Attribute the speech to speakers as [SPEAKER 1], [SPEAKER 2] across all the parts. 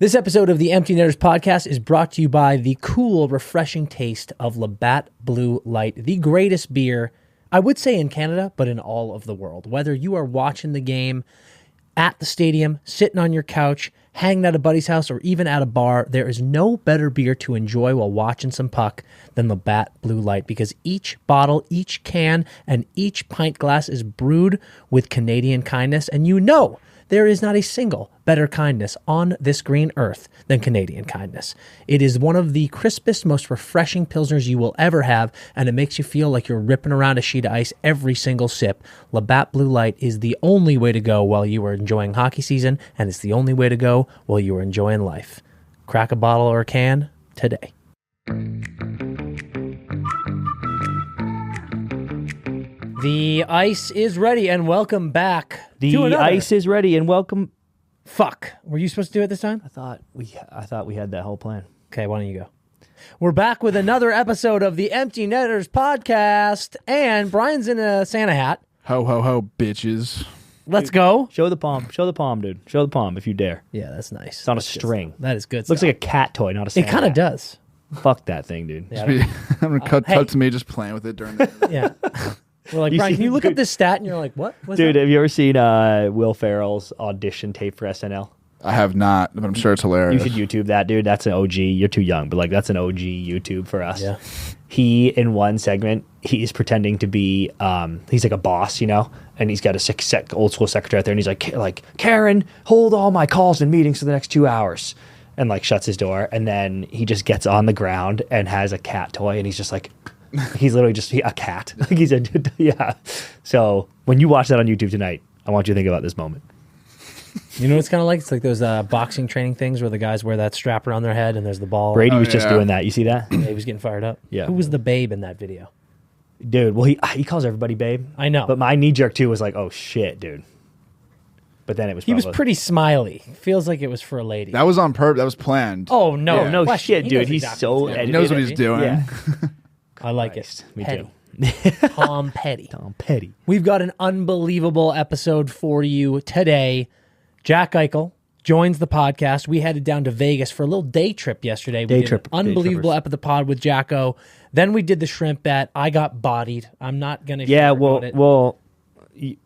[SPEAKER 1] This episode of the Empty Netters podcast is brought to you by the cool, refreshing taste of Labatt Blue Light, the greatest beer, I would say in Canada, but in all of the world. Whether you are watching the game at the stadium, sitting on your couch, hanging at a buddy's house, or even at a bar, there is no better beer to enjoy while watching some puck than Labatt Blue Light, because each bottle, each can, and each pint glass is brewed with Canadian kindness, and you know there is not a single better kindness on this green earth than Canadian kindness. It is one of the crispest, most refreshing pilsners you will ever have, and it makes you feel like you're ripping around a sheet of ice every single sip. Labatt Blue Light is the only way to go while you are enjoying hockey season, and it's the only way to go while you are enjoying life. Crack a bottle or a can today. The ice is ready, and welcome back.
[SPEAKER 2] The ice is ready, and welcome.
[SPEAKER 1] Fuck. Were you supposed to do it this time?
[SPEAKER 2] I thought we had that whole plan.
[SPEAKER 1] Okay, why don't you go? We're back with another episode of the Empty Netters podcast, and Brian's in a Santa hat.
[SPEAKER 3] Ho, ho, ho, bitches.
[SPEAKER 1] Let's go.
[SPEAKER 2] Show the palm. Show the palm, dude. Show the palm if you dare.
[SPEAKER 1] Yeah, that's nice.
[SPEAKER 2] It's on a string.
[SPEAKER 1] That is good.
[SPEAKER 2] Looks like a cat toy, not a Santa
[SPEAKER 1] It kind of
[SPEAKER 2] hat.
[SPEAKER 1] does.
[SPEAKER 2] Fuck that thing, dude.
[SPEAKER 1] Yeah,
[SPEAKER 3] I'm going to cut to me just playing with it during the
[SPEAKER 1] yeah. We're like,
[SPEAKER 2] You
[SPEAKER 1] Brian,
[SPEAKER 2] see-
[SPEAKER 1] can you look up this stat? And you're like, what? What's
[SPEAKER 2] Dude,
[SPEAKER 1] that?
[SPEAKER 2] have you ever seen Will Ferrell's audition tape for SNL?
[SPEAKER 3] I have not, but I'm sure it's
[SPEAKER 2] You
[SPEAKER 3] hilarious.
[SPEAKER 2] should YouTube that, dude. That's an OG. You're too young, but like that's an OG YouTube for us.
[SPEAKER 1] Yeah.
[SPEAKER 2] He, in one segment, he's pretending to be, he's like a boss, you know, and he's got a old school secretary out there, and he's like, Karen, hold all my calls and meetings for the next 2 hours, and like shuts his door, and then he just gets on the ground and has a cat toy, and he's just like, he's literally just a cat. Like he's a, yeah. So when you watch that on YouTube tonight, I want you to think about this moment.
[SPEAKER 1] You know what it's kind of like? It's like those boxing training things where the guys wear that strap around their head and there's the ball.
[SPEAKER 2] Brady was just
[SPEAKER 3] yeah.
[SPEAKER 2] doing that. You see that?
[SPEAKER 1] Yeah, he was getting fired up.
[SPEAKER 2] Yeah.
[SPEAKER 1] Who was the babe in that video?
[SPEAKER 2] Dude, well, he calls everybody babe.
[SPEAKER 1] I know.
[SPEAKER 2] But my knee jerk too was like, oh shit, dude. But then it was
[SPEAKER 1] He was
[SPEAKER 2] probably-
[SPEAKER 1] pretty smiley. Feels like it was for a lady.
[SPEAKER 3] That was on purpose. That was planned.
[SPEAKER 1] Oh, no.
[SPEAKER 3] Yeah.
[SPEAKER 2] no
[SPEAKER 1] question.
[SPEAKER 2] shit,
[SPEAKER 1] He
[SPEAKER 2] dude.
[SPEAKER 1] knows
[SPEAKER 2] He's
[SPEAKER 1] exactly
[SPEAKER 2] so
[SPEAKER 1] what's going
[SPEAKER 3] He knows what
[SPEAKER 2] edited.
[SPEAKER 3] he's doing.
[SPEAKER 2] Yeah.
[SPEAKER 1] I like
[SPEAKER 2] Christ,
[SPEAKER 1] it.
[SPEAKER 2] me
[SPEAKER 1] Petty.
[SPEAKER 2] too.
[SPEAKER 1] Tom Petty.
[SPEAKER 2] Tom Petty.
[SPEAKER 1] We've got an unbelievable episode for you today. Jack Eichel joins the podcast. We headed down to Vegas for a little day trip yesterday. We did an unbelievable
[SPEAKER 2] trippers.
[SPEAKER 1] ep of the pod with Jacko. Then we did the shrimp bet. I got bodied. I'm not going to
[SPEAKER 2] Yeah,
[SPEAKER 1] it.
[SPEAKER 2] well,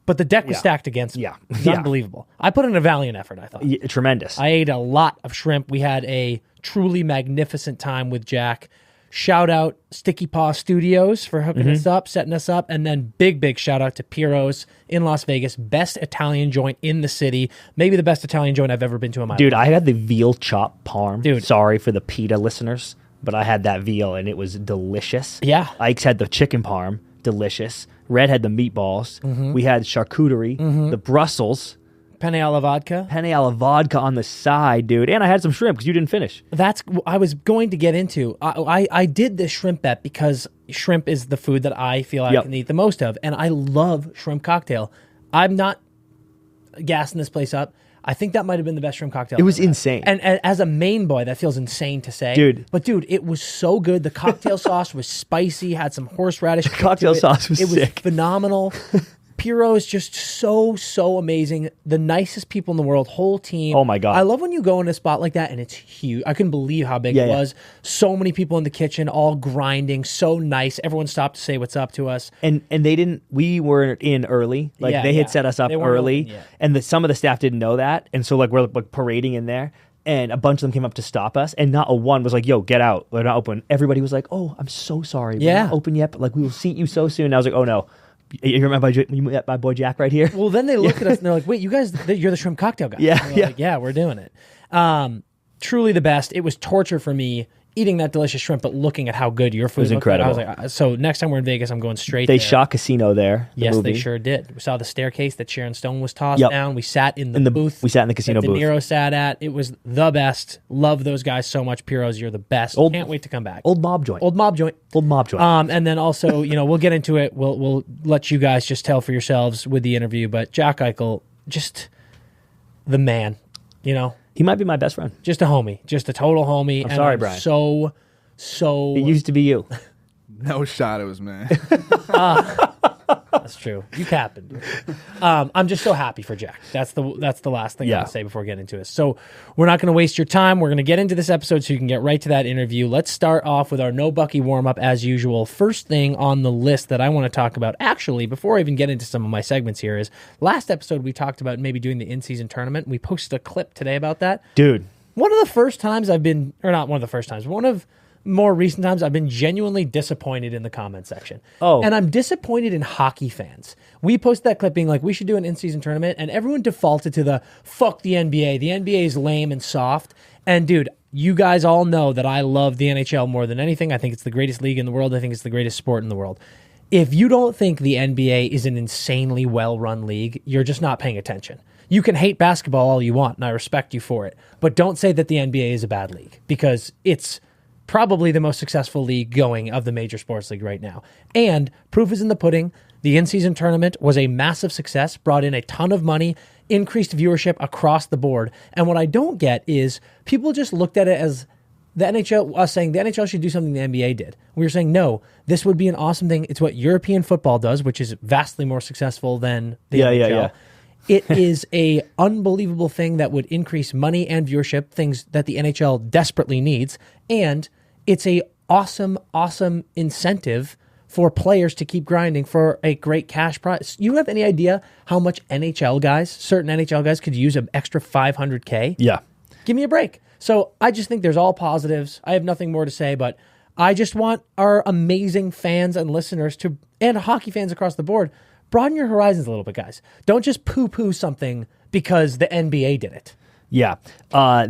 [SPEAKER 1] But the deck was
[SPEAKER 2] yeah.
[SPEAKER 1] stacked against me.
[SPEAKER 2] Yeah.
[SPEAKER 1] It was
[SPEAKER 2] Yeah.
[SPEAKER 1] unbelievable. I put in a valiant effort, I thought.
[SPEAKER 2] tremendous.
[SPEAKER 1] I ate a lot of shrimp. We had a truly magnificent time with Jack. Shout out Sticky Paw Studios for hooking us up, setting us up. And then big shout out to Perron's in Las Vegas. Best Italian joint in the city. Maybe the best Italian joint I've ever been to in my life.
[SPEAKER 2] Dude, I had the veal chop parm.
[SPEAKER 1] Dude.
[SPEAKER 2] Sorry for the PETA listeners, but I had that veal and it was delicious.
[SPEAKER 1] Yeah.
[SPEAKER 2] Ike's had the chicken parm. Delicious. Red had the meatballs. We had charcuterie, the Brussels,
[SPEAKER 1] Penne alla vodka.
[SPEAKER 2] penne alla vodka on the side, dude. And I had some shrimp because you didn't finish.
[SPEAKER 1] That's I was going to get into. I did this shrimp bet because shrimp is the food that I feel I can eat the most of, and I love shrimp cocktail. I'm not gassing this place up. I think that might have been the best shrimp cocktail.
[SPEAKER 2] It was
[SPEAKER 1] I've ever had.
[SPEAKER 2] insane.
[SPEAKER 1] And as a Maine boy, that feels insane to say,
[SPEAKER 2] Dude.
[SPEAKER 1] But dude, it was so good. The cocktail sauce was spicy, had some horseradish.
[SPEAKER 2] cocktail sauce was
[SPEAKER 1] It was
[SPEAKER 2] sick.
[SPEAKER 1] phenomenal. Piro is just so amazing. The nicest people in the world, whole team.
[SPEAKER 2] Oh my God.
[SPEAKER 1] I love when you go in a spot like that and it's huge. I couldn't believe how big it was. So many people in the kitchen, all grinding, so nice. Everyone stopped to say what's up to us.
[SPEAKER 2] And they didn't. We were in early. Like
[SPEAKER 1] Yeah,
[SPEAKER 2] they had set us up
[SPEAKER 1] They weren't
[SPEAKER 2] early,
[SPEAKER 1] open yet.
[SPEAKER 2] and some of the staff didn't know that. And so like we're like parading in there, and a bunch of them came up to stop us, and not a one was like, "Yo, get out! We're not open." Everybody was like, "Oh, I'm so sorry. We're not open yet, but like we will seat you so soon." And I was like, "Oh no, you remember my boy Jack right here?"
[SPEAKER 1] Well, then they look at us and they're like, wait, you guys, you're the shrimp cocktail guy.
[SPEAKER 2] Yeah,
[SPEAKER 1] And we're
[SPEAKER 2] yeah.
[SPEAKER 1] like, yeah, we're doing it. Truly the best. It was torture for me eating that delicious shrimp, but looking at how good your food
[SPEAKER 2] was
[SPEAKER 1] looked like, I was
[SPEAKER 2] incredible.
[SPEAKER 1] like, so next time we're in Vegas, I'm going straight
[SPEAKER 2] They
[SPEAKER 1] there.
[SPEAKER 2] shot Casino there. The
[SPEAKER 1] Yes,
[SPEAKER 2] movie.
[SPEAKER 1] they sure did. We saw the staircase that Sharon Stone was tossed
[SPEAKER 2] Yep.
[SPEAKER 1] down. We sat in the booth.
[SPEAKER 2] We sat in the casino
[SPEAKER 1] that
[SPEAKER 2] booth.
[SPEAKER 1] De Niro sat at. It was the best. Love those guys so much. Piros, you're the best. Can't wait to come back.
[SPEAKER 2] Old mob joint.
[SPEAKER 1] Old mob joint.
[SPEAKER 2] Old mob joint.
[SPEAKER 1] And then also, we'll get into it. We'll let you guys just tell for yourselves with the interview. But Jack Eichel, just the man.
[SPEAKER 2] He might be my best friend.
[SPEAKER 1] Just a homie, just a total homie.
[SPEAKER 2] I'm sorry, Brian.
[SPEAKER 1] So
[SPEAKER 2] It used to be you.
[SPEAKER 3] No shot. It was me.
[SPEAKER 1] I That's true. You happened. I'm just so happy for Jack. That's the last thing I want to say before getting into this. So we're not going to waste your time. We're going to get into this episode so you can get right to that interview. Let's start off with our No Bucky warm-up as usual. First thing on the list that I want to talk about, actually, before I even get into some of my segments here, is last episode we talked about maybe doing the in-season tournament. We posted a clip today about that.
[SPEAKER 2] Dude.
[SPEAKER 1] One of the first times I've been, or not one of the first times, one of more recent times I've been genuinely disappointed in the comment section.
[SPEAKER 2] Oh.
[SPEAKER 1] And I'm disappointed in hockey fans. We posted that clip being like, we should do an in-season tournament, and everyone defaulted to the, fuck the NBA. The NBA is lame and soft. And dude, you guys all know that I love the NHL more than anything. I think it's the greatest league in the world. I think it's the greatest sport in the world. If you don't think the NBA is an insanely well-run league, you're just not paying attention. You can hate basketball all you want, and I respect you for it. But don't say that the NBA is a bad league, because it's probably the most successful league going of the major sports league right now. And proof is in the pudding. The in-season tournament was a massive success, brought in a ton of money, increased viewership across the board. And what I don't get is people just looked at it as the NHL, us saying the NHL should do something the NBA did. We were saying, no, this would be an awesome thing. It's what European football does, which is vastly more successful than the NHL. Yeah. It is a unbelievable thing that would increase money and viewership, things that the NHL desperately needs. And it's a awesome incentive for players to keep grinding for a great cash prize. You have any idea how much certain NHL guys could use an extra $500K?
[SPEAKER 2] Yeah.
[SPEAKER 1] Give me a break. So I just think there's all positives. I have nothing more to say, but I just want our amazing fans and listeners and hockey fans across the board, broaden your horizons a little bit, guys. Don't just poo-poo something because the NBA did it.
[SPEAKER 2] Yeah. I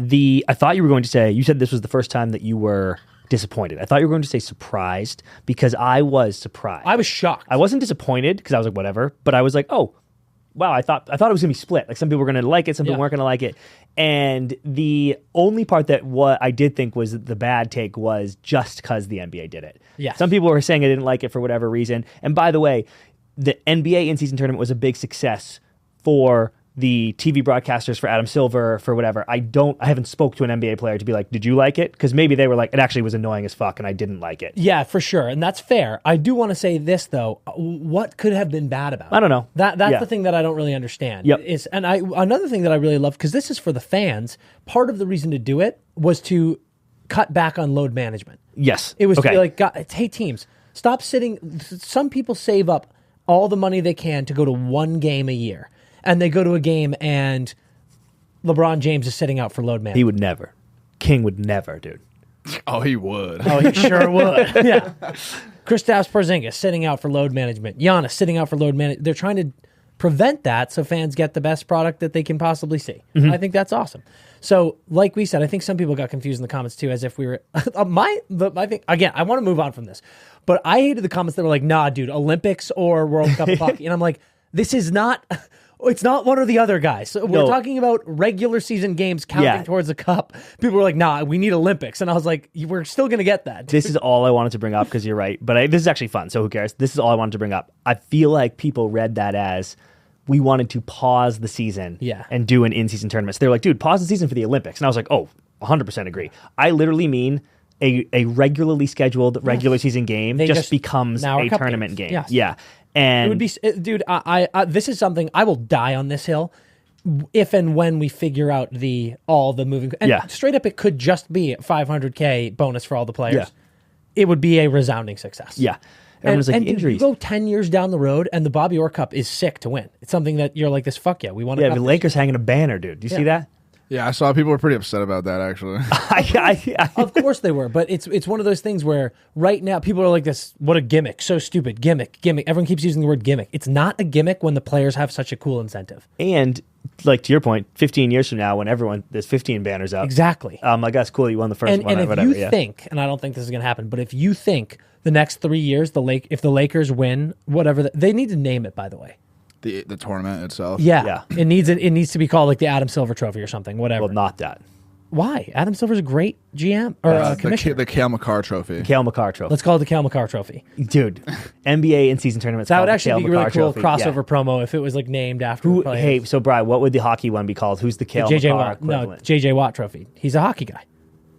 [SPEAKER 2] thought you were going to say, you said this was the first time that you were disappointed. I thought you were going to say surprised, because I was surprised.
[SPEAKER 1] I was shocked.
[SPEAKER 2] I wasn't disappointed because I was like, whatever, but I was like, oh, wow, I thought it was going to be split. Like, some people were going to like it, some people weren't going to like it. And the only part that what I did think was the bad take was just because the NBA did it.
[SPEAKER 1] Yes.
[SPEAKER 2] Some people were saying I didn't like it for whatever reason. And by the way, the NBA in-season tournament was a big success for the TV broadcasters, for Adam Silver, for whatever. I haven't spoke to an NBA player to be like, did you like it? Because maybe they were like, it actually was annoying as fuck and I didn't like it.
[SPEAKER 1] Yeah, for sure. And that's fair. I do want to say this, though. What could have been bad about it?
[SPEAKER 2] I don't know.
[SPEAKER 1] That's the thing that I don't really understand.
[SPEAKER 2] Yep.
[SPEAKER 1] Another thing that I really love, because this is for the fans, part of the reason to do it was to cut back on load management.
[SPEAKER 2] Yes.
[SPEAKER 1] It was to be like, hey, teams, stop sitting. Some people save up all the money they can to go to one game a year. And they go to a game and LeBron James is sitting out for load management.
[SPEAKER 2] He would never. King would never, dude.
[SPEAKER 3] Oh, he would.
[SPEAKER 1] Oh, he sure would. Yeah. Kristaps Porzingis sitting out for load management. Giannis sitting out for load management. They're trying to prevent that so fans get the best product that they can possibly see. Mm-hmm. I think that's awesome. So, like we said, I think some people got confused in the comments too, as if we were I think, again, I want to move on from this, but I hated the comments that were like, nah, dude, Olympics or World Cup of Hockey. And I'm like, this is not... It's not one or the other, guys. So we're talking about regular season games counting towards the cup. People were like, nah, we need Olympics. And I was like, we're still going to get that.
[SPEAKER 2] This is all I wanted to bring up, because you're right. But this is actually fun, so who cares? This is all I wanted to bring up. I feel like people read that as we wanted to pause the season and do an in-season tournament. So they're like, dude, pause the season for the Olympics. And I was like, oh, 100% agree. I literally mean a regularly scheduled regular season game just becomes a tournament game.
[SPEAKER 1] Yes.
[SPEAKER 2] Yeah. And
[SPEAKER 1] it would be, dude, I this is something I will die on this hill if and when we figure out all the moving. And straight up, it could just be a $500K bonus for all the players.
[SPEAKER 2] Yeah.
[SPEAKER 1] It would be a resounding success.
[SPEAKER 2] Yeah. Everyone's like, injuries.
[SPEAKER 1] You go 10 years down the road, and the Bobby Orr Cup is sick to win. It's something that you're like, this, fuck yeah, we want to.
[SPEAKER 2] Yeah, the Lakers hanging a banner, dude. Do you see that?
[SPEAKER 3] Yeah, I saw people were pretty upset about that, actually.
[SPEAKER 1] Of course they were, but it's one of those things where right now people are like, this, what a gimmick, so stupid, gimmick. Everyone keeps using the word gimmick. It's not a gimmick when the players have such a cool incentive.
[SPEAKER 2] And like, to your point, 15 years from now, when there's 15 banners up.
[SPEAKER 1] Exactly.
[SPEAKER 2] Like, that's cool, you won the first one.
[SPEAKER 1] And if you think, and I don't think this is going to happen, but if you think the next 3 years, if the Lakers win, whatever, they need to name it, by the way.
[SPEAKER 3] The tournament itself.
[SPEAKER 1] Yeah. It needs to be called like the Adam Silver Trophy or something, whatever.
[SPEAKER 2] Well, not that.
[SPEAKER 1] Why? Adam Silver's a great GM or commissioner.
[SPEAKER 3] The Cale Makar Trophy.
[SPEAKER 2] Cale Makar Trophy.
[SPEAKER 1] Let's call it the Cale Makar Trophy.
[SPEAKER 2] Dude, NBA in-season tournaments.
[SPEAKER 1] That would actually be a really cool crossover
[SPEAKER 2] yeah.
[SPEAKER 1] promo if it was like named after.
[SPEAKER 2] Hey, so Brian, what would the hockey one be called? Who's the Cale Makar equivalent?
[SPEAKER 1] No, JJ Watt Trophy. He's a hockey guy.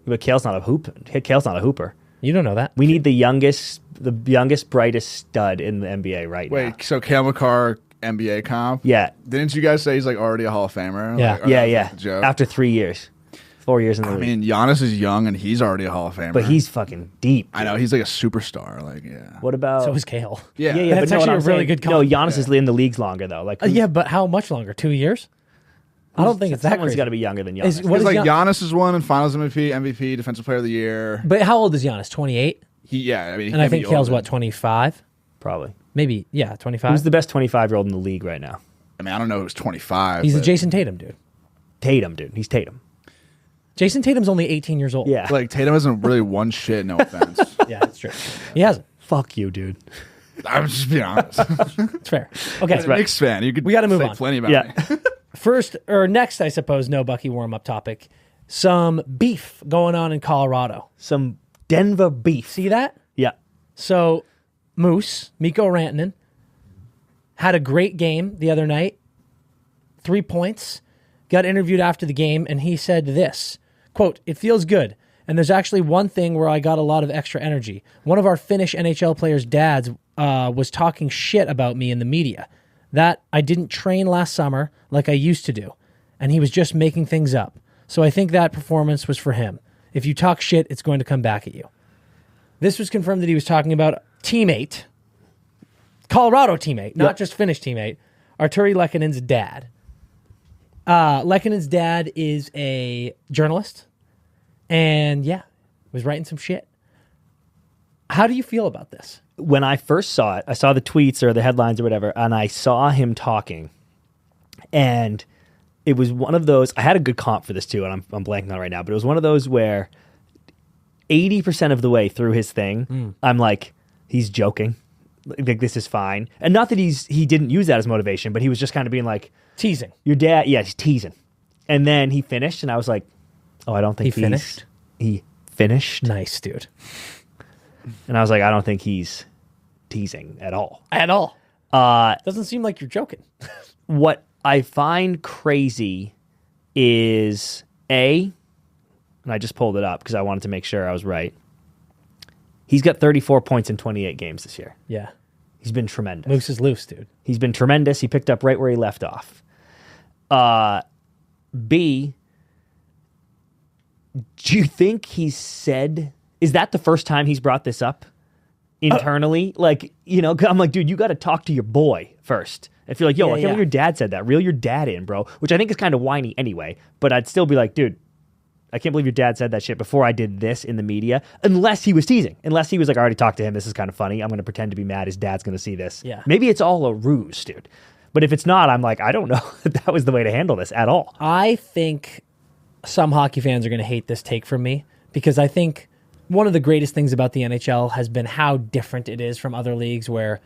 [SPEAKER 2] But Cale's not a hooper.
[SPEAKER 1] You don't know that.
[SPEAKER 2] We need the youngest, brightest stud in the NBA right now.
[SPEAKER 3] Wait, so Cale Makar NBA comp?
[SPEAKER 2] Yeah.
[SPEAKER 3] Didn't you guys say he's like already a Hall of Famer?
[SPEAKER 1] Yeah.
[SPEAKER 3] Like, or
[SPEAKER 2] Yeah,
[SPEAKER 3] that was,
[SPEAKER 2] yeah.
[SPEAKER 3] like, the joke?
[SPEAKER 2] After 3 years. 4 years in the
[SPEAKER 3] I
[SPEAKER 2] league.
[SPEAKER 3] mean, Giannis is young and he's already a Hall of Famer.
[SPEAKER 2] But he's fucking deep.
[SPEAKER 3] I know, he's like a superstar. Like, yeah.
[SPEAKER 2] What about...
[SPEAKER 1] So is Kale.
[SPEAKER 3] Yeah.
[SPEAKER 2] Yeah,
[SPEAKER 1] That's
[SPEAKER 2] but no,
[SPEAKER 1] actually
[SPEAKER 2] what
[SPEAKER 1] a
[SPEAKER 2] I'm
[SPEAKER 1] really
[SPEAKER 2] saying-
[SPEAKER 1] good
[SPEAKER 2] No,
[SPEAKER 1] comp.
[SPEAKER 2] Giannis is in the leagues longer, though. Like,
[SPEAKER 1] Yeah, but how much longer? 2 years? I don't think it's that
[SPEAKER 2] someone's
[SPEAKER 1] crazy.
[SPEAKER 2] got to be younger than Giannis.
[SPEAKER 1] Is- what
[SPEAKER 3] Because like
[SPEAKER 1] Gian-
[SPEAKER 3] Giannis has won in Finals MVP, Defensive Player of the Year.
[SPEAKER 1] But how old is Giannis? 28?
[SPEAKER 3] I mean, he
[SPEAKER 1] And I
[SPEAKER 3] can't be
[SPEAKER 1] think Kale's,
[SPEAKER 3] older.
[SPEAKER 1] what, 25?
[SPEAKER 2] Probably.
[SPEAKER 1] Maybe, yeah, 25.
[SPEAKER 2] Who's the best 25-year-old in the league right now?
[SPEAKER 3] I mean, I don't know who's 25.
[SPEAKER 1] He's a
[SPEAKER 3] but,
[SPEAKER 1] Jason Tatum dude.
[SPEAKER 2] Tatum, dude. He's Tatum.
[SPEAKER 1] Jason Tatum's only 18 years old.
[SPEAKER 2] Yeah.
[SPEAKER 3] Like, Tatum hasn't really won shit, no offense.
[SPEAKER 1] Yeah, that's true. He hasn't.
[SPEAKER 2] Fuck you, dude.
[SPEAKER 3] I'm just being honest.
[SPEAKER 1] It's fair. Okay.
[SPEAKER 3] As a Knicks fan, you could
[SPEAKER 1] We gotta move
[SPEAKER 3] say
[SPEAKER 1] on.
[SPEAKER 3] plenty about
[SPEAKER 2] Yeah.
[SPEAKER 3] me.
[SPEAKER 1] First, or next, I suppose, no Bucky warm-up topic. Some beef going on in Colorado.
[SPEAKER 2] Some Denver beef.
[SPEAKER 1] See that?
[SPEAKER 2] Yeah.
[SPEAKER 1] So, Moose, Mikko Rantanen, had a great game the other night. 3 points. Got interviewed after the game, and he said this, quote, "It feels good. And there's actually one thing where I got a lot of extra energy. One of our Finnish NHL players' dads was talking shit about me in the media. That I didn't train last summer like I used to do. And he was just making things up. So I think that performance was for him. If you talk shit, it's going to come back at you." This was confirmed that he was talking about teammate, Colorado teammate, not just Finnish teammate, Arturi Lekkonen's dad. Lekkonen's dad is a journalist, and was writing some shit. How do you feel about this?
[SPEAKER 2] When I first saw it, I saw the tweets or the headlines or whatever, and I saw him talking. And it was one of those, I had a good comp for this too, and I'm blanking on it right now, but it was one of those where 80% of the way through his thing, I'm like, he's joking. Like, this is fine. And not that he didn't use that as motivation, but he was just kind of being like,
[SPEAKER 1] Teasing.
[SPEAKER 2] your dad, yeah, he's teasing. And then he finished, and I was like, oh, I don't think
[SPEAKER 1] He finished?
[SPEAKER 2] He finished.
[SPEAKER 1] Nice, dude.
[SPEAKER 2] And I was like, I don't think he's teasing at all.
[SPEAKER 1] At all. Doesn't seem like you're joking.
[SPEAKER 2] What I find crazy is and I just pulled it up because I wanted to make sure I was right. He's got 34 points in 28 games this year.
[SPEAKER 1] Yeah.
[SPEAKER 2] He's been tremendous.
[SPEAKER 1] Moose is loose, dude.
[SPEAKER 2] He's been tremendous. He picked up right where he left off. B, do you think he said, is that the first time he's brought this up internally? Like, I'm like, dude, you got to talk to your boy first. If you're like, yo, I can't believe your dad said that. Reel your dad in, bro. Which I think is kind of whiny anyway. But I'd still be like, dude, I can't believe your dad said that shit before I did this in the media. Unless he was teasing. Unless he was like, I already talked to him. This is kind of funny. I'm going to pretend to be mad. His dad's going to see this.
[SPEAKER 1] Yeah.
[SPEAKER 2] Maybe it's all a ruse, dude. But if it's not, I'm like, I don't know if that was the way to handle this at all.
[SPEAKER 1] I think some hockey fans are going to hate this take from me because I think one of the greatest things about the NHL has been how different it is from other leagues where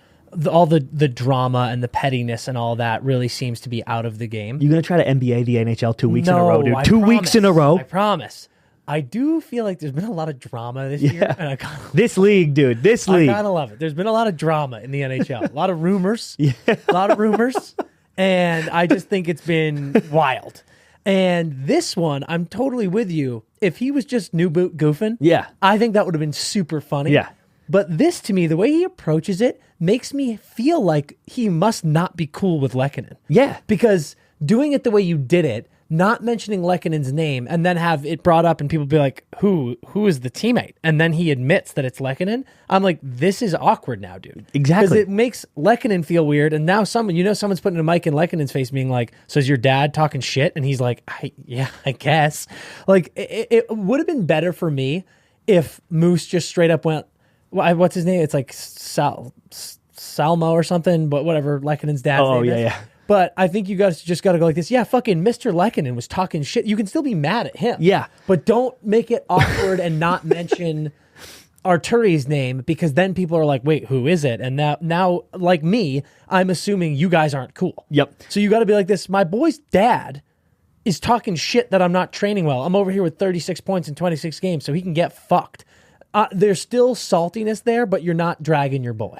[SPEAKER 1] all the drama and the pettiness and all that really seems to be out of the game.
[SPEAKER 2] You going to try to NBA the NHL 2 weeks in a
[SPEAKER 1] No,
[SPEAKER 2] row, dude?
[SPEAKER 1] I
[SPEAKER 2] 2 weeks in a row?
[SPEAKER 1] I promise. I do feel like there's been a lot of drama this year, and I kind of
[SPEAKER 2] This league, dude. This league.
[SPEAKER 1] love it. There's been a lot of drama in the NHL, a lot of rumors, a lot of rumors, and I just think it's been wild. And this one, I'm totally with you. If he was just new boot goofing,
[SPEAKER 2] Yeah.
[SPEAKER 1] I think that would have been super funny.
[SPEAKER 2] Yeah.
[SPEAKER 1] But this, to me, the way he approaches it makes me feel like he must not be cool with Lekkonen.
[SPEAKER 2] Yeah.
[SPEAKER 1] Because doing it the way you did it, not mentioning Lekkonen's name, and then have it brought up and people be like, who is the teammate? And then he admits that it's Lekkonen. I'm like, this is awkward now, dude.
[SPEAKER 2] Exactly.
[SPEAKER 1] Because it makes Lekkonen feel weird. And now someone's putting a mic in Lekkonen's face being like, so is your dad talking shit? And he's like, I guess. Like, it would have been better for me if Moose just straight up went, what's his name? It's like Salmo or something, but whatever, Lekkonen's dad's name is.
[SPEAKER 2] yeah.
[SPEAKER 1] But I think you guys just got to go like this. Yeah, fucking Mr. Lekkonen was talking shit. You can still be mad at him.
[SPEAKER 2] Yeah.
[SPEAKER 1] But don't make it awkward and not mention Arturi's name because then people are like, wait, who is it? And now, like me, I'm assuming you guys aren't cool.
[SPEAKER 2] Yep.
[SPEAKER 1] So you got to be like this. My boy's dad is talking shit that I'm not training well. I'm over here with 36 points in 26 games, so he can get fucked. There's still saltiness there, but you're not dragging your boy.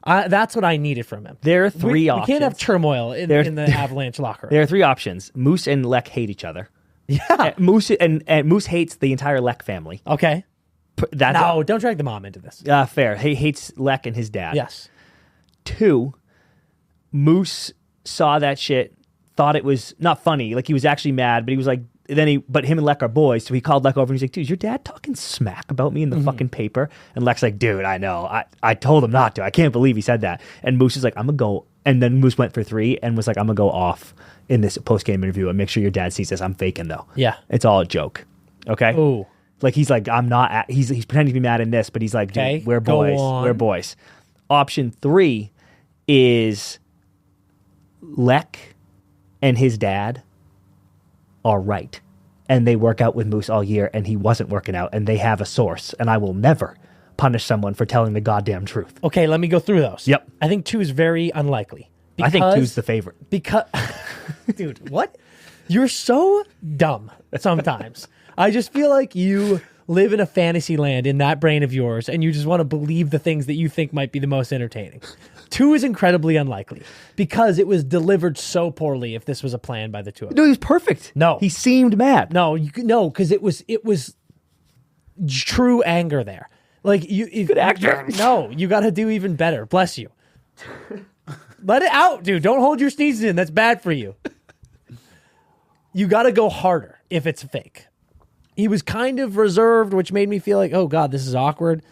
[SPEAKER 1] That's what I needed from him.
[SPEAKER 2] There are three options.
[SPEAKER 1] We can't have turmoil in the Avalanche locker room.
[SPEAKER 2] There are three options. Moose and Lek hate each other.
[SPEAKER 1] Yeah.
[SPEAKER 2] Moose and Moose hates the entire Lek family.
[SPEAKER 1] Okay. No, don't drag the mom into this.
[SPEAKER 2] Fair. He hates Lek and his dad.
[SPEAKER 1] Yes.
[SPEAKER 2] 2, Moose saw that shit, thought it was not funny. Like, he was actually mad, but he was like, but him and Lek are boys, so he called Lek over and he's like, dude, is your dad talking smack about me in the fucking paper? And Lek's like, dude, I know. I told him not to. I can't believe he said that. And Moose is like, I'm going to go. And then Moose went for 3 and was like, I'm going to go off in this post-game interview and make sure your dad sees this. I'm faking, though.
[SPEAKER 1] Yeah.
[SPEAKER 2] It's all a joke. Okay?
[SPEAKER 1] Ooh.
[SPEAKER 2] Like, he's like, I'm not. He's pretending to be mad in this, but he's like, dude,
[SPEAKER 1] Okay,
[SPEAKER 2] we're
[SPEAKER 1] go
[SPEAKER 2] boys.
[SPEAKER 1] on.
[SPEAKER 2] We're boys. Option 3 is Lek and his dad are right. And they work out with Moose all year, and he wasn't working out, and they have a source. And I will never punish someone for telling the goddamn truth.
[SPEAKER 1] Okay, let me go through those.
[SPEAKER 2] Yep.
[SPEAKER 1] I think 2 is very unlikely.
[SPEAKER 2] I think 2's the favorite.
[SPEAKER 1] Because, dude, what? You're so dumb sometimes. I just feel like you live in a fantasy land in that brain of yours, and you just want to believe the things that you think might be the most entertaining. 2 is incredibly unlikely because it was delivered so poorly if this was a plan by the two of them.
[SPEAKER 2] No, he was perfect.
[SPEAKER 1] No.
[SPEAKER 2] He seemed mad.
[SPEAKER 1] No, because it was true anger there. Like you
[SPEAKER 2] Good actor.
[SPEAKER 1] No, you got to do even better. Bless you. Let it out, dude. Don't hold your sneezes in. That's bad for you. You got to go harder if it's fake. He was kind of reserved, which made me feel like, oh God, this is awkward.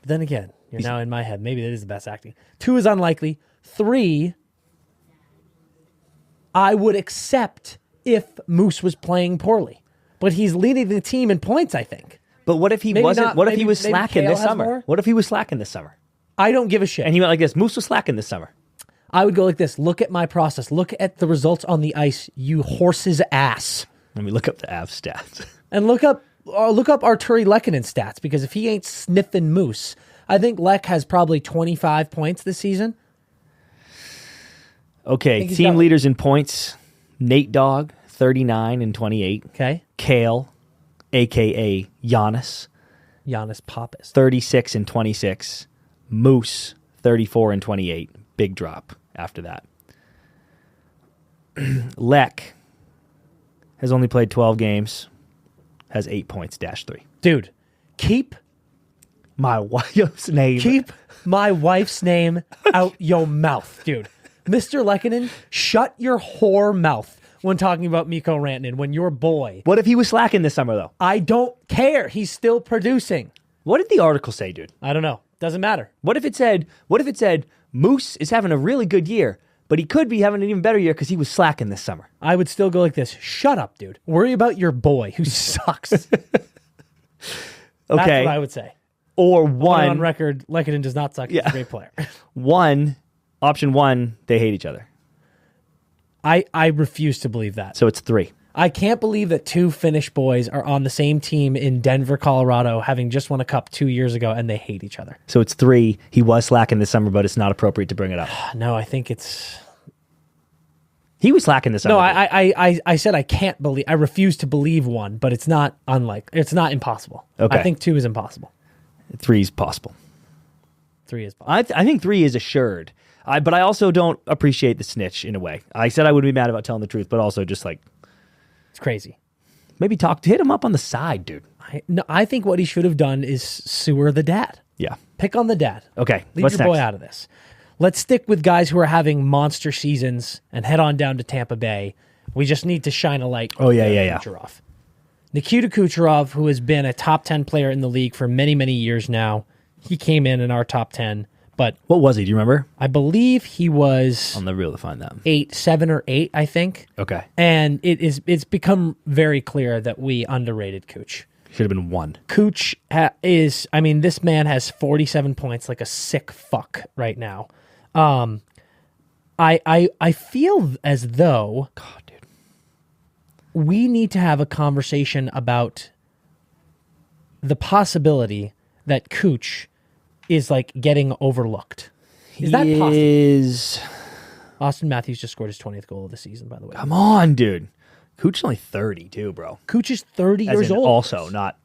[SPEAKER 1] But then again, you're now in my head. Maybe that is the best acting. 2 is unlikely. 3, I would accept if Moose was playing poorly. But he's leading the team in points, I think.
[SPEAKER 2] But what if he
[SPEAKER 1] Maybe
[SPEAKER 2] wasn't?
[SPEAKER 1] not.
[SPEAKER 2] What if he
[SPEAKER 1] Maybe-
[SPEAKER 2] was
[SPEAKER 1] maybe
[SPEAKER 2] slacking
[SPEAKER 1] Kale
[SPEAKER 2] this
[SPEAKER 1] has
[SPEAKER 2] summer?
[SPEAKER 1] more?
[SPEAKER 2] What if he was slacking this summer?
[SPEAKER 1] I don't give a shit.
[SPEAKER 2] And he went like this, Moose was slacking this summer.
[SPEAKER 1] I would go like this. Look at my process. Look at the results on the ice, you horse's ass.
[SPEAKER 2] Let me look up the Avs stats.
[SPEAKER 1] And look up Arturi Lekkonen's stats, because if he ain't sniffing Moose, I think Lek has probably 25 points this season.
[SPEAKER 2] Okay,
[SPEAKER 1] he's
[SPEAKER 2] team
[SPEAKER 1] got-
[SPEAKER 2] leaders in points. Nate Dogg, 39 and 28.
[SPEAKER 1] Okay.
[SPEAKER 2] Kale, a.k.a. Giannis,
[SPEAKER 1] Giannis Pappas.
[SPEAKER 2] 36 and 26. Moose, 34 and 28. Big drop after that. Lek has only played 12 games, has 8 points, -3.
[SPEAKER 1] Dude, keep
[SPEAKER 2] My wife's name.
[SPEAKER 1] my wife's name out your mouth, dude. Mr. Lekkonen, shut your whore mouth when talking about Mikko Rantanen, when your boy.
[SPEAKER 2] What if he was slacking this summer, though?
[SPEAKER 1] I don't care. He's still producing.
[SPEAKER 2] What did the article say, dude?
[SPEAKER 1] I don't know. Doesn't matter.
[SPEAKER 2] What if it said Moose is having a really good year, but he could be having an even better year because he was slacking this summer?
[SPEAKER 1] I would still go like this. Shut up, dude. Worry about your boy who sucks. That's
[SPEAKER 2] Okay.
[SPEAKER 1] what I would say.
[SPEAKER 2] Or
[SPEAKER 1] On
[SPEAKER 2] one,
[SPEAKER 1] record, Lekkonen does not suck. He's a great player.
[SPEAKER 2] option one, they hate each other.
[SPEAKER 1] I refuse to believe that.
[SPEAKER 2] So it's 3.
[SPEAKER 1] I can't believe that 2 Finnish boys are on the same team in Denver, Colorado, having just won a cup 2 years ago, and they hate each other.
[SPEAKER 2] So it's 3. He was slacking this summer, but it's not appropriate to bring it up.
[SPEAKER 1] No, I think it's...
[SPEAKER 2] He was slacking this summer.
[SPEAKER 1] No,
[SPEAKER 2] dude.
[SPEAKER 1] I said I can't believe... I refuse to believe 1, but it's not unlikely. It's not impossible.
[SPEAKER 2] Okay.
[SPEAKER 1] I think 2 is impossible.
[SPEAKER 2] 3 is possible.
[SPEAKER 1] 3 is possible.
[SPEAKER 2] I think 3 is assured. But I also don't appreciate the snitch in a way. I said I wouldn't be mad about telling the truth, but also just like...
[SPEAKER 1] It's crazy.
[SPEAKER 2] Maybe hit him up on the side, dude.
[SPEAKER 1] I think what he should have done is sewer the dad.
[SPEAKER 2] Yeah.
[SPEAKER 1] Pick on the dad.
[SPEAKER 2] Okay.
[SPEAKER 1] Leave
[SPEAKER 2] What's
[SPEAKER 1] your boy
[SPEAKER 2] next?
[SPEAKER 1] out of this. Let's stick with guys who are having monster seasons and head on down to Tampa Bay. We just need to shine a light.
[SPEAKER 2] Oh, yeah,
[SPEAKER 1] on
[SPEAKER 2] yeah, yeah.
[SPEAKER 1] Kucherov. Nikita Kucherov, who has been a top 10 player in the league for many, many years now. He came in our top 10, but
[SPEAKER 2] What was he? Do you remember?
[SPEAKER 1] I believe he was
[SPEAKER 2] I'll never be able to find that.
[SPEAKER 1] 7 or 8, I think.
[SPEAKER 2] Okay.
[SPEAKER 1] And it's become very clear that we underrated Cooch.
[SPEAKER 2] Should have been 1.
[SPEAKER 1] Cooch this man has 47 points like a sick fuck right now. I feel as though
[SPEAKER 2] God, dude.
[SPEAKER 1] we need to have a conversation about the possibility that Cooch is like getting overlooked. Is that possible?
[SPEAKER 2] Is...
[SPEAKER 1] Austin Matthews just scored his 20th goal of the season, by the way.
[SPEAKER 2] Come on, dude. Cooch is only 30 too, bro.
[SPEAKER 1] Cooch is 30
[SPEAKER 2] As
[SPEAKER 1] years
[SPEAKER 2] in
[SPEAKER 1] old.
[SPEAKER 2] also, not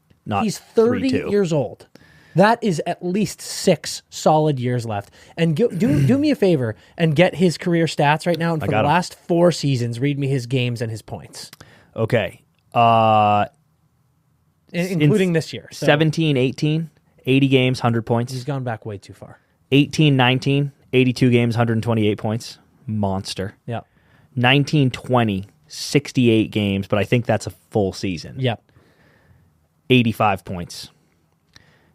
[SPEAKER 1] He's 30
[SPEAKER 2] 3-2.
[SPEAKER 1] years old. That is at least 6 solid years left. And do me a favor and get his career stats right now. And for the
[SPEAKER 2] got 'em.
[SPEAKER 1] last 4 seasons, read me his games and his points.
[SPEAKER 2] Okay.
[SPEAKER 1] including this year. So
[SPEAKER 2] 17, 18, 80 games, 100 points.
[SPEAKER 1] he's gone back way too far.
[SPEAKER 2] 18, 19, 82 games, 128 points. Monster.
[SPEAKER 1] Yeah.
[SPEAKER 2] 19, 20, 68 games, but I think that's a full season.
[SPEAKER 1] Yeah.
[SPEAKER 2] 85 points.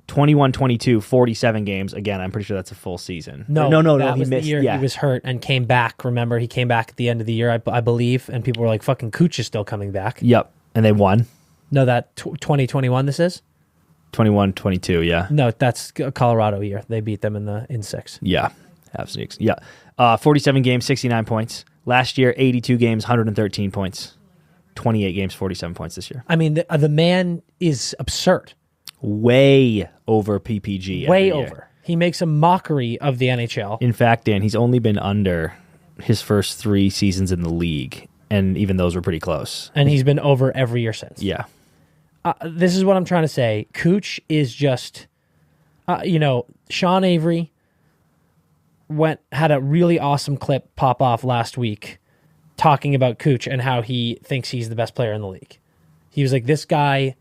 [SPEAKER 2] 21, 22, 47 games. Again, I'm pretty sure that's a full season.
[SPEAKER 1] No.
[SPEAKER 2] He
[SPEAKER 1] was
[SPEAKER 2] missed.
[SPEAKER 1] the year
[SPEAKER 2] Yeah.
[SPEAKER 1] he was hurt and came back. Remember, he came back at the end of the year, I believe, and people were like, "Fucking Kuch is still coming back."
[SPEAKER 2] Yep. And they won.
[SPEAKER 1] No, that 2021. This is
[SPEAKER 2] 21, 22. Yeah.
[SPEAKER 1] no, that's a Colorado year. They beat them in 6.
[SPEAKER 2] Yeah. Absolutely. Yeah. 47 games, 69 points. Last year, 82 games, 113 points. 28 games, 47 points this year.
[SPEAKER 1] I mean, the man is absurd.
[SPEAKER 2] Way over PPG.
[SPEAKER 1] Way
[SPEAKER 2] every year.
[SPEAKER 1] over. He makes a mockery of the NHL.
[SPEAKER 2] In fact, Dan, he's only been under his first 3 seasons in the league, and even those were pretty close.
[SPEAKER 1] And he's been over every year since.
[SPEAKER 2] Yeah.
[SPEAKER 1] This is what I'm trying to say. Cooch is just, Sean Avery had a really awesome clip pop off last week talking about Cooch and how he thinks he's the best player in the league. He was like, this guy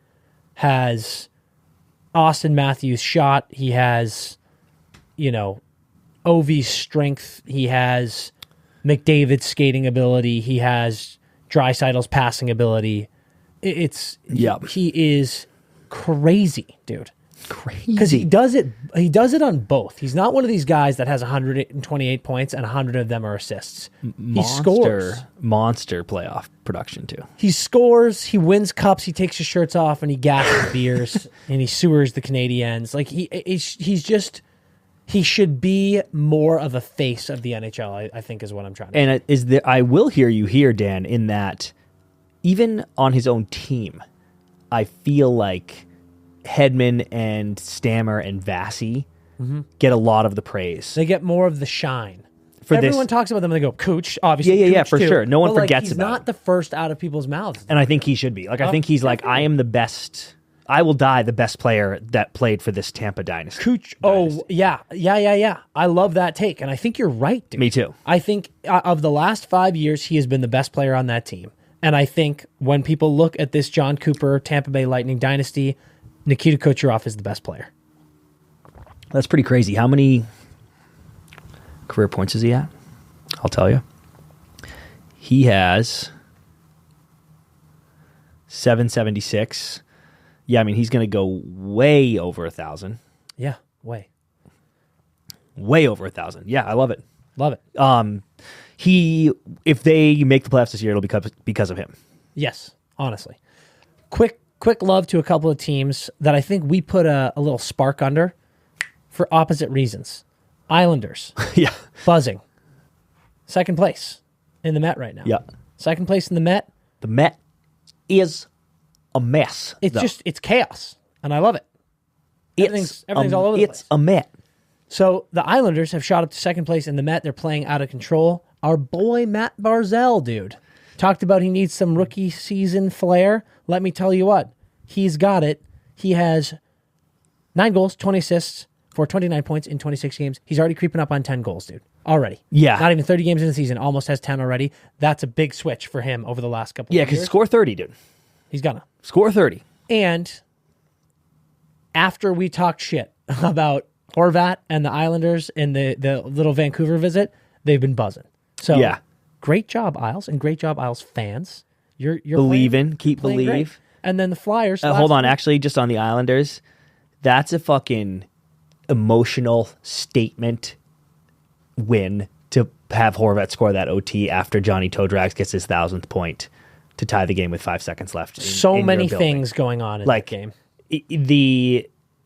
[SPEAKER 1] has Austin Matthews' shot. He has, Ovi's strength. He has McDavid's skating ability. He has Draisaitl's passing ability. He is crazy, dude.
[SPEAKER 2] Crazy.
[SPEAKER 1] Because he does it on both. He's not one of these guys that has 128 points and 100 of them are assists. He scores.
[SPEAKER 2] Monster playoff production, too.
[SPEAKER 1] He scores, he wins cups, he takes his shirts off and he gasses beers and he sewers the Canadiens. Like he should be more of a face of the NHL, I think is what I'm trying to say.
[SPEAKER 2] And I will hear you here, Dan, in that even on his own team, I feel like Hedman and Stammer and Vassy get a lot of the praise.
[SPEAKER 1] They get more of the shine. Everyone talks about them and they go, Cooch, obviously.
[SPEAKER 2] Yeah,
[SPEAKER 1] Cooch
[SPEAKER 2] for
[SPEAKER 1] too.
[SPEAKER 2] sure. No one forgets
[SPEAKER 1] he's
[SPEAKER 2] about him.
[SPEAKER 1] not the first out of people's mouths.
[SPEAKER 2] And I think he should be. I think he's like, I am the best. I will die the best player that played for this Tampa dynasty.
[SPEAKER 1] Cooch, yeah. I love that take. And I think you're right, dude.
[SPEAKER 2] Me too.
[SPEAKER 1] I think of the last 5 years, he has been the best player on that team. And I think when people look at this John Cooper, Tampa Bay Lightning dynasty, Nikita Kucherov is the best player.
[SPEAKER 2] That's pretty crazy. How many career points is he at? I'll tell you. He has 776. Yeah, I mean, he's going to go way over 1,000.
[SPEAKER 1] Yeah, way.
[SPEAKER 2] Way over 1,000. Yeah, I love it.
[SPEAKER 1] Love it.
[SPEAKER 2] If they make the playoffs this year, it'll be because of him.
[SPEAKER 1] Yes, honestly. Quick love to a couple of teams that I think we put a little spark under for opposite reasons. Islanders.
[SPEAKER 2] Yeah.
[SPEAKER 1] Buzzing. Second place in the Met right now.
[SPEAKER 2] Yeah.
[SPEAKER 1] Second place in the Met.
[SPEAKER 2] The Met is a mess.
[SPEAKER 1] It's chaos, and I love it. Everything's all over the place.
[SPEAKER 2] It's a Met.
[SPEAKER 1] So the Islanders have shot up to second place in the Met. They're playing out of control. Our boy Matt Barzal, dude, talked about he needs some rookie season flair. Let me tell you what, he's got it. He has 9 goals, 20 assists for 29 points in 26 games. He's already creeping up on 10 goals, dude. Already.
[SPEAKER 2] Yeah.
[SPEAKER 1] Not even 30 games in the season. Almost has 10 already. That's a big switch for him over the last couple of years.
[SPEAKER 2] Yeah, because score 30, dude.
[SPEAKER 1] He's gonna.
[SPEAKER 2] Score 30.
[SPEAKER 1] And after we talked shit about Horvat and the Islanders in the little Vancouver visit, they've been buzzing. So
[SPEAKER 2] yeah.
[SPEAKER 1] Great job, Isles, and great job, Isles fans. You're
[SPEAKER 2] keep
[SPEAKER 1] playing
[SPEAKER 2] believe.
[SPEAKER 1] Great. And then the Flyers.
[SPEAKER 2] Hold on, actually, just on the Islanders, that's a fucking emotional statement win to have Horvat score that OT after Johnny Todrax gets his 1,000th point to tie the game with 5 seconds left.
[SPEAKER 1] So many things going on in that game.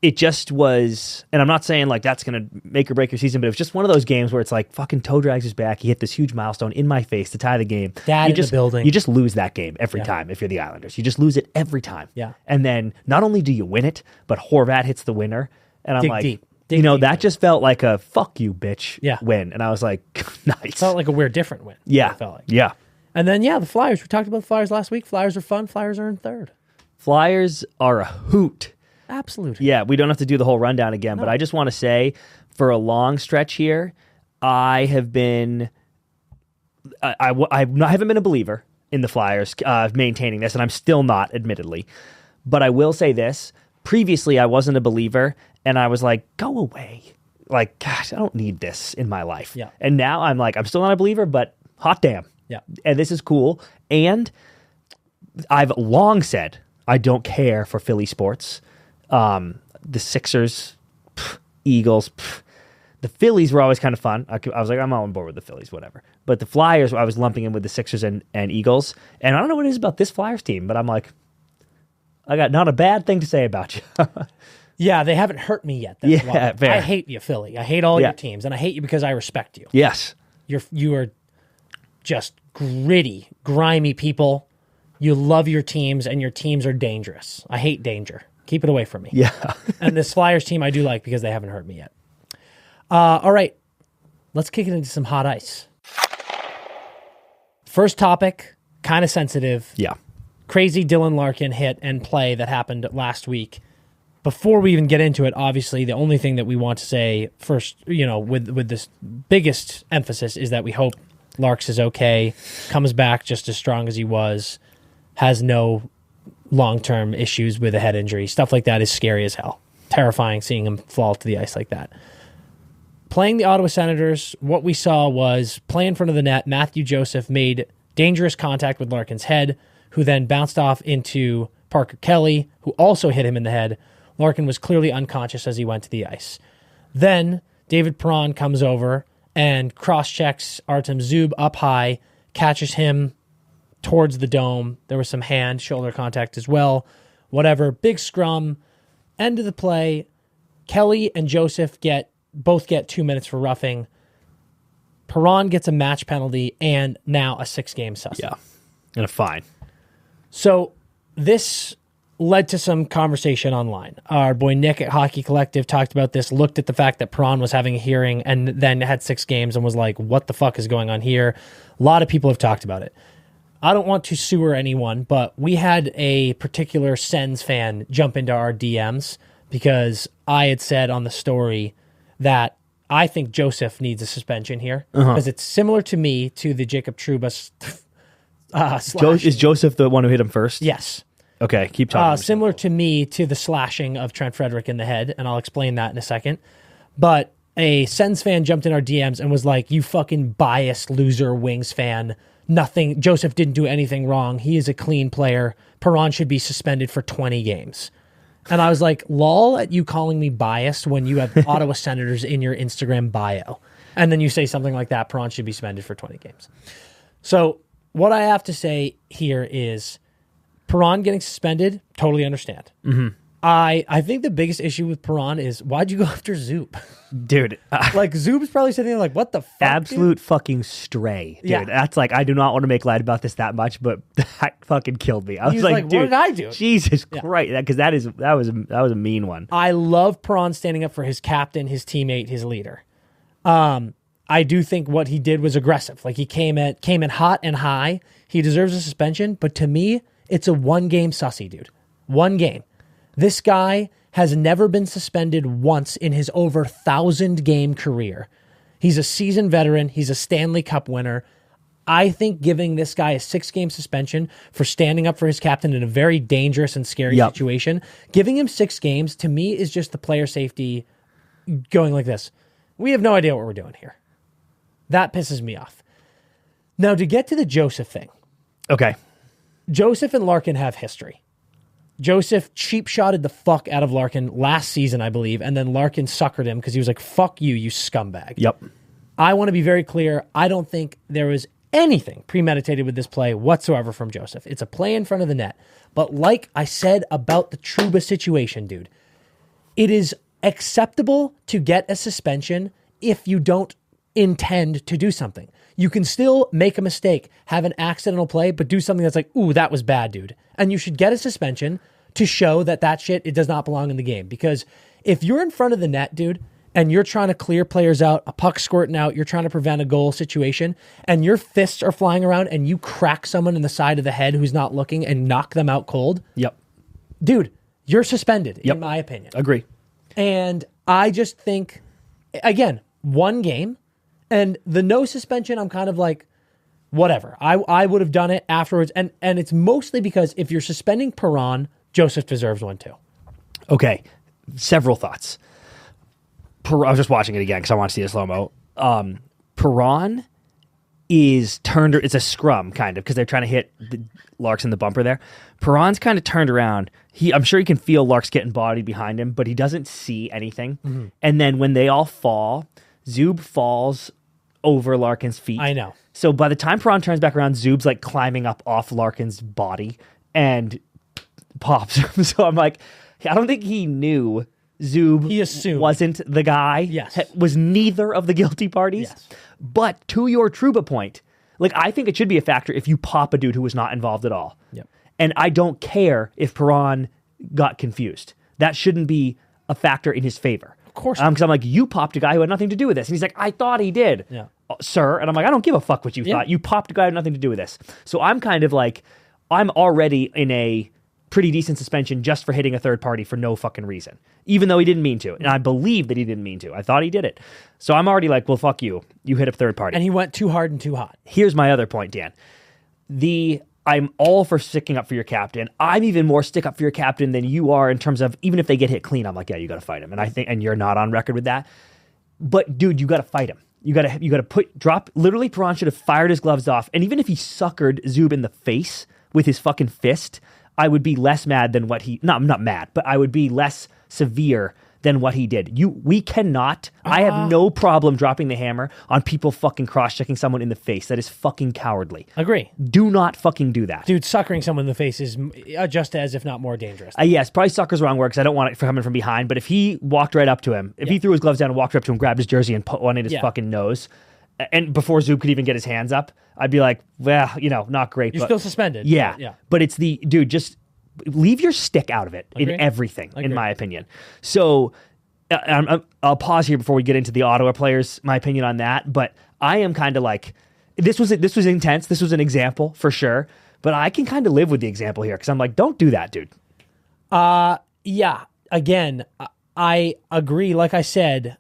[SPEAKER 2] It just was, and I'm not saying like that's going to make or break your season, but it was just one of those games where it's like fucking Todrax is back. He hit this huge milestone in my face to tie the game.
[SPEAKER 1] In the building.
[SPEAKER 2] You just lose that game every time if you're the Islanders. You just lose it every time.
[SPEAKER 1] Yeah.
[SPEAKER 2] And then not only do you win it, but Horvat hits the winner. And I'm like,
[SPEAKER 1] deep.
[SPEAKER 2] That just felt like a fuck you, bitch win. And I was like, nice.
[SPEAKER 1] It felt like a weird, different win.
[SPEAKER 2] Yeah.
[SPEAKER 1] It felt like.
[SPEAKER 2] Yeah.
[SPEAKER 1] And then, the Flyers. We talked about the Flyers last week. Flyers are fun. Flyers are in third.
[SPEAKER 2] Flyers are a hoot.
[SPEAKER 1] Absolutely.
[SPEAKER 2] Yeah, we don't have to do the whole rundown again, but I just want to say for a long stretch here, I have been, I haven't been a believer in the Flyers maintaining this, and I'm still not, admittedly. But I will say this. Previously, I wasn't a believer, and I was like, go away. Like, gosh, I don't need this in my life.
[SPEAKER 1] Yeah.
[SPEAKER 2] And now I'm like, I'm still not a believer, but hot damn.
[SPEAKER 1] Yeah.
[SPEAKER 2] And this is cool. And I've long said I don't care for Philly sports. The Sixers, Eagles, the Phillies were always kind of fun. I was like, I'm all on board with the Phillies, whatever. But the Flyers, I was lumping in with the Sixers and Eagles. And I don't know what it is about this Flyers team, but I'm like, I got not a bad thing to say about you.
[SPEAKER 1] Yeah, they haven't hurt me yet. That's why.
[SPEAKER 2] fair.
[SPEAKER 1] I hate you, Philly. I hate all your teams, and I hate you because I respect you.
[SPEAKER 2] Yes.
[SPEAKER 1] You are just gritty, grimy people. You love your teams, and your teams are dangerous. I hate danger. Keep it away from me.
[SPEAKER 2] Yeah.
[SPEAKER 1] And this Flyers team I do like because they haven't hurt me yet. All right, let's kick it into some hot ice. First topic, kind of sensitive.
[SPEAKER 2] Yeah.
[SPEAKER 1] Crazy Dylan Larkin hit and play that happened last week. Before we even get into it, obviously, the only thing that we want to say first, with this biggest emphasis is that we hope Larks is okay, comes back just as strong as he was, has no long-term issues with a head injury. Stuff like that is scary as hell. Terrifying seeing him fall to the ice like that. Playing the Ottawa Senators, what we saw was play in front of the net. Matthew Joseph made dangerous contact with Larkin's head, who then bounced off into Parker Kelly, who also hit him in the head. Larkin was clearly unconscious as he went to the ice. Then David Perron comes over and cross-checks Artem Zub up high, catches him towards the dome. There was some hand-shoulder contact as well. Whatever. Big scrum. End of the play. Kelly and Joseph both get 2 minutes for roughing. Perron gets a match penalty and now a 6-game suspension.
[SPEAKER 2] Yeah. And a fine.
[SPEAKER 1] So this led to some conversation online. Our boy Nick at Hockey Collective talked about this, looked at the fact that Perron was having a hearing and then had 6 games and was like, what the fuck is going on here? A lot of people have talked about it. I don't want to sewer anyone, but we had a particular Sens fan jump into our DMs because I had said on the story that I think Joseph needs a suspension here because it's similar to me to the Jacob Trouba
[SPEAKER 2] Is Joseph the one who hit him first?
[SPEAKER 1] Yes.
[SPEAKER 2] Okay, keep talking.
[SPEAKER 1] Similar to me to the slashing of Trent Frederick in the head, and I'll explain that in a second. But a Sens fan jumped in our DMs and was like, you fucking biased loser Wings fan. Nothing. Joseph didn't do anything wrong. He is a clean player. Perron should be suspended for 20 games. And I was like, lol at you calling me biased when you have Ottawa Senators in your Instagram bio. And then you say something like that, Perron should be suspended for 20 games. So what I have to say here is Perron getting suspended, totally understand. Mm-hmm. I think the biggest issue with Perron is why'd you go after Zoop?
[SPEAKER 2] Dude.
[SPEAKER 1] Like Zoop's probably sitting there like, what the fuck?
[SPEAKER 2] Absolute fucking stray, dude.
[SPEAKER 1] Yeah.
[SPEAKER 2] That's like, I do not want to make light about this that much, but that fucking killed me. I was like, dude,
[SPEAKER 1] what did I do?
[SPEAKER 2] Jesus Christ. Because that was a mean one.
[SPEAKER 1] I love Perron standing up for his captain, his teammate, his leader. I do think what he did was aggressive. Like he came in hot and high. He deserves a suspension, but to me, it's a 1-game sussy, dude. 1 game. This guy has never been suspended once in his over 1,000-game career. He's a seasoned veteran. He's a Stanley Cup winner. I think giving this guy a 6-game suspension for standing up for his captain in a very dangerous and scary situation, giving him 6 games, to me, is just the player safety going like this. We have no idea what we're doing here. That pisses me off. Now, to get to the Joseph thing.
[SPEAKER 2] Okay.
[SPEAKER 1] Joseph and Larkin have history. Joseph cheap-shotted the fuck out of Larkin last season, I believe, and then Larkin suckered him because he was like, fuck you, you scumbag.
[SPEAKER 2] Yep.
[SPEAKER 1] I want to be very clear. I don't think there was anything premeditated with this play whatsoever from Joseph. It's a play in front of the net. But like I said about the Trouba situation, dude, it is acceptable to get a suspension if you don't intend to do something. You can still make a mistake, have an accidental play, but do something that's like, ooh, that was bad, dude. And you should get a suspension to show that shit, it does not belong in the game. Because if you're in front of the net, dude, and you're trying to clear players out, a puck squirting out, you're trying to prevent a goal situation, and your fists are flying around and you crack someone in the side of the head who's not looking and knock them out cold,
[SPEAKER 2] Yep.
[SPEAKER 1] dude, you're suspended, in my opinion.
[SPEAKER 2] Agree.
[SPEAKER 1] And I just think, again, 1 game, and the no suspension, I'm kind of like, whatever. I would have done it afterwards. And it's mostly because if you're suspending Perron, Joseph deserves one too.
[SPEAKER 2] Okay, several thoughts. I was just watching it again because I want to see the slow-mo. Perron is turned, it's a scrum kind of because they're trying to hit Lark's in the bumper there. Perron's kind of turned around. I'm sure he can feel Lark's getting bodied behind him, but he doesn't see anything. Mm-hmm. And then when they all fall, Zub falls over Larkin's feet.
[SPEAKER 1] I know.
[SPEAKER 2] So by the time Perron turns back around, Zub's like climbing up off Larkin's body and pops him. So I'm like, I don't think he knew Zub
[SPEAKER 1] he assumed.
[SPEAKER 2] Wasn't the guy.
[SPEAKER 1] Yes.
[SPEAKER 2] Was neither of the guilty parties.
[SPEAKER 1] Yes.
[SPEAKER 2] But to your Trouba point, like I think it should be a factor if you pop a dude who was not involved at all.
[SPEAKER 1] Yep.
[SPEAKER 2] And I don't care if Perron got confused. That shouldn't be a factor in his favor.
[SPEAKER 1] Of course.
[SPEAKER 2] Because I'm like, you popped a guy who had nothing to do with this. And he's like, I thought he did.
[SPEAKER 1] Yeah.
[SPEAKER 2] Sir. And I'm like, I don't give a fuck what you thought. You popped a guy who had nothing to do with this. So I'm kind of like, I'm already in a pretty decent suspension just for hitting a third party for no fucking reason, even though he didn't mean to. And I believe that he didn't mean to. I thought he did it. So I'm already like, well, fuck you. You hit a third party.
[SPEAKER 1] And he went too hard and too hot.
[SPEAKER 2] Here's my other point, Dan. I'm all for sticking up for your captain. I'm even more stick up for your captain than you are in terms of even if they get hit clean, I'm like, yeah, you got to fight him. And I think, and you're not on record with that. But dude, you got to fight him. You got to drop. Literally, Perron should have fired his gloves off. And even if he suckered Zub in the face with his fucking fist, I would be less mad than what I'm not mad, but I would be less severe than what he did. We cannot, I have no problem dropping the hammer on people fucking cross-checking someone in the face. That is fucking cowardly.
[SPEAKER 1] Agree.
[SPEAKER 2] Do not fucking do that.
[SPEAKER 1] Dude, suckering someone in the face is just as, if not more dangerous.
[SPEAKER 2] Yes, probably sucker's the wrong word because I don't want it for coming from behind, but if he walked right up to him, if he threw his gloves down and walked right up to him, grabbed his jersey and put one in his fucking nose, and before Zub could even get his hands up, I'd be like, well, not great.
[SPEAKER 1] You're still suspended.
[SPEAKER 2] Yeah. But it's dude, just leave your stick out of it in everything, in my opinion. So I'll pause here before we get into the Ottawa players, my opinion on that. But I am kind of like, this was intense. This was an example for sure. But I can kind of live with the example here because I'm like, don't do that, dude.
[SPEAKER 1] Yeah. Again, I agree. Like I said,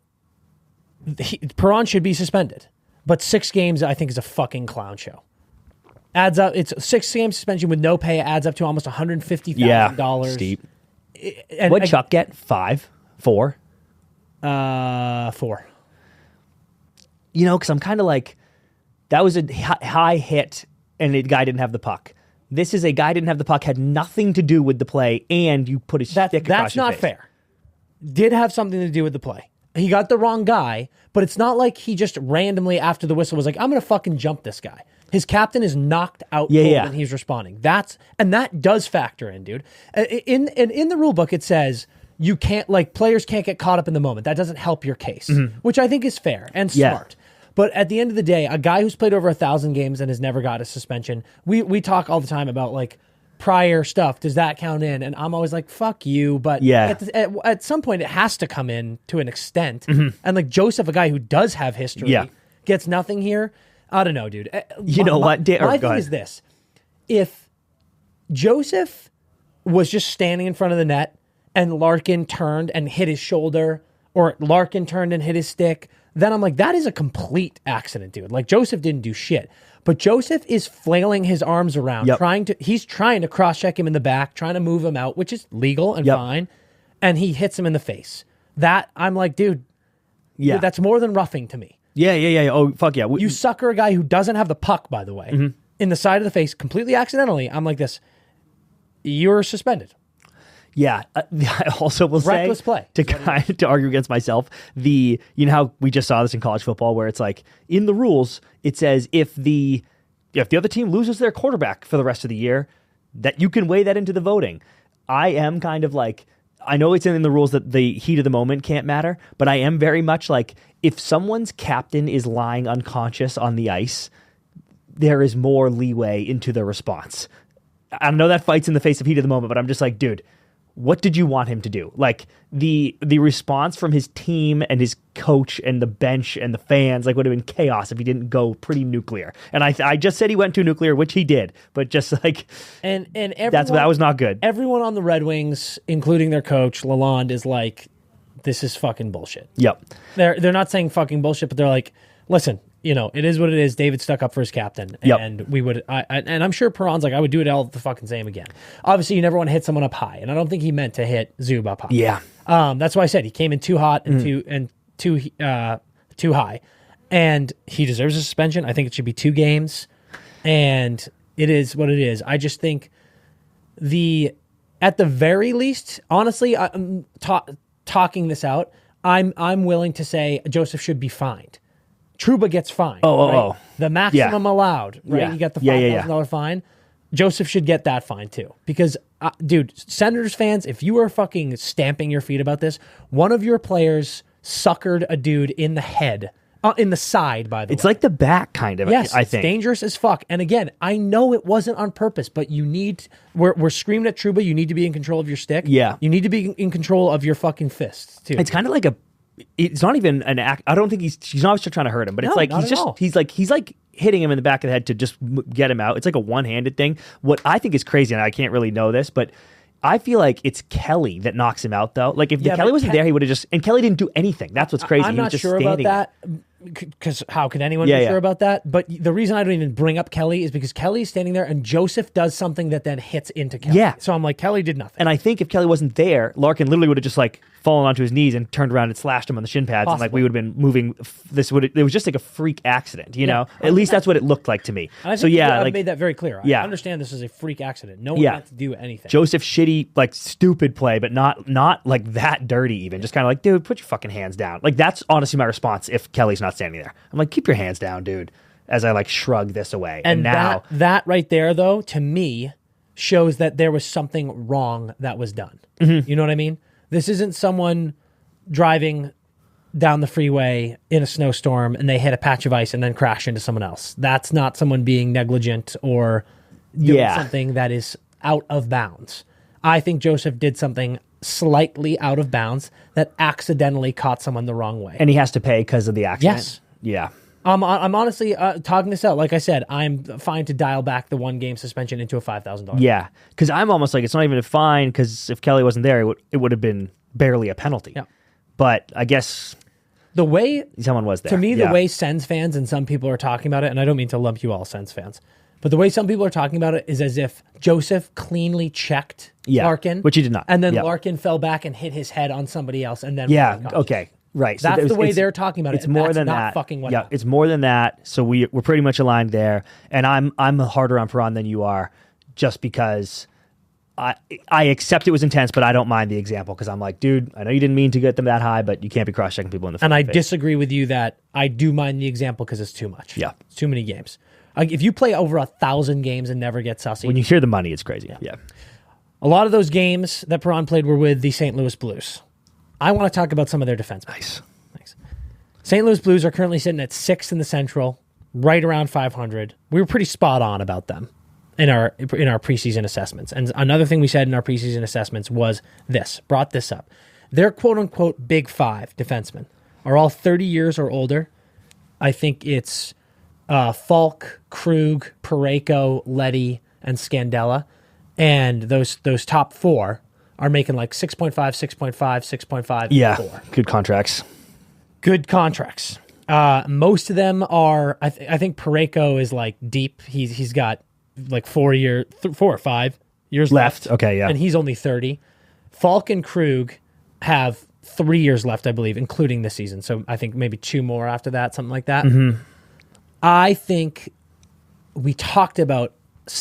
[SPEAKER 1] Perron should be suspended. But 6 games, I think, is a fucking clown show. Adds up. It's 6 game suspension with no pay. Adds up to almost $150,000.
[SPEAKER 2] Yeah, steep. What'd Chuck get? 5? 4?
[SPEAKER 1] 4.
[SPEAKER 2] Because I'm kind of like, that was a high hit, and the guy didn't have the puck. This is a guy didn't have the puck, had nothing to do with the play, and you put his stick across your face.
[SPEAKER 1] That's not fair. Did have something to do with the play. He got the wrong guy, but it's not like he just randomly after the whistle was like, I'm going to fucking jump this guy. His captain is knocked out cold and he's responding. That does factor in, dude. In the rule book, it says you can't, players can't get caught up in the moment. That doesn't help your case, which I think is fair and smart. But at the end of the day, a guy who's played over 1,000 games and has never got a suspension, we talk all the time about prior stuff. Does that count in? And I'm always like, fuck you. But at some point, it has to come in to an extent. And Joseph, a guy who does have history, gets nothing here. I don't know, dude.
[SPEAKER 2] You know what?
[SPEAKER 1] My thing is this. If Joseph was just standing in front of the net and Larkin turned and hit his shoulder, or Larkin turned and hit his stick, then I'm like, that is a complete accident, dude. Joseph didn't do shit. But Joseph is flailing his arms around, he's trying to cross-check him in the back, trying to move him out, which is legal and fine, and he hits him in the face. That, I'm like, dude, that's more than roughing to me.
[SPEAKER 2] Yeah. Oh, fuck yeah.
[SPEAKER 1] You sucker a guy who doesn't have the puck, by the way, in the side of the face, completely accidentally. I'm like this. You're suspended.
[SPEAKER 2] Yeah. I also will say,
[SPEAKER 1] reckless play.
[SPEAKER 2] To argue against myself, you know how we just saw this in college football where it's in the rules, it says if the other team loses their quarterback for the rest of the year, that you can weigh that into the voting. I am kind of I know it's in the rules that the heat of the moment can't matter, but I am very much if someone's captain is lying unconscious on the ice, there is more leeway into the response. I know that fights in the face of heat of the moment, but I'm just dude, what did you want him to do? The response from his team and his coach and the bench and the fans would have been chaos if he didn't go pretty nuclear. And I just said he went too nuclear, which he did, but just
[SPEAKER 1] and everyone,
[SPEAKER 2] that was not good.
[SPEAKER 1] Everyone on the Red Wings, including their coach Lalonde, is this is fucking bullshit.
[SPEAKER 2] Yep.
[SPEAKER 1] They're not saying fucking bullshit, but they're listen, it is what it is. David stuck up for his captain, and we would. And I'm sure Perron's like, I would do it all the fucking same again. Obviously, you never want to hit someone up high, and I don't think he meant to hit Zub up high.
[SPEAKER 2] Yeah.
[SPEAKER 1] That's why I said he came in too hot and too high, and he deserves a suspension. I think it should be 2 games, and it is what it is. I just think at the very least, honestly, I'm talking this out. I'm willing to say Joseph should be fined. Trouba gets fined. Right? The maximum allowed, right?
[SPEAKER 2] Yeah.
[SPEAKER 1] You got the $5,000 fine. Joseph should get that fine too. Because, dude, Senators fans, if you are fucking stamping your feet about this, one of your players suckered a dude in the head. In the side, by the way.
[SPEAKER 2] It's like the back, kind of,
[SPEAKER 1] yes,
[SPEAKER 2] I think.
[SPEAKER 1] It's dangerous as fuck. And again, I know it wasn't on purpose, but we're screaming at Trouba, you need to be in control of your stick.
[SPEAKER 2] Yeah.
[SPEAKER 1] You need to be in control of your fucking fists, too.
[SPEAKER 2] It's kind of like it's not even an act. I don't think she's not trying to hurt him, but it's like he's like hitting him in the back of the head to just get him out. It's like a one-handed thing. What I think is crazy, and I can't really know this, but I feel like it's Kelly that knocks him out, though. Like, if Kelly wasn't there, he would have just... And Kelly didn't do anything. That's what's crazy.
[SPEAKER 1] I'm not sure about that, because how can anyone be sure about that? But the reason I don't even bring up Kelly is because Kelly's standing there, and Joseph does something that then hits into Kelly.
[SPEAKER 2] Yeah.
[SPEAKER 1] So I'm like, Kelly did nothing.
[SPEAKER 2] And I think if Kelly wasn't there, Larkin literally would have just, like, fallen onto his knees and turned around and slashed him on the shin pads.
[SPEAKER 1] Possible.
[SPEAKER 2] And, like, we would have been moving... It was just, like, a freak accident, you know? At least that's what it looked like to me.
[SPEAKER 1] And I think I've made that very clear.
[SPEAKER 2] Yeah.
[SPEAKER 1] I understand this is a freak accident. No one had to do anything.
[SPEAKER 2] Joseph shitty, like, stupid play, but not like that dirty even. Just kind of like, dude, put your fucking hands down. Like, that's honestly my response if Kelly's not standing there. I'm like, keep your hands down, dude, as I, like, shrug this away. And now...
[SPEAKER 1] That right there, though, to me, shows that there was something wrong that was done. Mm-hmm. You know what I mean? This isn't someone driving down the freeway in a snowstorm and they hit a patch of ice and then crash into someone else. That's not someone being negligent or doing something that is out of bounds. I think Joseph did something slightly out of bounds that accidentally caught someone the wrong way.
[SPEAKER 2] And he has to pay because of the accident?
[SPEAKER 1] Yes.
[SPEAKER 2] Yeah.
[SPEAKER 1] I'm honestly talking this out. Like I said, I'm fine to dial back the 1-game suspension into a $5,000.
[SPEAKER 2] Yeah, because I'm almost like it's not even a fine because if Kelly wasn't there, it would have been barely a penalty.
[SPEAKER 1] Yeah.
[SPEAKER 2] But I guess
[SPEAKER 1] the way
[SPEAKER 2] someone was there.
[SPEAKER 1] To me, the way Sens fans and some people are talking about it, and I don't mean to lump you all Sens fans, but the way some people are talking about it is as if Joseph cleanly checked Larkin,
[SPEAKER 2] which he did not,
[SPEAKER 1] and then Larkin fell back and hit his head on somebody else, and then
[SPEAKER 2] okay. Right.
[SPEAKER 1] That's the way they're talking about it.
[SPEAKER 2] It's more than that.
[SPEAKER 1] Fucking what happened.
[SPEAKER 2] It's more than that. So we're pretty much aligned there. And I'm harder on Perron than you are, just because I accept it was intense, but I don't mind the example because I'm like, dude, I know you didn't mean to get them that high, but you can't be cross-checking people in the face.
[SPEAKER 1] And I disagree with you that I do mind the example because it's too much.
[SPEAKER 2] Yeah.
[SPEAKER 1] It's too many games. Like, if you play over 1,000 games and never get sussy.
[SPEAKER 2] When you hear the money, it's crazy. Yeah.
[SPEAKER 1] A lot of those games that Perron played were with the St. Louis Blues. I want to talk about some of their defensemen.
[SPEAKER 2] Nice.
[SPEAKER 1] St. Louis Blues are currently sitting at 6th in the Central, right around 500. We were pretty spot on about them in our preseason assessments. And another thing we said in our preseason assessments was brought this up. Their quote-unquote Big Five defensemen are all 30 years or older. I think it's Falk, Krug, Parayko, Leddy, and Scandella. And those top 4 are making like 6.5, 6.5, 6.5,
[SPEAKER 2] yeah,
[SPEAKER 1] 4.
[SPEAKER 2] Good contracts.
[SPEAKER 1] Good contracts. Most of them are. I think Parayko is like deep. He's got like 4 or 5 years left.
[SPEAKER 2] Okay, yeah,
[SPEAKER 1] and he's only 30. Falk and Krug have 3 years left, I believe, including this season. So I think maybe 2 more after that, something like that.
[SPEAKER 2] Mm-hmm.
[SPEAKER 1] I think we talked about.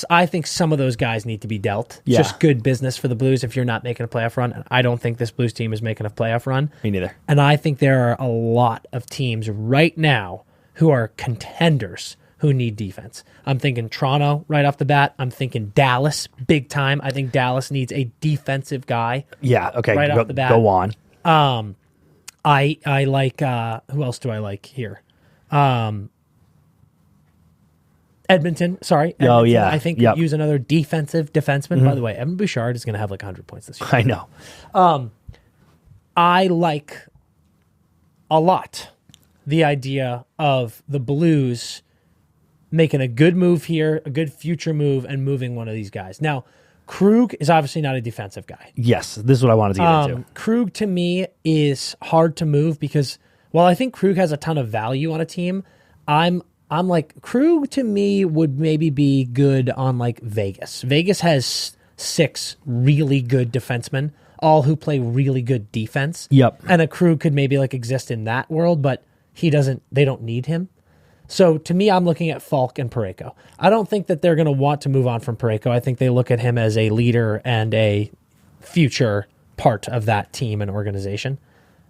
[SPEAKER 1] I think some of those guys need to be dealt. It's just good business for the Blues if you're not making a playoff run. And I don't think this Blues team is making a playoff run.
[SPEAKER 2] Me neither.
[SPEAKER 1] And I think there are a lot of teams right now who are contenders who need defense. I'm thinking Toronto right off the bat. I'm thinking Dallas big time. I think Dallas needs a defensive guy.
[SPEAKER 2] Yeah, okay.
[SPEAKER 1] Right off the bat.
[SPEAKER 2] Go on.
[SPEAKER 1] I like who else do I like here? Edmonton, sorry. Edmonton,
[SPEAKER 2] oh, yeah.
[SPEAKER 1] I think use another defensive defenseman. Mm-hmm. By the way, Evan Bouchard is going to have like 100 points this year.
[SPEAKER 2] I know.
[SPEAKER 1] I like a lot the idea of the Blues making a good move here, a good future move, and moving one of these guys. Now, Krug is obviously not a defensive guy.
[SPEAKER 2] Yes, this is what I wanted to get into.
[SPEAKER 1] Krug, to me, is hard to move because while I think Krug has a ton of value on a team, I'm like Krug to me would maybe be good on like Vegas. Vegas has 6 really good defensemen, all who play really good defense.
[SPEAKER 2] Yep.
[SPEAKER 1] And a Krug could maybe like exist in that world, but they don't need him. So to me, I'm looking at Falk and Parayko. I don't think that they're going to want to move on from Parayko. I think they look at him as a leader and a future part of that team and organization.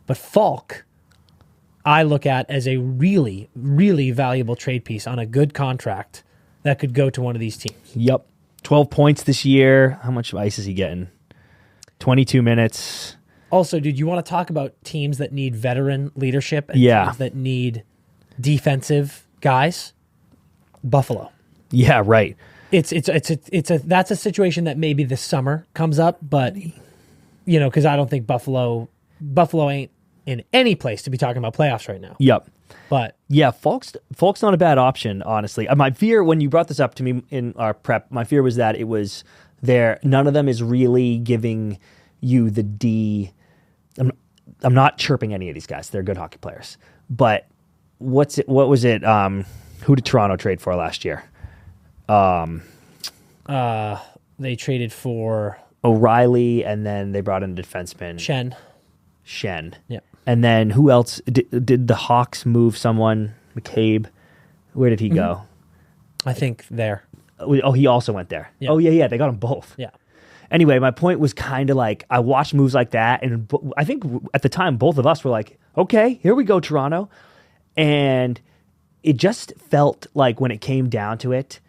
[SPEAKER 1] But Falk, I look at as a really, really valuable trade piece on a good contract that could go to one of these teams.
[SPEAKER 2] Yep. 12 points this year. How much ice is he getting? 22 minutes.
[SPEAKER 1] Also, dude, you want to talk about teams that need veteran leadership and teams that need defensive guys? Buffalo.
[SPEAKER 2] Yeah, right.
[SPEAKER 1] That's a situation that maybe this summer comes up, but because I don't think Buffalo ain't in any place to be talking about playoffs right now.
[SPEAKER 2] Yep.
[SPEAKER 1] But
[SPEAKER 2] yeah, Falk's not a bad option, honestly. My fear when you brought this up to me in our prep, my fear was that it was there. None of them is really giving you the D. I'm not chirping any of these guys. They're good hockey players. But what was it? Who did Toronto trade for last year?
[SPEAKER 1] they traded for
[SPEAKER 2] O'Reilly, and then they brought in a defenseman.
[SPEAKER 1] Shen. Yeah.
[SPEAKER 2] And then who else? Did the Hawks move someone? McCabe? Where did he go?
[SPEAKER 1] I think there.
[SPEAKER 2] Oh, he also went there.
[SPEAKER 1] Yeah.
[SPEAKER 2] Oh, yeah. They got them both.
[SPEAKER 1] Yeah.
[SPEAKER 2] Anyway, my point was kind of like I watched moves like that, and I think at the time both of us were like, okay, here we go, Toronto. And it just felt like when it came down to it,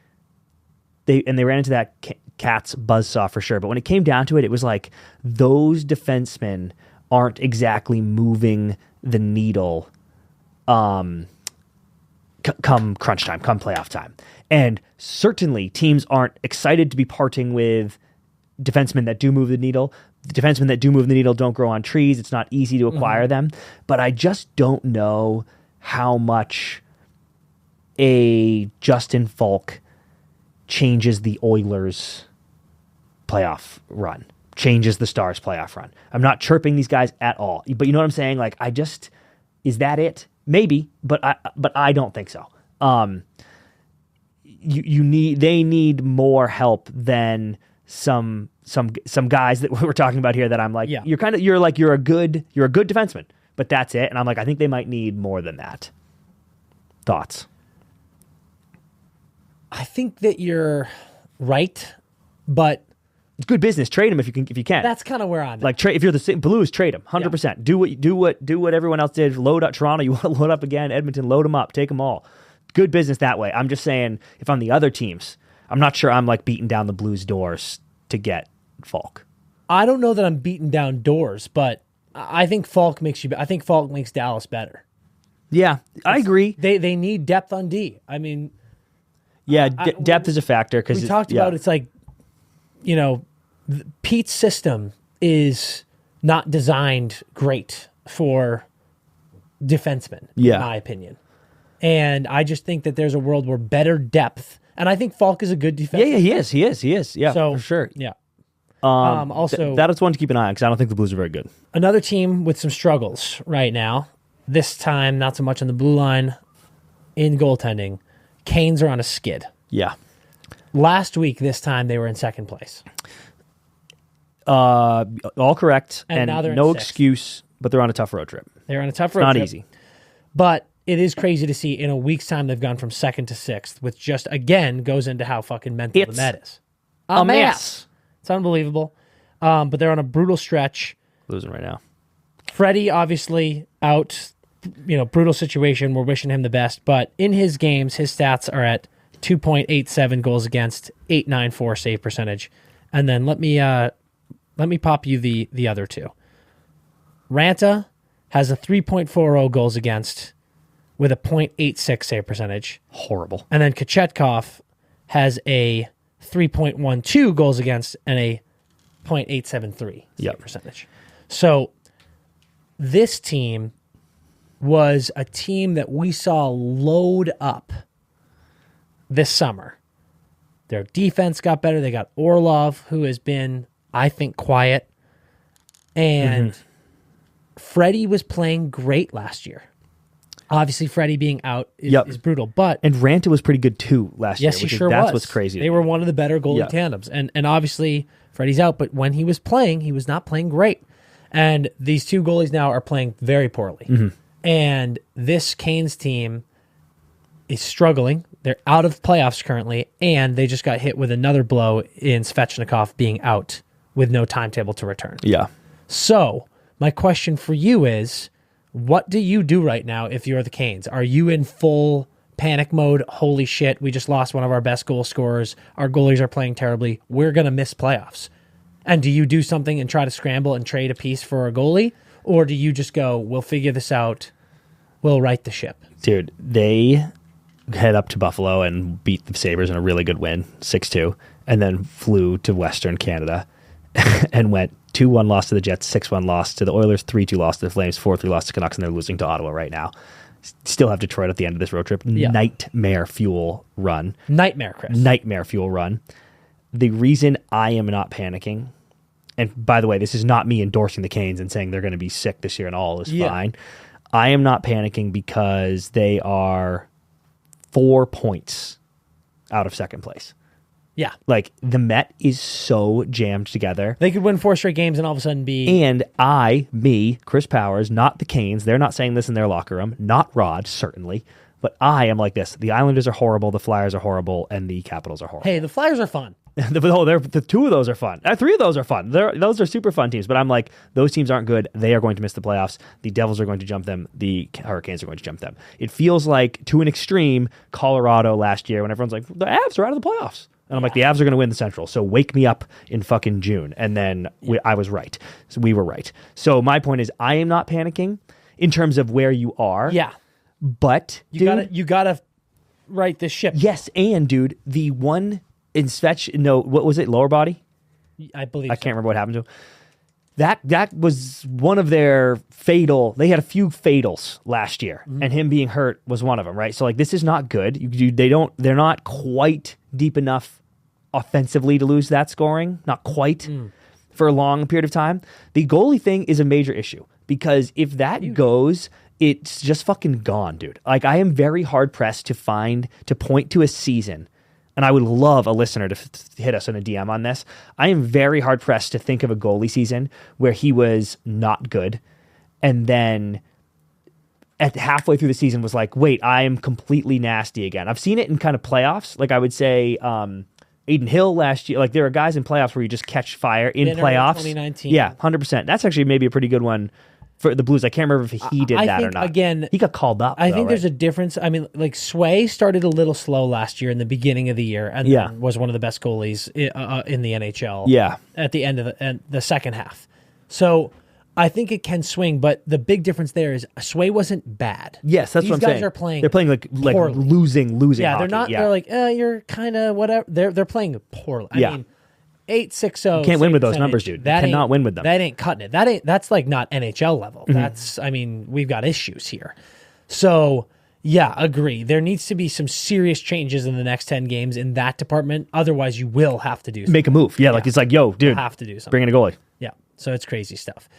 [SPEAKER 2] they ran into that cat's buzzsaw for sure. But when it came down to it, it was like those defensemen aren't exactly moving the needle come crunch time, come playoff time. And certainly teams aren't excited to be parting with defensemen that do move the needle. The defensemen that do move the needle don't grow on trees. It's not easy to acquire them. But I just don't know how much a Justin Falk changes the Oilers playoff run, changes the Stars playoff run. I'm not chirping these guys at all. But you know what I'm saying? Like, is that it? Maybe, but I don't think so. They need more help than some guys that we're talking about here that I'm like,
[SPEAKER 1] yeah.
[SPEAKER 2] you're a good defenseman, but that's it. And I'm like, I think they might need more than that. Thoughts?
[SPEAKER 1] I think that you're right, but
[SPEAKER 2] it's good business. Trade him if you can.
[SPEAKER 1] That's kind of where I'm at.
[SPEAKER 2] Like if you're the Blues, trade him 100%. Yeah. Do what everyone else did. Load up Toronto. You want to load up again. Edmonton, load them up. Take them all. Good business that way. I'm just saying, if I'm the other teams, I'm not sure I'm like beating down the Blues' doors to get Falk.
[SPEAKER 1] I don't know that I'm beating down doors, but I think Falk makes Dallas better.
[SPEAKER 2] Yeah, I agree.
[SPEAKER 1] They need depth on D. I mean,
[SPEAKER 2] yeah, depth is a factor because
[SPEAKER 1] we talked about it's like, Pete's system is not designed great for defensemen, in my opinion. And I just think that there's a world where better depth, and I think Falk is a good defenseman.
[SPEAKER 2] Yeah, he is. Yeah,
[SPEAKER 1] so,
[SPEAKER 2] for sure.
[SPEAKER 1] Yeah.
[SPEAKER 2] Also, that is one to keep an eye on because I don't think the Blues are very good.
[SPEAKER 1] Another team with some struggles right now. This time, not so much on the blue line, in goaltending. Canes are on a skid.
[SPEAKER 2] Yeah.
[SPEAKER 1] Last week, this time, they were in second place.
[SPEAKER 2] All correct.
[SPEAKER 1] And now they're in
[SPEAKER 2] no
[SPEAKER 1] sixth.
[SPEAKER 2] Excuse, but they're on a tough road trip.
[SPEAKER 1] They're on a tough road
[SPEAKER 2] trip.
[SPEAKER 1] Not
[SPEAKER 2] easy.
[SPEAKER 1] But it is crazy to see in a week's time they've gone from second to sixth, which just, again, goes into how fucking mental the Met is.
[SPEAKER 2] A mess.
[SPEAKER 1] It's unbelievable. But they're on a brutal stretch.
[SPEAKER 2] Losing right now.
[SPEAKER 1] Freddie, obviously, out. Brutal situation. We're wishing him the best. But in his games, his stats are at 2.87 goals against, 8.94 save percentage. And then let me pop you the other two. Ranta has a 3.40 goals against with a 0.86 save percentage.
[SPEAKER 2] Horrible.
[SPEAKER 1] And then Kochetkov has a 3.12 goals against and a 0.873 save percentage. So this team was a team that we saw load up this summer. Their defense got better. They got Orlov, who has been, I think, quiet. And Freddie was playing great last year. Obviously, Freddie being out is brutal, but
[SPEAKER 2] And Ranta was pretty good too last year.
[SPEAKER 1] yes, he sure was.
[SPEAKER 2] That's what's crazy.
[SPEAKER 1] They were one of the better goalie tandems, and obviously Freddie's out, but when he was playing, he was not playing great. And these two goalies now are playing very poorly.
[SPEAKER 2] Mm-hmm.
[SPEAKER 1] And this Canes team is struggling. They're out of playoffs currently, and they just got hit with another blow in Svechnikov being out with no timetable to return.
[SPEAKER 2] Yeah.
[SPEAKER 1] So my question for you is, what do you do right now if you're the Canes? Are you in full panic mode? Holy shit, we just lost one of our best goal scorers. Our goalies are playing terribly. We're going to miss playoffs. And do you do something and try to scramble and trade a piece for a goalie? Or do you just go, we'll figure this out, we'll right the ship?
[SPEAKER 2] Dude, they head up to Buffalo and beat the Sabres in a really good win, 6-2, and then flew to Western Canada and went 2-1 loss to the Jets, 6-1 loss to the Oilers, 3-2 loss to the Flames, 4-3 loss to Canucks, and they're losing to Ottawa right now. Still have Detroit at the end of this road trip.
[SPEAKER 1] Yeah.
[SPEAKER 2] Nightmare fuel run.
[SPEAKER 1] Nightmare, Chris.
[SPEAKER 2] Nightmare fuel run. The reason I am not panicking, and by the way, this is not me endorsing the Canes and saying they're going to be sick this year and all is fine. I am not panicking because they are 4 points out of second place.
[SPEAKER 1] Yeah.
[SPEAKER 2] Like, the Met is so jammed together.
[SPEAKER 1] They could win 4 straight games and all of a sudden be...
[SPEAKER 2] And Chris Powers, not the Canes, they're not saying this in their locker room, not Rod, certainly, but I am like this. The Islanders are horrible, the Flyers are horrible, and the Capitals are horrible.
[SPEAKER 1] Hey, the Flyers are fun.
[SPEAKER 2] The two of those are fun. 3 of those are fun. Those are super fun teams. But I'm like, those teams aren't good. They are going to miss the playoffs. The Devils are going to jump them. The Hurricanes are going to jump them. It feels like, to an extreme, Colorado last year when everyone's like, the Avs are out of the playoffs. And I'm like, the Avs are going to win the Central. So wake me up in fucking June. And then I was right. So we were right. So my point is, I am not panicking in terms of where you are.
[SPEAKER 1] Yeah.
[SPEAKER 2] But
[SPEAKER 1] You gotta right this ship.
[SPEAKER 2] Yes, and dude, the one in what was it, lower body?
[SPEAKER 1] I believe
[SPEAKER 2] I can't remember what happened to him. That was one of their fatal. They had a few fatals last year, and him being hurt was one of them, right? So like, this is not good. They're not quite deep enough offensively to lose that scoring. Not quite for a long period of time. The goalie thing is a major issue because if that goes, it's just fucking gone, dude. Like, I am very hard pressed to point to a season. And I would love a listener to hit us on a DM on this. I am very hard pressed to think of a goalie season where he was not good, and then at halfway through the season was like, wait, I am completely nasty again. I've seen it in kind of playoffs. Like, I would say Aiden Hill last year. Like, there are guys in playoffs where you just catch fire in playoffs.
[SPEAKER 1] 2019.
[SPEAKER 2] Yeah, 100%. That's actually maybe a pretty good one for the Blues. I can't remember if he did that or not.
[SPEAKER 1] Again,
[SPEAKER 2] he got called up.
[SPEAKER 1] I think there's a difference. I mean, like, Sway started a little slow last year in the beginning of the year, and then was one of the best goalies in the NHL.
[SPEAKER 2] Yeah,
[SPEAKER 1] at the end of the second half. So I think it can swing, but the big difference there is Sway wasn't bad.
[SPEAKER 2] Yes, that's what I'm saying.
[SPEAKER 1] These guys are playing.
[SPEAKER 2] They're playing like losing.
[SPEAKER 1] Yeah,
[SPEAKER 2] hockey.
[SPEAKER 1] they're not. They're like, you're kind of whatever. They're playing poorly. I mean, 8-6-0.
[SPEAKER 2] You can't win with those numbers, dude. You cannot win with them.
[SPEAKER 1] That ain't cutting it. That's like not NHL level. We've got issues here. So, yeah, agree. There needs to be some serious changes in the next 10 games in that department. Otherwise, you will have to do something.
[SPEAKER 2] Make a move. Yeah, like, it's like, yo, dude,
[SPEAKER 1] you'll have to do something.
[SPEAKER 2] Bring in a goalie.
[SPEAKER 1] Yeah, so it's crazy stuff.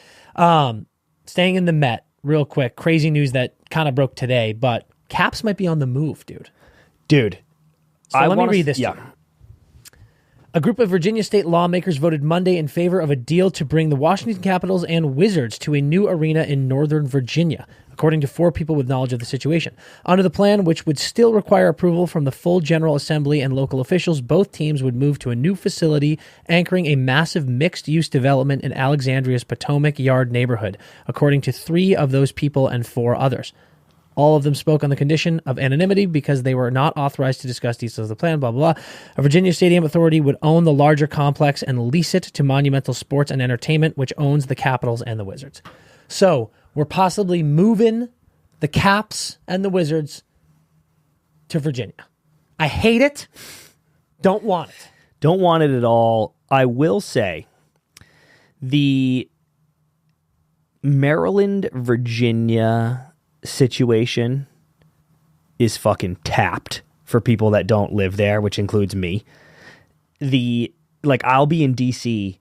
[SPEAKER 1] Staying in the Met, real quick, crazy news that kind of broke today, but Caps might be on the move, dude. So let me read this to you. A group of Virginia state lawmakers voted Monday in favor of a deal to bring the Washington Capitals and Wizards to a new arena in Northern Virginia, according to 4 people with knowledge of the situation. Under the plan, which would still require approval from the full General Assembly and local officials, both teams would move to a new facility anchoring a massive mixed-use development in Alexandria's Potomac Yard neighborhood, according to 3 of those people and 4 others. All of them spoke on the condition of anonymity because they were not authorized to discuss details of the plan, blah, blah, blah. A Virginia Stadium Authority would own the larger complex and lease it to Monumental Sports and Entertainment, which owns the Capitals and the Wizards. So we're possibly moving the Caps and the Wizards to Virginia. I hate it. Don't want it.
[SPEAKER 2] Don't want it at all. I will say the Maryland, Virginia situation is fucking tapped for people that don't live there, which includes me. I'll be in DC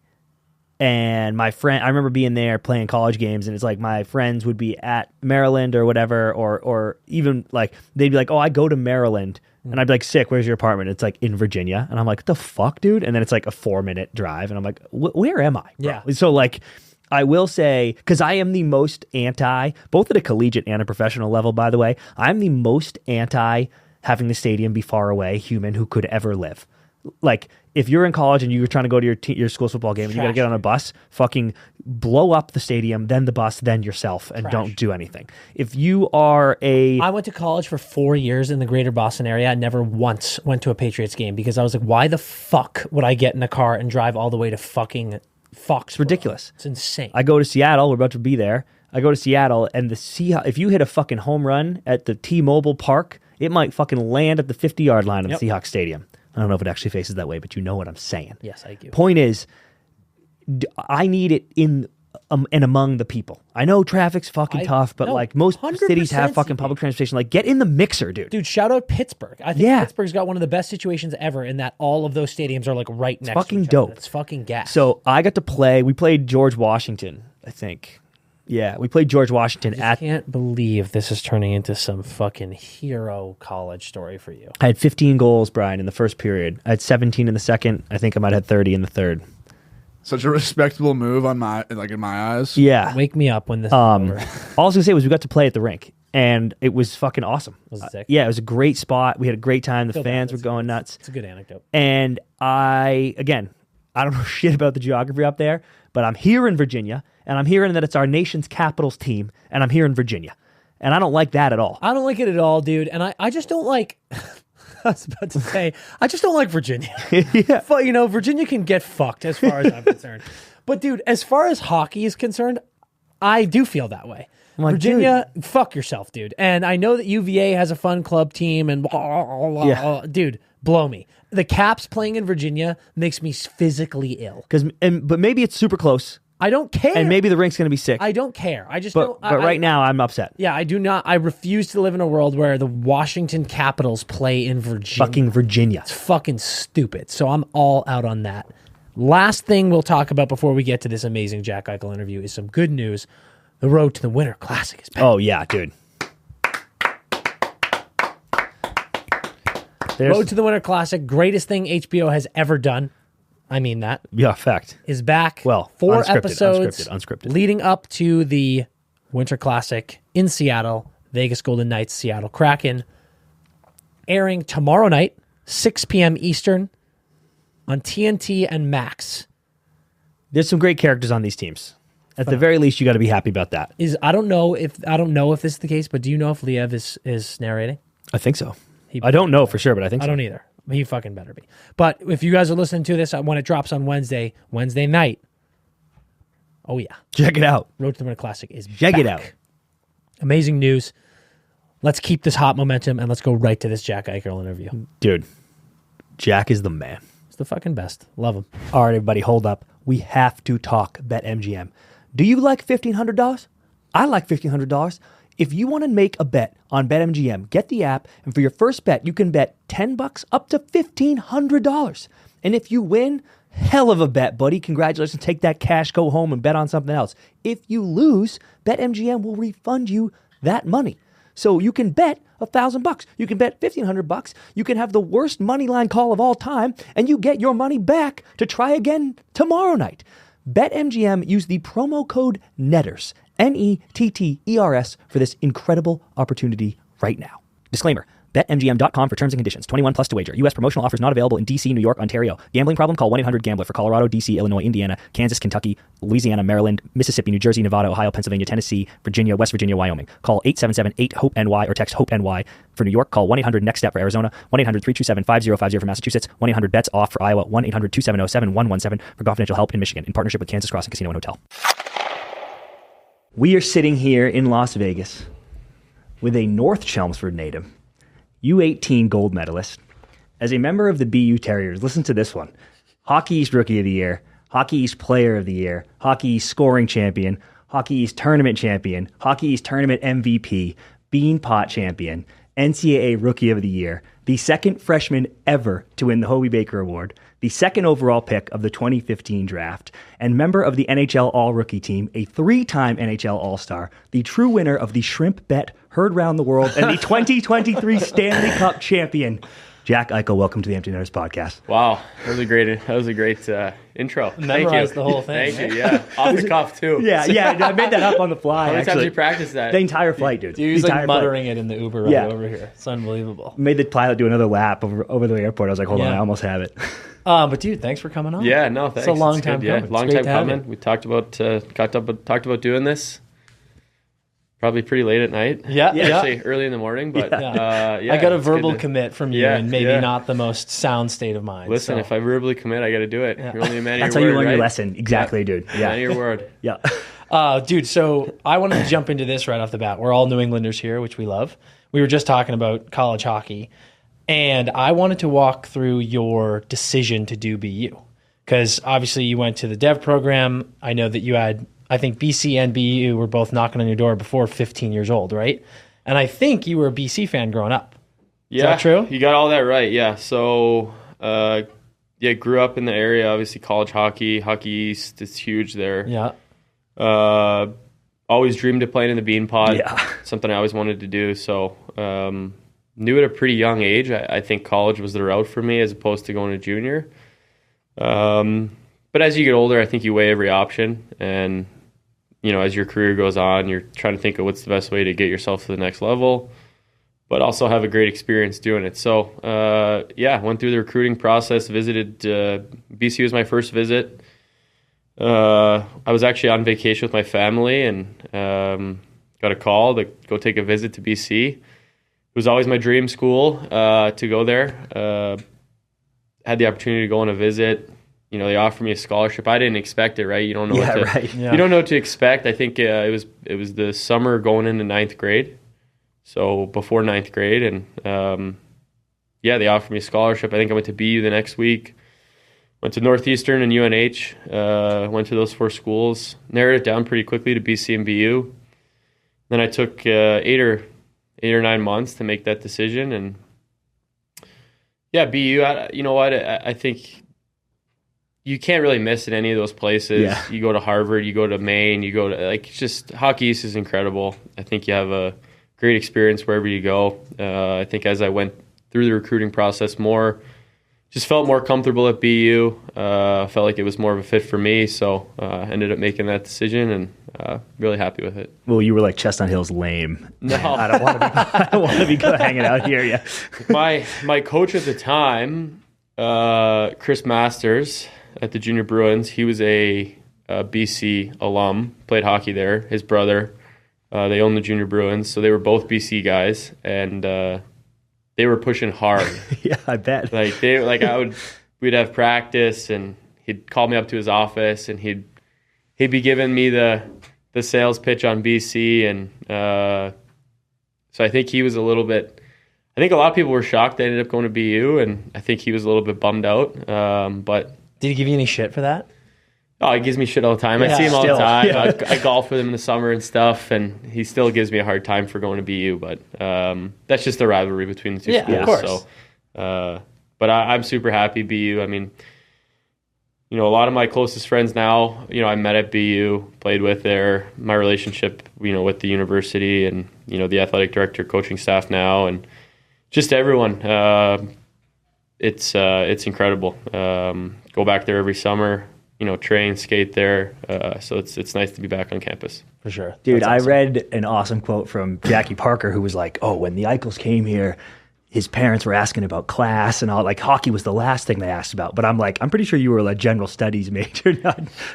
[SPEAKER 2] And my friend, I remember being there playing college games, and it's like my friends would be at Maryland or whatever, or even like they'd be like, "Oh, I go to Maryland," and I'd be like, "Sick, where's your apartment?" It's like in Virginia, and I'm like, "What the fuck, dude?" And then it's like a 4-minute drive, and I'm like, "Where am I?" Bro?
[SPEAKER 1] Yeah.
[SPEAKER 2] So like, I will say, because I am the most anti, both at a collegiate and a professional level, by the way, I'm the most anti having the stadium be far away human who could ever live. Like, if you're in college and you're trying to go to your school's football game and you got to get on a bus, fucking blow up the stadium, then the bus, then yourself, and don't do anything. If you are
[SPEAKER 1] I went to college for 4 years in the greater Boston area. I never once went to a Patriots game because I was like, why the fuck would I get in a car and drive all the way to fucking Foxborough?
[SPEAKER 2] It's ridiculous.
[SPEAKER 1] It's insane.
[SPEAKER 2] I go to Seattle. We're about to be there. I go to Seattle, and if you hit a fucking home run at the T-Mobile Park, it might fucking land at the 50-yard line of the Seahawks Stadium. I don't know if it actually faces that way, but you know what I'm saying.
[SPEAKER 1] Yes, I do.
[SPEAKER 2] Point is, I need it in and among the people. I know traffic's fucking tough, but like most cities have fucking public transportation. Like, get in the mixer, dude.
[SPEAKER 1] Dude, shout out Pittsburgh. I think Pittsburgh's got one of the best situations ever in that all of those stadiums are like right next to
[SPEAKER 2] fucking
[SPEAKER 1] each
[SPEAKER 2] dope.
[SPEAKER 1] other. It's fucking gas.
[SPEAKER 2] So I got to play. We played George Washington, I think. Yeah, we played George Washington
[SPEAKER 1] I can't believe this is turning into some fucking hero college story for you.
[SPEAKER 2] I had 15 goals, Brian, in the first period. I had 17 in the second. I think I might have had 30 in the third.
[SPEAKER 3] Such a respectable move in my eyes.
[SPEAKER 2] Yeah.
[SPEAKER 1] Wake me up when this is over.
[SPEAKER 2] All I was going to say was we got to play at the rink, and it was fucking awesome.
[SPEAKER 1] Was it sick?
[SPEAKER 2] Yeah, it was a great spot. We had a great time. The fans were going nuts.
[SPEAKER 1] It's a good anecdote.
[SPEAKER 2] And I don't know shit about the geography up there, but I'm here in Virginia, and I'm hearing that it's our nation's capital's team, and I'm here in Virginia. And I don't like that at all.
[SPEAKER 1] I don't like it at all, dude. And I just don't like... I was about to say, I just don't like Virginia.
[SPEAKER 2] Yeah.
[SPEAKER 1] But, you know, Virginia can get fucked as far as I'm concerned. But, dude, as far as hockey is concerned, I do feel that way.
[SPEAKER 2] Like,
[SPEAKER 1] Virginia, fuck yourself, dude. And I know that UVA has a fun club team and dude, blow me. The Caps playing in Virginia makes me physically ill.
[SPEAKER 2] But maybe it's super close.
[SPEAKER 1] I don't care.
[SPEAKER 2] And maybe the rink's going to be sick.
[SPEAKER 1] I don't care. I just
[SPEAKER 2] but,
[SPEAKER 1] don't.
[SPEAKER 2] But right now, I'm upset.
[SPEAKER 1] Yeah, I do not. I refuse to live in a world where the Washington Capitals play in Virginia.
[SPEAKER 2] Fucking Virginia.
[SPEAKER 1] It's fucking stupid. So I'm all out on that. Last thing we'll talk about before we get to this amazing Jack Eichel interview is some good news. The road to the Winter Classic is back.
[SPEAKER 2] Oh, yeah, dude.
[SPEAKER 1] Road to the Winter Classic, greatest thing HBO has ever done. I mean that.
[SPEAKER 2] Yeah, fact.
[SPEAKER 1] Is back.
[SPEAKER 2] Well,
[SPEAKER 1] 4
[SPEAKER 2] unscripted,
[SPEAKER 1] episodes
[SPEAKER 2] unscripted.
[SPEAKER 1] leading up to the Winter Classic in Seattle, Vegas Golden Knights, Seattle Kraken, airing tomorrow night, 6 p.m. Eastern on TNT and Max.
[SPEAKER 2] There's some great characters on these teams. At the very least, you got to be happy about that.
[SPEAKER 1] I don't know if this is the case, but do you know if Liev is narrating?
[SPEAKER 2] I think so. I don't know for sure, but I think so.
[SPEAKER 1] I don't either. He fucking better be. But if you guys are listening to this when it drops on Wednesday night, oh yeah.
[SPEAKER 2] Check it out.
[SPEAKER 1] Road to the Winter Classic is
[SPEAKER 2] Check
[SPEAKER 1] back.
[SPEAKER 2] it out.
[SPEAKER 1] Amazing news. Let's keep this hot momentum and let's go right to this Jack Eichel interview.
[SPEAKER 2] Dude, Jack is the man.
[SPEAKER 1] It's the fucking best. Love him.
[SPEAKER 2] All right, everybody, hold up. We have to talk BetMGM. Do you like $1,500? I like $1,500. If you want to make a bet on BetMGM, get the app, and for your first bet, you can bet $10 up to $1,500. And if you win, hell of a bet, buddy. Congratulations. Take that cash, go home, and bet on something else. If you lose, BetMGM will refund you that money. So you can bet $1,000. You can bet $1,500. You can have the worst money line call of all time, and you get your money back to try again tomorrow night. BetMGM, use the promo code NETTERS, NETTERS, for this incredible opportunity right now. Disclaimer. BetMGM.com for terms and conditions. 21 plus to wager. U.S. promotional offers not available in D.C., New York, Ontario. Gambling problem? Call 1-800-GAMBLER. For Colorado, D.C., Illinois, Indiana, Kansas, Kentucky, Louisiana, Maryland, Mississippi, New Jersey, Nevada, Ohio, Pennsylvania, Tennessee, Virginia, West Virginia, Wyoming. Call 877-8-HOPE-NY or text HOPE-NY. For New York, call 1-800-NEXT-STEP for Arizona, 1-800-327-5050 for Massachusetts, 1-800-BETS-OFF for Iowa, 1-800-270-7117 for confidential help in Michigan in partnership with Kansas Crossing Casino and Hotel. We are sitting here in Las Vegas with a North Chelmsford native, U18 gold medalist. As a member of the BU Terriers, listen to this one. Hockey East Rookie of the Year, Hockey East Player of the Year, Hockey East Scoring Champion, Hockey East Tournament Champion, Hockey East Tournament MVP, Bean Pot Champion, NCAA Rookie of the Year, the second freshman ever to win the Hobey Baker Award, the second overall pick of the 2015 draft, and member of the NHL All-Rookie team, a 3-time NHL All-Star, the true winner of the Shrimp Bet heard round the world, and the 2023 Stanley Cup champion, Jack Eichel. Welcome to the Empty Netters podcast.
[SPEAKER 4] Wow, that was a great intro.
[SPEAKER 1] Memorized the whole thing.
[SPEAKER 4] Thank you. Yeah, off the cuff too.
[SPEAKER 2] Yeah, I made that up on the fly.
[SPEAKER 4] How many times
[SPEAKER 2] actually.
[SPEAKER 4] you practiced that?
[SPEAKER 2] The entire flight, dude.
[SPEAKER 1] He was
[SPEAKER 2] The
[SPEAKER 1] like
[SPEAKER 2] entire
[SPEAKER 1] muttering
[SPEAKER 2] flight.
[SPEAKER 1] it in the Uber right over here. It's unbelievable.
[SPEAKER 2] Made the pilot do another lap over the airport. I was like, hold on,
[SPEAKER 1] Yeah.
[SPEAKER 2] I almost have it.
[SPEAKER 1] But dude, thanks for coming on.
[SPEAKER 4] Yeah, no, thanks.
[SPEAKER 1] It's a long
[SPEAKER 4] It's
[SPEAKER 1] time
[SPEAKER 4] good,
[SPEAKER 1] coming.
[SPEAKER 4] Yeah, long
[SPEAKER 1] It's great
[SPEAKER 4] time
[SPEAKER 1] to have
[SPEAKER 4] coming.
[SPEAKER 1] you.
[SPEAKER 4] We talked about doing this. Probably pretty late at night.
[SPEAKER 1] Yeah.
[SPEAKER 4] Actually, early in the morning. But
[SPEAKER 1] I got a
[SPEAKER 4] it's good
[SPEAKER 1] verbal
[SPEAKER 4] to-
[SPEAKER 1] commit from you,
[SPEAKER 4] Yeah,
[SPEAKER 1] and maybe
[SPEAKER 4] yeah.
[SPEAKER 1] not the most sound state of mind.
[SPEAKER 4] Listen,
[SPEAKER 1] so.
[SPEAKER 4] if I verbally commit, I got to do it. You're only a man of
[SPEAKER 2] That's how
[SPEAKER 4] your
[SPEAKER 2] you
[SPEAKER 4] word,
[SPEAKER 2] learn
[SPEAKER 4] right?
[SPEAKER 2] your lesson. Exactly, dude.
[SPEAKER 4] Man
[SPEAKER 2] Yeah.
[SPEAKER 4] of your word.
[SPEAKER 2] Yeah.
[SPEAKER 1] Dude, so I wanted to jump into this right off the bat. We're all New Englanders here, which we love. We were just talking about college hockey, and I wanted to walk through your decision to do BU. Because obviously you went to the dev program. I know that you had, I think BC and BU were both knocking on your door before 15 years old, right? And I think you were a BC fan growing up.
[SPEAKER 4] Yeah,
[SPEAKER 1] that true?
[SPEAKER 4] You got all that right. Yeah. So, grew up in the area. Obviously, college hockey, Hockey East, it's huge there.
[SPEAKER 1] Yeah.
[SPEAKER 4] Always dreamed of playing in the Bean Pod.
[SPEAKER 2] Yeah.
[SPEAKER 4] Something I always wanted to do. So, knew at a pretty young age. I think college was the route for me as opposed to going to junior. But as you get older, I think you weigh every option, and as your career goes on, you're trying to think of what's the best way to get yourself to the next level, but also have a great experience doing it. So, went through the recruiting process, visited BC was my first visit. I was actually on vacation with my family and got a call to go take a visit to BC. It was always my dream school to go there. Had the opportunity to go on a visit. They offered me a scholarship. I didn't expect it, right? You don't know
[SPEAKER 2] Yeah.
[SPEAKER 4] you don't know what to expect. I think it was the summer going into ninth grade, so before ninth grade, and they offered me a scholarship. I think I went to BU the next week. Went to Northeastern and UNH. Went to those 4 schools. Narrowed it down pretty quickly to BC and BU. Then I took 8 or 9 months to make that decision, and BU. You know what? I think you can't really miss in any of those places.
[SPEAKER 2] Yeah.
[SPEAKER 4] You go to Harvard, you go to Maine, you go to just Hockey East is incredible. I think you have a great experience wherever you go. I think as I went through the recruiting process more, just felt more comfortable at BU. Felt like it was more of a fit for me, so ended up making that decision, and really happy with it.
[SPEAKER 2] Well, you were like Chestnut Hill's lame.
[SPEAKER 4] No.
[SPEAKER 2] I don't want to be hanging out here. Yeah.
[SPEAKER 4] My coach at the time, Chris Masters at the Junior Bruins, he was a BC alum, played hockey there. His brother, they owned the Junior Bruins, so they were both BC guys, and they were pushing hard.
[SPEAKER 2] Yeah, I bet.
[SPEAKER 4] We'd have practice, and he'd call me up to his office, and he'd be giving me the sales pitch on BC, and so I think he was a little bit. I think a lot of people were shocked they ended up going to BU, and I think he was a little bit bummed out. But
[SPEAKER 1] Did he give you any shit for that?
[SPEAKER 4] he gives me shit all the time. I
[SPEAKER 1] Yeah,
[SPEAKER 4] see him all
[SPEAKER 2] still.
[SPEAKER 4] the time.
[SPEAKER 2] Yeah.
[SPEAKER 4] I golf with him in the summer and stuff, and he still gives me a hard time for going to BU. But that's just the rivalry between the two
[SPEAKER 1] Yeah,
[SPEAKER 4] schools.
[SPEAKER 1] of course.
[SPEAKER 4] So, but I'm super happy BU. I mean, a lot of my closest friends now, I met at BU, played with there. My relationship, with the university and the athletic director, coaching staff now, and just everyone. It's incredible. Go back there every summer. Train, skate there. So it's nice to be back on campus.
[SPEAKER 1] For sure.
[SPEAKER 2] Dude,
[SPEAKER 1] That's
[SPEAKER 2] I
[SPEAKER 1] awesome.
[SPEAKER 2] read an awesome quote from Jackie Parker, who was like, "Oh, when the Eichels came here, his parents were asking about class and all. Like hockey was the last thing they asked about." But I'm pretty sure you were a general studies major,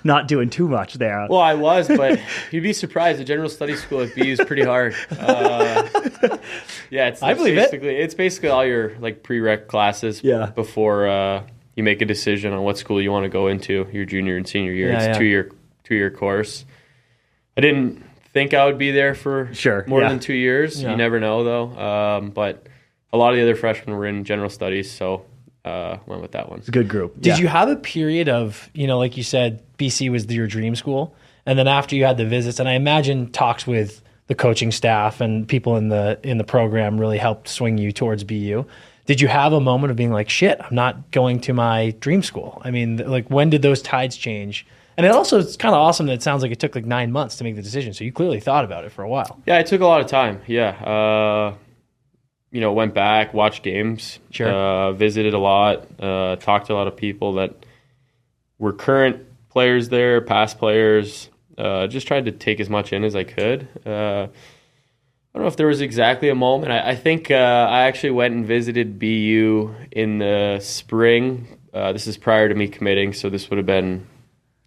[SPEAKER 2] not doing too much there.
[SPEAKER 4] Well, I was, but you'd be surprised. The general studies school at BU is pretty hard.
[SPEAKER 1] I believe it.
[SPEAKER 4] It's basically all your prereq classes before you make a decision on what school you want to go into your junior and senior year. It's a two-year course. I didn't think I would be there for more than 2 years.
[SPEAKER 1] Yeah.
[SPEAKER 4] You never know, though. But a lot of the other freshmen were in general studies, so went with that one.
[SPEAKER 2] It's a good group.
[SPEAKER 1] Did you have a period of, like you said, BC was your dream school, and then after you had the visits, and I imagine talks with the coaching staff and people in the program really helped swing you towards BU. Did you have a moment of being like, shit, I'm not going to my dream school? I mean, like, when did those tides change? And it also, it's kind of awesome that it sounds like it took like 9 months to make the decision. So you clearly thought about it for a while.
[SPEAKER 4] Yeah, it took a lot of time. Yeah. Went back, watched games,
[SPEAKER 1] Sure.
[SPEAKER 4] Visited a lot, talked to a lot of people that were current players there, past players, just tried to take as much in as I could. I don't know if there was exactly a moment. I think I actually went and visited BU in the spring. This is prior to me committing, so this would have been,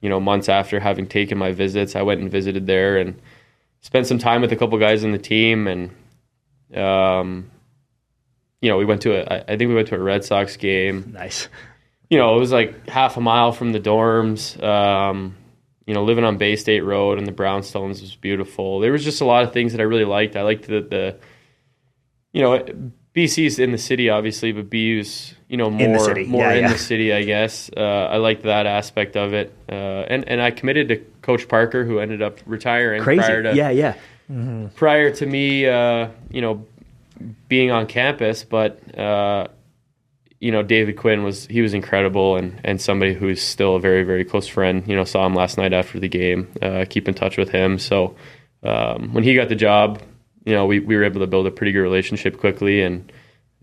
[SPEAKER 4] months after having taken my visits. I went and visited there and spent some time with a couple guys on the team, and we went to I think we went to a Red Sox game.
[SPEAKER 2] Nice.
[SPEAKER 4] It was like half a mile from the dorms. Living on Bay State Road and the brownstones was beautiful. There was just a lot of things that I really liked. I liked the BC's in the city, obviously, but BU's, more
[SPEAKER 2] in the city,
[SPEAKER 4] the city, I guess. I liked that aspect of it. And I committed to Coach Parker, who ended up retiring.
[SPEAKER 2] Crazy.
[SPEAKER 4] Prior to me, being on campus, but David Quinn was incredible and somebody who's still a very, very close friend. Saw him last night after the game, keep in touch with him. So when he got the job, we were able to build a pretty good relationship quickly, and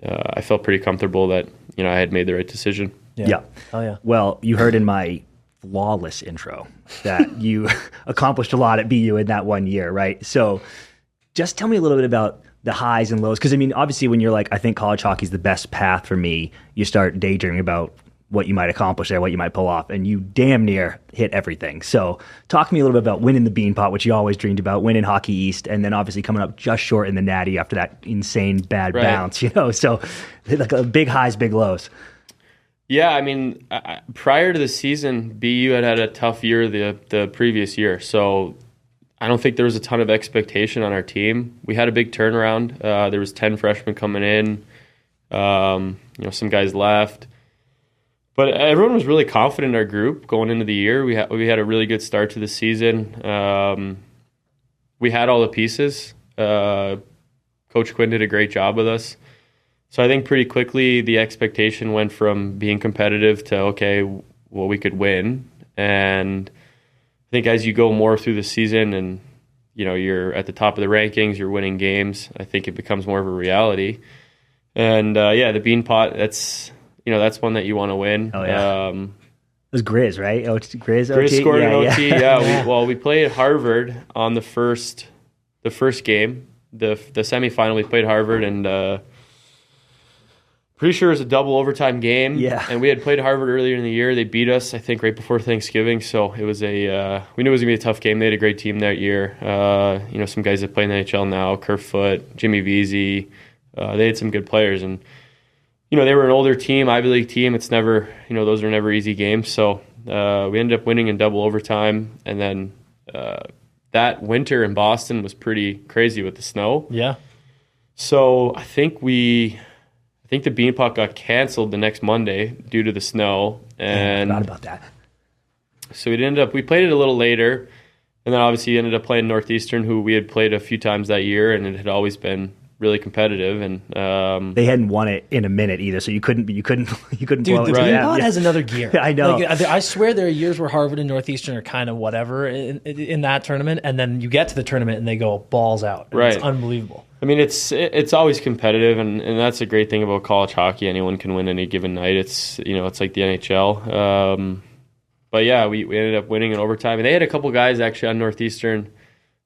[SPEAKER 4] I felt pretty comfortable that, I had made the right decision.
[SPEAKER 2] Yeah.
[SPEAKER 1] Oh, yeah.
[SPEAKER 2] Well, you heard in my flawless intro that you accomplished a lot at BU in that 1 year, right? So just tell me a little bit about the highs and lows. Because, obviously when you're like, I think college hockey is the best path for me, you start daydreaming about what you might accomplish there, what you might pull off, and you damn near hit everything. So talk to me a little bit about winning the Beanpot, which you always dreamed about, winning Hockey East, and then obviously coming up just short in the Natty after that insane bad bounce, So like big highs, big lows.
[SPEAKER 4] Yeah, prior to the season, BU had a tough year the previous year. So I don't think there was a ton of expectation on our team. We had a big turnaround. There was 10 freshmen coming in. Some guys left. But everyone was really confident in our group going into the year. We had a really good start to the season. We had all the pieces. Coach Quinn did a great job with us. So I think pretty quickly the expectation went from being competitive to, okay, well, we could win. And I think as you go more through the season and, you're at the top of the rankings, you're winning games, I think it becomes more of a reality. And, the Beanpot, that's one that you want to win.
[SPEAKER 2] Oh, yeah. It was Grizz, right? Grizz OT?
[SPEAKER 4] Grizz scored an OT,
[SPEAKER 2] yeah.
[SPEAKER 4] We played Harvard on the first game. The semifinal, we played Harvard, and pretty sure it was a double overtime game.
[SPEAKER 2] Yeah.
[SPEAKER 4] And we had played Harvard earlier in the year. They beat us, I think, right before Thanksgiving. So it was we knew it was going to be a tough game. They had a great team that year. Some guys that play in the NHL now, Kerfoot, Jimmy Vesey. They had some good players. And, they were an older team, Ivy League team. It's never, those are never easy games. So we ended up winning in double overtime. And then that winter in Boston was pretty crazy with the snow.
[SPEAKER 1] Yeah.
[SPEAKER 4] So I think the Beanpot got canceled the next Monday due to the snow. And
[SPEAKER 2] I forgot about that.
[SPEAKER 4] So we played it a little later, and then obviously ended up playing Northeastern, who we had played a few times that year, and it had always been really competitive. And
[SPEAKER 2] they hadn't won it in a minute either, so you couldn't
[SPEAKER 1] Dude,
[SPEAKER 2] blow it.
[SPEAKER 1] the Beanpot has another gear.
[SPEAKER 2] I know.
[SPEAKER 1] I swear there are years where Harvard and Northeastern are kind of whatever in that tournament, and then you get to the tournament and they go balls out.
[SPEAKER 4] Right.
[SPEAKER 1] It's unbelievable.
[SPEAKER 4] It's always competitive, and that's a great thing about college hockey. Anyone can win any given night. It's it's like the NHL. But yeah, we ended up winning in overtime, and they had a couple guys actually on Northeastern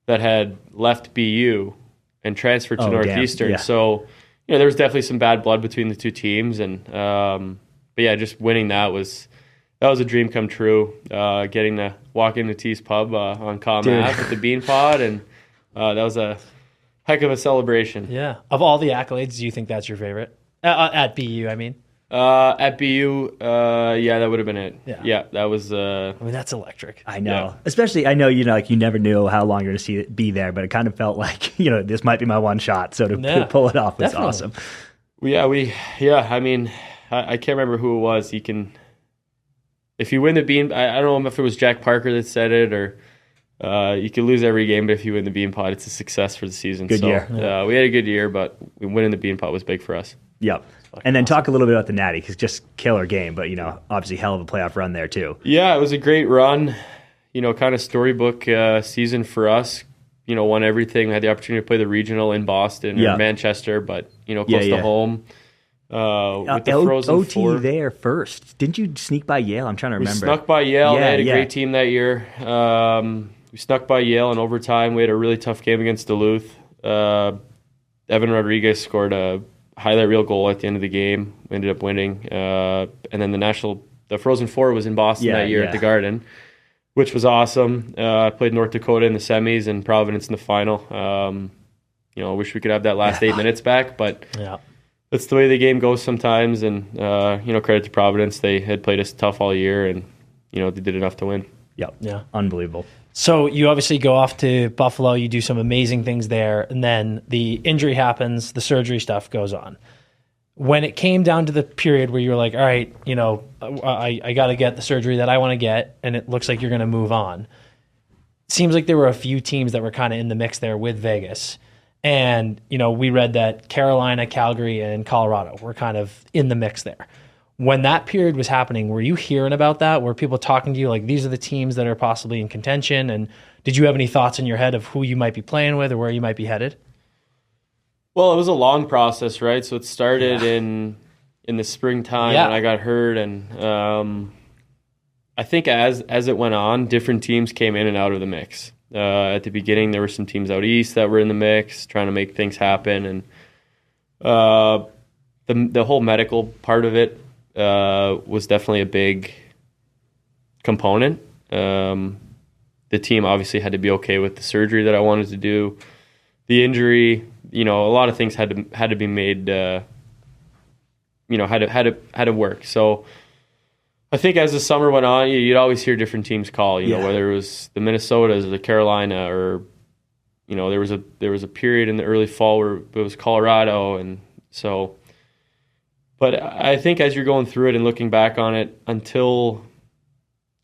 [SPEAKER 4] that had left BU and transferred to Northeastern.
[SPEAKER 2] Yeah.
[SPEAKER 4] So there was definitely some bad blood between the two teams, and but yeah, just winning that was a dream come true. Getting to walk into T's Pub on Comm Ave with the Beanpot, and that was a heck of a celebration.
[SPEAKER 1] Yeah. Of all the accolades, do you think that's your favorite? At BU, I mean.
[SPEAKER 4] At BU, that would have been it.
[SPEAKER 1] Yeah.
[SPEAKER 4] That was.
[SPEAKER 1] That's electric.
[SPEAKER 2] I know.
[SPEAKER 4] Yeah.
[SPEAKER 2] Especially, I know, you never knew how long you're going to see it be there, but it kind of felt like, this might be my one shot. So to pull it off was awesome.
[SPEAKER 4] I can't remember who it was. If you win the Bean, I don't know if it was Jack Parker that said it or. You can lose every game, but if you win the Beanpot, it's a success for the season.
[SPEAKER 2] Good year.
[SPEAKER 4] We had a good year, but winning the Beanpot was big for us.
[SPEAKER 2] Yep. And then talk a little bit about the Natty, because just killer game, but, obviously hell of a playoff run there too.
[SPEAKER 4] Yeah, it was a great run. Kind of storybook season for us. Won everything. We had the opportunity to play the regional in Boston or Manchester, but, close to home. With the Frozen
[SPEAKER 2] OT
[SPEAKER 4] Four.
[SPEAKER 2] there first. Didn't you sneak by Yale? I'm trying to remember.
[SPEAKER 4] We snuck by Yale. They had a great team that year. We snuck by Yale in overtime. We had a really tough game against Duluth. Evan Rodriguez scored a highlight reel goal at the end of the game. We ended up winning. And then the Frozen Four was in Boston that year at the Garden, which was awesome. I played North Dakota in the semis and Providence in the final. I wish we could have that last 8 minutes back, but that's the way the game goes sometimes. And, credit to Providence. They had played us tough all year and, they did enough to win.
[SPEAKER 2] Yep. Yeah. Unbelievable.
[SPEAKER 1] So you obviously go off to Buffalo, you do some amazing things there, and then the injury happens, the surgery stuff goes on. When it came down to the period where you were like, all right, I got to get the surgery that I want to get, and it looks like you're going to move on. It seems like there were a few teams that were kind of in the mix there with Vegas. And, we read that Carolina, Calgary, and Colorado were kind of in the mix there. When that period was happening, were you hearing about that? Were people talking to you like, these are the teams that are possibly in contention? And did you have any thoughts in your head of who you might be playing with or where you might be headed?
[SPEAKER 4] Well, it was a long process, right? So it started in the springtime when I got hurt. And I think as it went on, different teams came in and out of the mix. At the beginning, there were some teams out east that were in the mix, trying to make things happen. And the whole medical part of it was definitely a big component. The team obviously had to be okay with the surgery that I wanted to do. The injury, a lot of things had to be made, had to work. So I think as the summer went on, you'd always hear different teams call, whether it was the Minnesotas or the Carolina or, there was a period in the early fall where it was Colorado. And so, but I think as you're going through it and looking back on it, until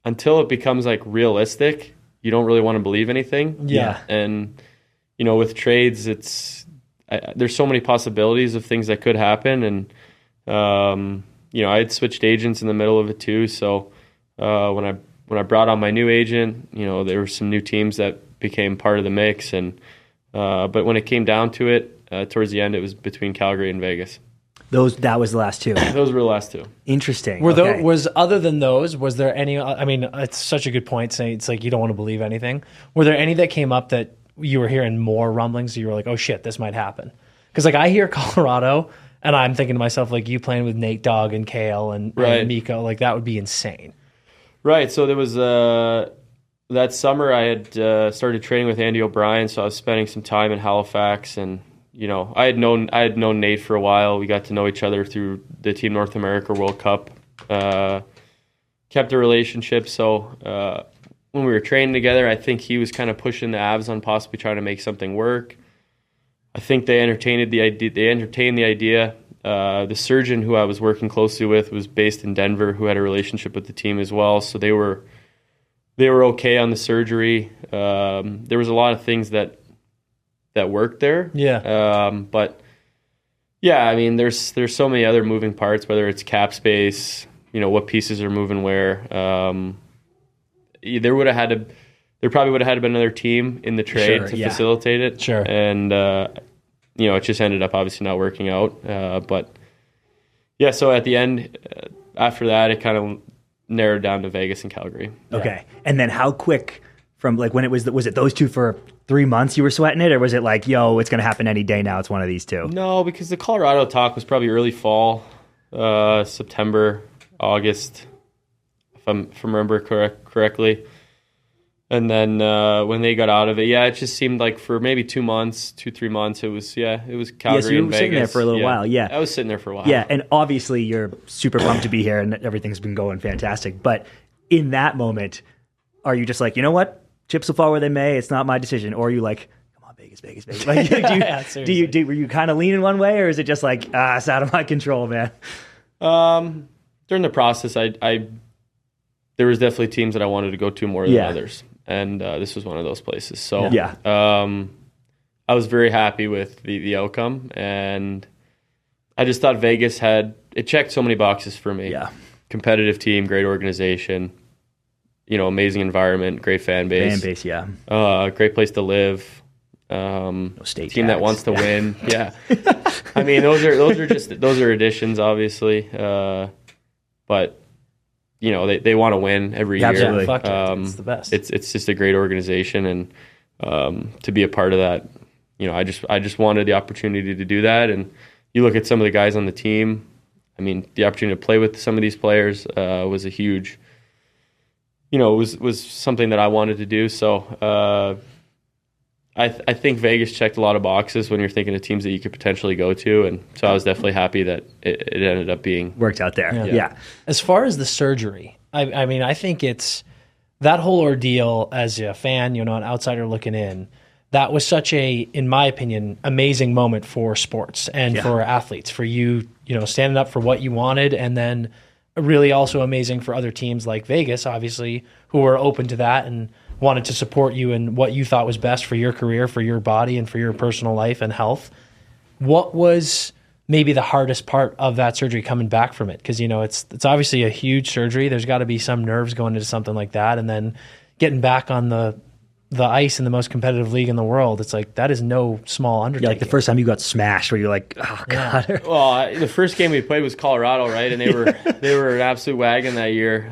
[SPEAKER 4] it becomes like realistic, you don't really want to believe anything.
[SPEAKER 2] Yeah.
[SPEAKER 4] And, with trades, there's so many possibilities of things that could happen. And, I had switched agents in the middle of it too. So when I brought on my new agent, there were some new teams that became part of the mix. And but when it came down to it, towards the end, it was between Calgary and Vegas.
[SPEAKER 2] That was the last two.
[SPEAKER 4] Those were the last two.
[SPEAKER 2] Interesting.
[SPEAKER 1] Other than those, was there any? I mean, it's such a good point. Saying it's like you don't want to believe anything. Were there any that came up that you were hearing more rumblings? So you were like, oh shit, this might happen. Because like I hear Colorado, and I'm thinking to myself like you playing with Nate Dogg and Kale and Miko, like that would be insane. Right.
[SPEAKER 4] So there was that summer I had started training with Andy O'Brien, so I was spending some time in Halifax and. I had known Nate for a while. We got to know each other through the Team North America World Cup. Kept a relationship. So when we were training together, I think he was kind of pushing the Avs on possibly trying to make something work. I think they entertained the idea. The surgeon who I was working closely with was based in Denver, who had a relationship with the team as well. So they were okay on the surgery. There was a lot of things that worked there.
[SPEAKER 1] Yeah.
[SPEAKER 4] But yeah, I mean, there's so many other moving parts, whether it's cap space, what pieces are moving where. There probably would have had to be another team in the trade to facilitate it.
[SPEAKER 1] Sure.
[SPEAKER 4] And, it just ended up obviously not working out. But yeah, so at the end, after that, it kind of narrowed down to Vegas and Calgary.
[SPEAKER 2] Okay. And then how quick from like when it was it those two for 3 months you were sweating it, or was it like, yo, it's going to happen any day now, it's one of these two?
[SPEAKER 4] No, because the Colorado talk was probably early fall, September, August, if I remember correctly. And then when they got out of it, it just seemed like for maybe 2 months, 3 months, it was Calgary and Vegas.
[SPEAKER 2] So you were sitting there for a little while,
[SPEAKER 4] I was sitting there for a while.
[SPEAKER 2] Yeah, and obviously you're super pumped to be here and everything's been going fantastic. But in that moment, are you just like, you know what? Chips will fall where they may. It's not my decision. Or are you like, come on, Vegas. Like, were you kind of leaning one way, or is it just like, it's out of my control, man?
[SPEAKER 4] During the process, there was definitely teams that I wanted to go to more than others, and this was one of those places. So I was very happy with the outcome, and I just thought Vegas it checked so many boxes for me.
[SPEAKER 2] Yeah.
[SPEAKER 4] Competitive team, great organization, amazing environment, great fan base.
[SPEAKER 2] Fan base, yeah.
[SPEAKER 4] Great place to live.
[SPEAKER 2] State
[SPEAKER 4] team
[SPEAKER 2] tax.
[SPEAKER 4] that wants to win. Yeah. I mean, those are additions, obviously. But they want to win every year.
[SPEAKER 2] Absolutely.
[SPEAKER 1] Fuck it. It's the best.
[SPEAKER 4] It's just a great organization, and to be a part of that, I just wanted the opportunity to do that. And you look at some of the guys on the team. I mean, the opportunity to play with some of these players was a huge, was something that I wanted to do. So I think Vegas checked a lot of boxes when you're thinking of teams that you could potentially go to, and so I was definitely happy that it ended up being
[SPEAKER 2] worked out there. Yeah.
[SPEAKER 1] As far as the surgery, I mean, I think it's that whole ordeal as a fan, an outsider looking in. That was such a, in my opinion, amazing moment for sports and for athletes, for you, standing up for what you wanted, and then really also amazing for other teams like Vegas, obviously, who were open to that and wanted to support you in what you thought was best for your career, for your body, and for your personal life and health. What was maybe the hardest part of that surgery coming back from it? Because, it's obviously a huge surgery. There's got to be some nerves going into something like that. And then getting back on the ice in the most competitive league in the world, it's like that is no small undertaking.
[SPEAKER 2] Yeah, like the first time you got smashed where you're like, oh, God.
[SPEAKER 1] Yeah.
[SPEAKER 4] Well, the first game we played was Colorado, right? And they were an absolute wagon that year.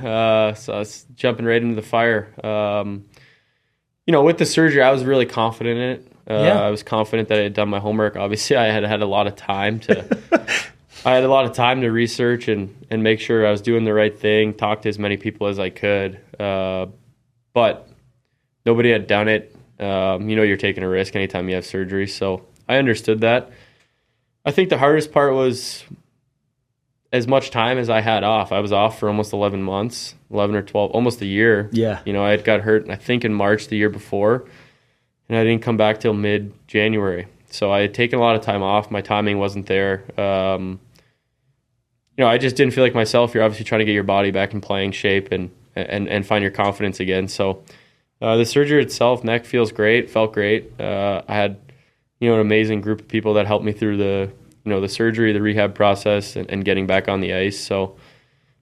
[SPEAKER 4] So I was jumping right into the fire. With the surgery, I was really confident in it. I was confident that I had done my homework. Obviously, I had a lot of time to research and make sure I was doing the right thing, talk to as many people as I could. But nobody had done it. You're taking a risk anytime you have surgery. So I understood that. I think the hardest part was as much time as I had off. I was off for almost 11 months, 11 or 12, almost a year.
[SPEAKER 2] Yeah.
[SPEAKER 4] I had got hurt, I think, in March the year before, and I didn't come back till mid-January. So I had taken a lot of time off. My timing wasn't there. I just didn't feel like myself. You're obviously trying to get your body back in playing shape and find your confidence again. So the surgery itself, neck feels great, felt great. I had, an amazing group of people that helped me through the surgery, the rehab process, and getting back on the ice. So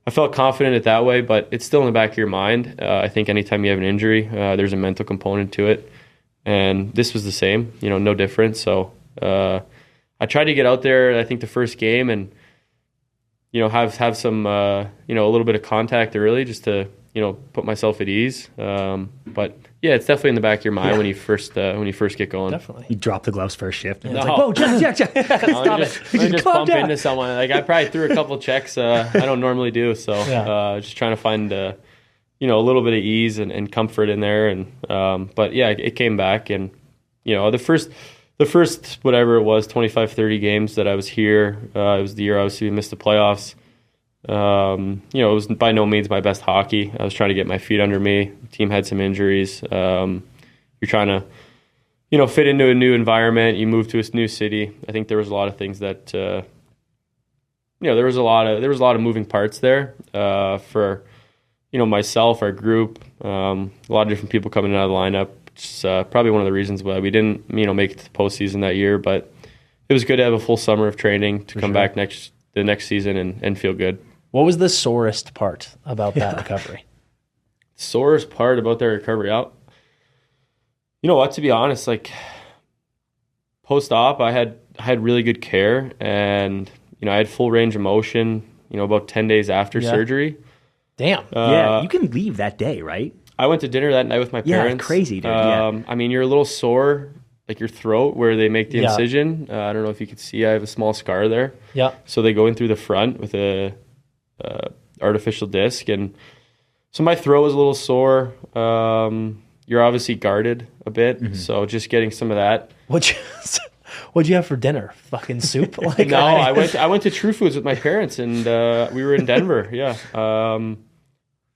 [SPEAKER 4] I felt confident it that way, but it's still in the back of your mind. I think anytime you have an injury, there's a mental component to it. And this was the same, no different. So I tried to get out there, I think, the first game and, have some, a little bit of contact early just to, put myself at ease. But yeah, it's definitely in the back of your mind when you first get going.
[SPEAKER 1] Definitely.
[SPEAKER 2] You drop the gloves first shift.
[SPEAKER 4] No.
[SPEAKER 2] It's like, whoa, Jack. Stop it.
[SPEAKER 4] Just bump into someone. Like I probably threw a couple checks I don't normally do. So just trying to find a little bit of ease and comfort in there. And but yeah, it came back, and the first whatever it was, 25, 30 games that I was here. It was the year obviously we missed the playoffs. It was by no means my best hockey. I was trying to get my feet under me. The team had some injuries. You're trying to, fit into a new environment. You move to a new city. I think there was a lot of things that, there was a lot of moving parts there for, myself, our group, a lot of different people coming out of the lineup. It's probably one of the reasons why we didn't, make it to the postseason that year. But it was good to have a full summer of training to come back the next season and feel good.
[SPEAKER 1] What was the sorest part about that recovery?
[SPEAKER 4] Sorest part about that recovery? You know what, to be honest, like post-op, I had really good care, and I had full range of motion, about 10 days after surgery.
[SPEAKER 1] Damn.
[SPEAKER 2] Yeah, you can leave that day, right?
[SPEAKER 4] I went to dinner that night with my parents.
[SPEAKER 2] Yeah, crazy, dude. I
[SPEAKER 4] mean, you're a little sore, like your throat where they make the incision. I don't know if you could see, I have a small scar there.
[SPEAKER 1] Yeah.
[SPEAKER 4] So they go in through the front with a artificial disc, and so my throat was a little sore. You're obviously guarded a bit, so just getting some of that.
[SPEAKER 1] What'd you have for dinner? Fucking soup? Like,
[SPEAKER 4] no, I went to True Foods with my parents, and we were in Denver. Yeah.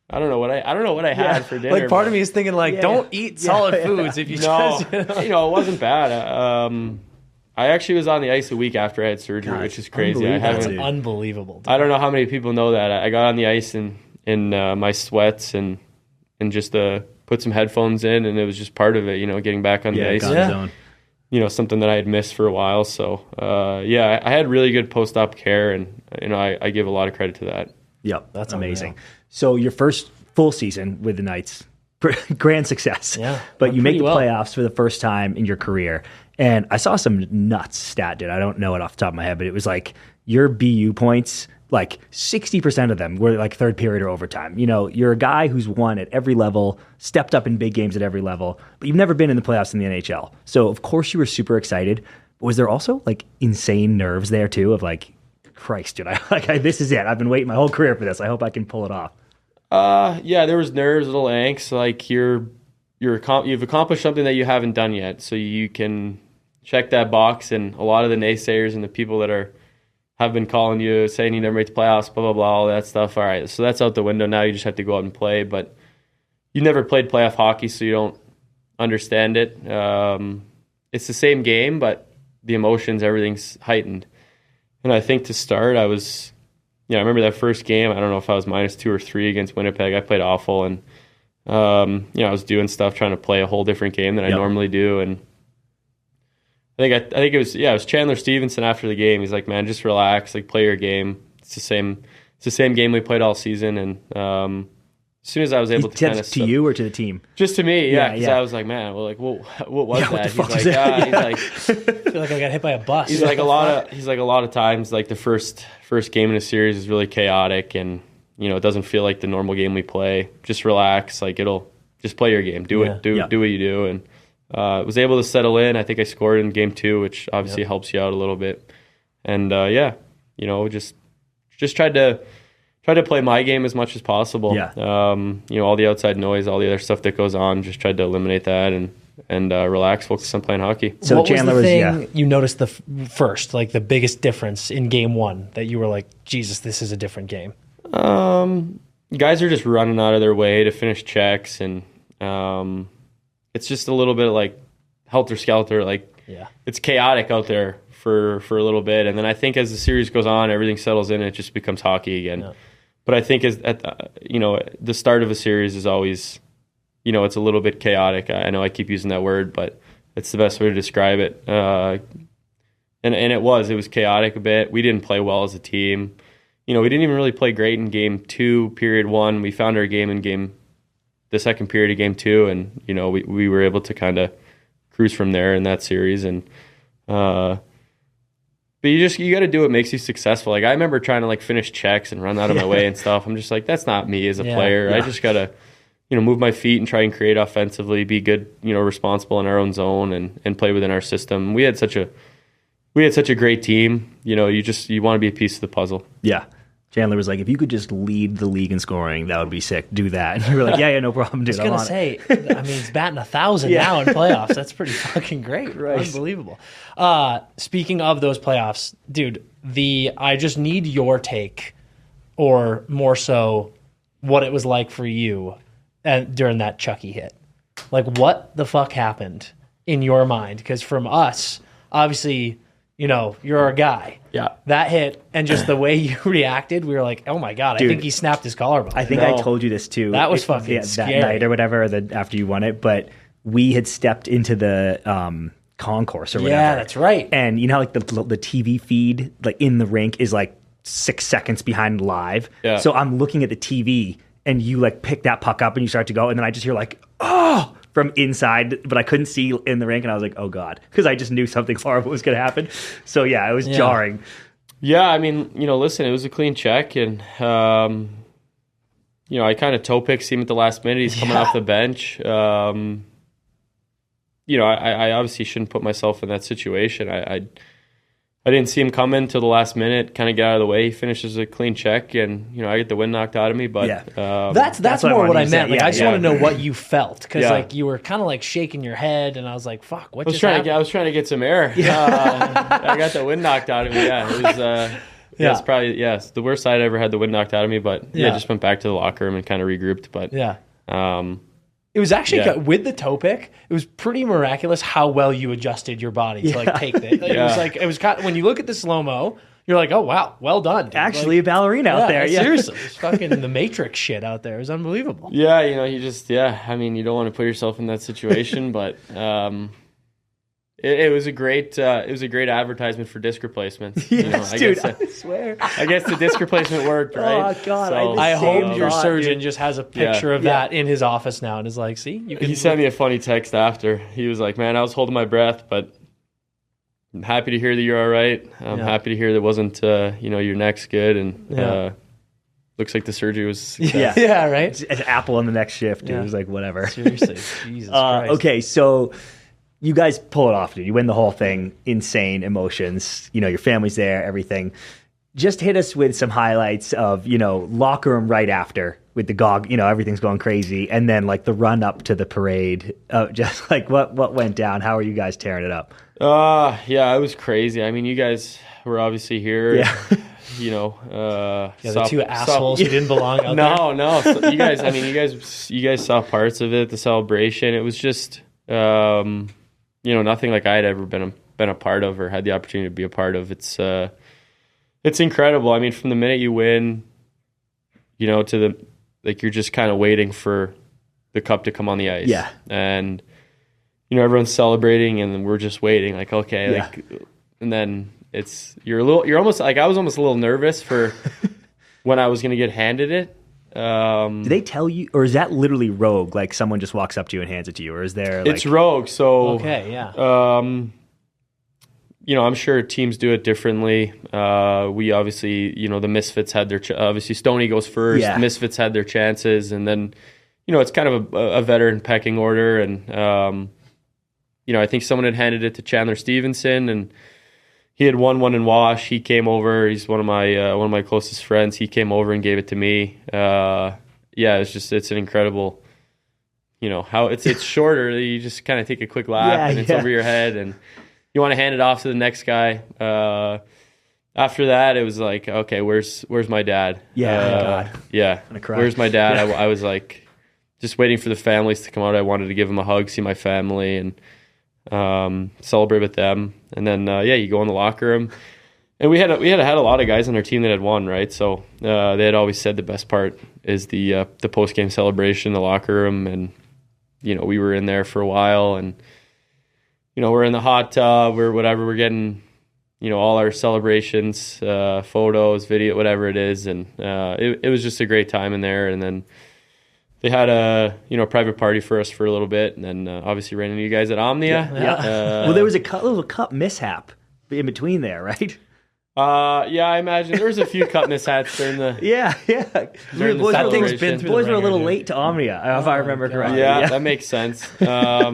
[SPEAKER 4] I don't know what I had for dinner.
[SPEAKER 1] Like part of me is thinking don't eat solid foods if you just
[SPEAKER 4] it wasn't bad. I actually was on the ice a week after I had surgery, which is crazy.
[SPEAKER 1] That's unbelievable. Dude.
[SPEAKER 4] I don't know how many people know that. I got on the ice in my sweats and just put some headphones in, and it was just part of it, getting back on the ice.
[SPEAKER 2] Zone.
[SPEAKER 4] something that I had missed for a while. So, I had really good post-op care, and, I give a lot of credit to that.
[SPEAKER 2] Yep, that's amazing. So your first full season with the Knights, grand success.
[SPEAKER 1] Yeah,
[SPEAKER 2] but you make the
[SPEAKER 1] well.
[SPEAKER 2] playoffs for the first time in your career. And I saw some nuts stat, dude. I don't know it off the top of my head, but it was like your BU points, like 60% of them were like third period or overtime. You're a guy who's won at every level, stepped up in big games at every level, but you've never been in the playoffs in the NHL. So of course you were super excited. But was there also like insane nerves there too of like, Christ, dude, this is it. I've been waiting my whole career for this. I hope I can pull it off.
[SPEAKER 4] There was nerves, a little angst. Like you've accomplished something that you haven't done yet, so you can check that box. And a lot of the naysayers and the people that have been calling you, saying you never made the playoffs, blah blah blah, all that stuff. All right, so that's out the window now. You just have to go out and play. But you never played playoff hockey, so you don't understand it. It's the same game, but the emotions, everything's heightened. And I think to start, I remember that first game. I don't know if I was -2 or 3 against Winnipeg. I played awful, and I was doing stuff trying to play a whole different game than I normally do. And I think it was Chandler Stevenson after the game. He's like, "Man, just relax. Like, play your game. It's the same game we played all season." And as soon as I was able to kind of
[SPEAKER 2] to you or to the team,
[SPEAKER 4] just to me, because I was like, "Man, well, like, what was that?"
[SPEAKER 2] What the fuck
[SPEAKER 4] he's
[SPEAKER 2] was
[SPEAKER 4] like,
[SPEAKER 2] that?
[SPEAKER 4] He's like,
[SPEAKER 1] I feel like I got hit by a bus.
[SPEAKER 4] He's like a lot of times, like the first game in a series is really chaotic, and it doesn't feel like the normal game we play. Just relax, like it'll just play your game, do what you do, and was able to settle in. I think I scored in game 2, which obviously helps you out a little bit, and just tried to play my game as much as possible.
[SPEAKER 2] Yeah.
[SPEAKER 4] All the outside noise, all the other stuff that goes on, just tried to eliminate that and relax, focus on playing hockey.
[SPEAKER 2] So
[SPEAKER 1] what
[SPEAKER 2] Chandler
[SPEAKER 1] was the thing you noticed first, like the biggest difference in game 1 that you were like, Jesus, this is a different game?
[SPEAKER 4] Guys are just running out of their way to finish checks, and it's just a little bit like helter-skelter. Like, it's chaotic out there for a little bit, and then I think as the series goes on, everything settles in and it just becomes hockey again. Yeah. But I think the start of a series is always, it's a little bit chaotic. I know I keep using that word, but it's the best way to describe it. And it was chaotic a bit. We didn't play well as a team. We didn't even really play great in game 2, period 1. We found our game in the second period of game 2, and we were able to kind of cruise from there in that series. And but you got to do what makes you successful. Like, I remember trying to like finish checks and run out of my way and stuff. I'm just like, that's not me as a player. I just gotta move my feet and try and create offensively, be good, responsible in our own zone, and play within our system. We had such a great team. You want to be a piece of the puzzle.
[SPEAKER 2] Yeah. Chandler was like, if you could just lead the league in scoring, that would be sick. Do that. And you were like, yeah, no problem, dude.
[SPEAKER 1] I was going to say, he's batting 1,000 now in playoffs. That's pretty fucking great.
[SPEAKER 2] Right.
[SPEAKER 1] Unbelievable. Speaking of those playoffs, dude, I just need your take, or more so, what it was like for you during that Chucky hit. Like, what the fuck happened in your mind? Because from us, obviously, you're our guy.
[SPEAKER 2] Yeah.
[SPEAKER 1] That hit and just the way you reacted, we were like, oh my God,
[SPEAKER 2] dude,
[SPEAKER 1] I think he snapped his collarbone.
[SPEAKER 2] I think I told you this too.
[SPEAKER 1] That was fucking scary.
[SPEAKER 2] That night or whatever, after you won it. But we had stepped into the concourse or whatever.
[SPEAKER 1] Yeah, that's right.
[SPEAKER 2] And you know how like the TV feed like in the rink is like 6 seconds behind live.
[SPEAKER 4] Yeah.
[SPEAKER 2] So I'm looking at the TV and you like pick that puck up and you start to go, and then I just hear like, oh, from inside, but I couldn't see in the rink, and I was like, oh God, because I just knew something horrible was going to happen. So yeah, it was jarring.
[SPEAKER 4] Yeah, I mean, listen, it was a clean check, and I kind of toe picked him at the last minute. He's coming off the bench. I obviously shouldn't put myself in that situation. I didn't see him coming till the last minute, kind of get out of the way. He finishes a clean check, and I get the wind knocked out of me. But
[SPEAKER 1] that's more what I meant. Like, I just want to know what you felt, because like you were kind of like shaking your head, and I was like, "Fuck, what just happened?"
[SPEAKER 4] I was trying to get some air. I got the wind knocked out of me. Yeah, it was. It's probably it's the worst I'd ever had the wind knocked out of me. But just went back to the locker room and kind of regrouped. But
[SPEAKER 1] it was actually with the toe pick. It was pretty miraculous how well you adjusted your body to like take it. It was kind of, when you look at the slow mo, you're like, oh wow, well done, dude.
[SPEAKER 2] Actually, like, a ballerina out there. Yeah,
[SPEAKER 1] seriously, it's fucking the Matrix shit out there. It was unbelievable.
[SPEAKER 4] Yeah, you just I mean, you don't want to put yourself in that situation, but It was a great advertisement for disc replacements.
[SPEAKER 2] Yes, dude, I swear.
[SPEAKER 4] I guess the disc replacement worked, right?
[SPEAKER 2] Oh God,
[SPEAKER 1] I hope your
[SPEAKER 2] thought,
[SPEAKER 1] surgeon
[SPEAKER 2] dude.
[SPEAKER 1] just has a picture of that in his office now and is like, see, you can.
[SPEAKER 4] He sent me a funny text after. He was like, "Man, I was holding my breath, but I'm happy to hear that you're all right. I'm happy to hear that wasn't your neck's good, and looks like the surgery was a success."
[SPEAKER 2] Yeah,
[SPEAKER 1] right.
[SPEAKER 2] An apple on the next shift. Dude. It was like whatever.
[SPEAKER 1] Seriously, Jesus Christ.
[SPEAKER 2] Okay, so. You guys pull it off, dude. You win the whole thing. Insane emotions. Your family's there, everything. Just hit us with some highlights of, locker room right after with the everything's going crazy. And then like the run up to the parade. Just like what went down? How are you guys tearing it up?
[SPEAKER 4] Yeah, it was crays. I mean, you guys were obviously here.
[SPEAKER 2] Yeah.
[SPEAKER 1] The two assholes who didn't belong out there.
[SPEAKER 4] No. So you guys saw parts of it, the celebration. It was just, nothing like I had ever been a part of or had the opportunity to be a part of. It's incredible. I mean, from the minute you win, to you're just kind of waiting for the cup to come on the ice.
[SPEAKER 2] Yeah.
[SPEAKER 4] And, everyone's celebrating and then we're just waiting and then you're almost like, I was almost a little nervous for when I was going to get handed it.
[SPEAKER 2] Do they tell you, or is that literally rogue? Like someone just walks up to you and hands it to you, or is there?
[SPEAKER 4] It's rogue. So
[SPEAKER 1] okay, yeah.
[SPEAKER 4] I'm sure teams do it differently. We obviously, the Misfits had their obviously Stoney goes first.
[SPEAKER 2] Yeah.
[SPEAKER 4] Misfits had their chances, and then it's kind of a veteran pecking order, and I think someone had handed it to Chandler Stevenson, and he had won one in Wash. He came over. He's one of my closest friends. He came over and gave it to me. It's an incredible, how it's shorter. You just kind of take a quick lap and it's over your head, and you want to hand it off to the next guy. After that, it was like, okay, where's my dad?
[SPEAKER 2] God.
[SPEAKER 4] Yeah. Where's my dad? I was like just waiting for the families to come out. I wanted to give them a hug, see my family, and celebrate with them. And then you go in the locker room, and we had a lot of guys on our team that had won, right? So they had always said the best part is the post game celebration, the locker room, and we were in there for a while, and we're in the hot tub, we're getting all our celebrations, photos, video, whatever it is, and it was just a great time in there. And then they had a private party for us for a little bit, and then obviously ran into you guys at Omnia.
[SPEAKER 2] Yeah. Well, there was a little cup mishap in between there, right?
[SPEAKER 4] I imagine there was a few cup mishaps during the
[SPEAKER 2] During
[SPEAKER 4] boys,
[SPEAKER 1] that thing's been through
[SPEAKER 2] boys
[SPEAKER 1] the
[SPEAKER 2] were a little
[SPEAKER 1] ringer,
[SPEAKER 2] late to Omnia, if I remember correctly.
[SPEAKER 4] Yeah, that makes sense. I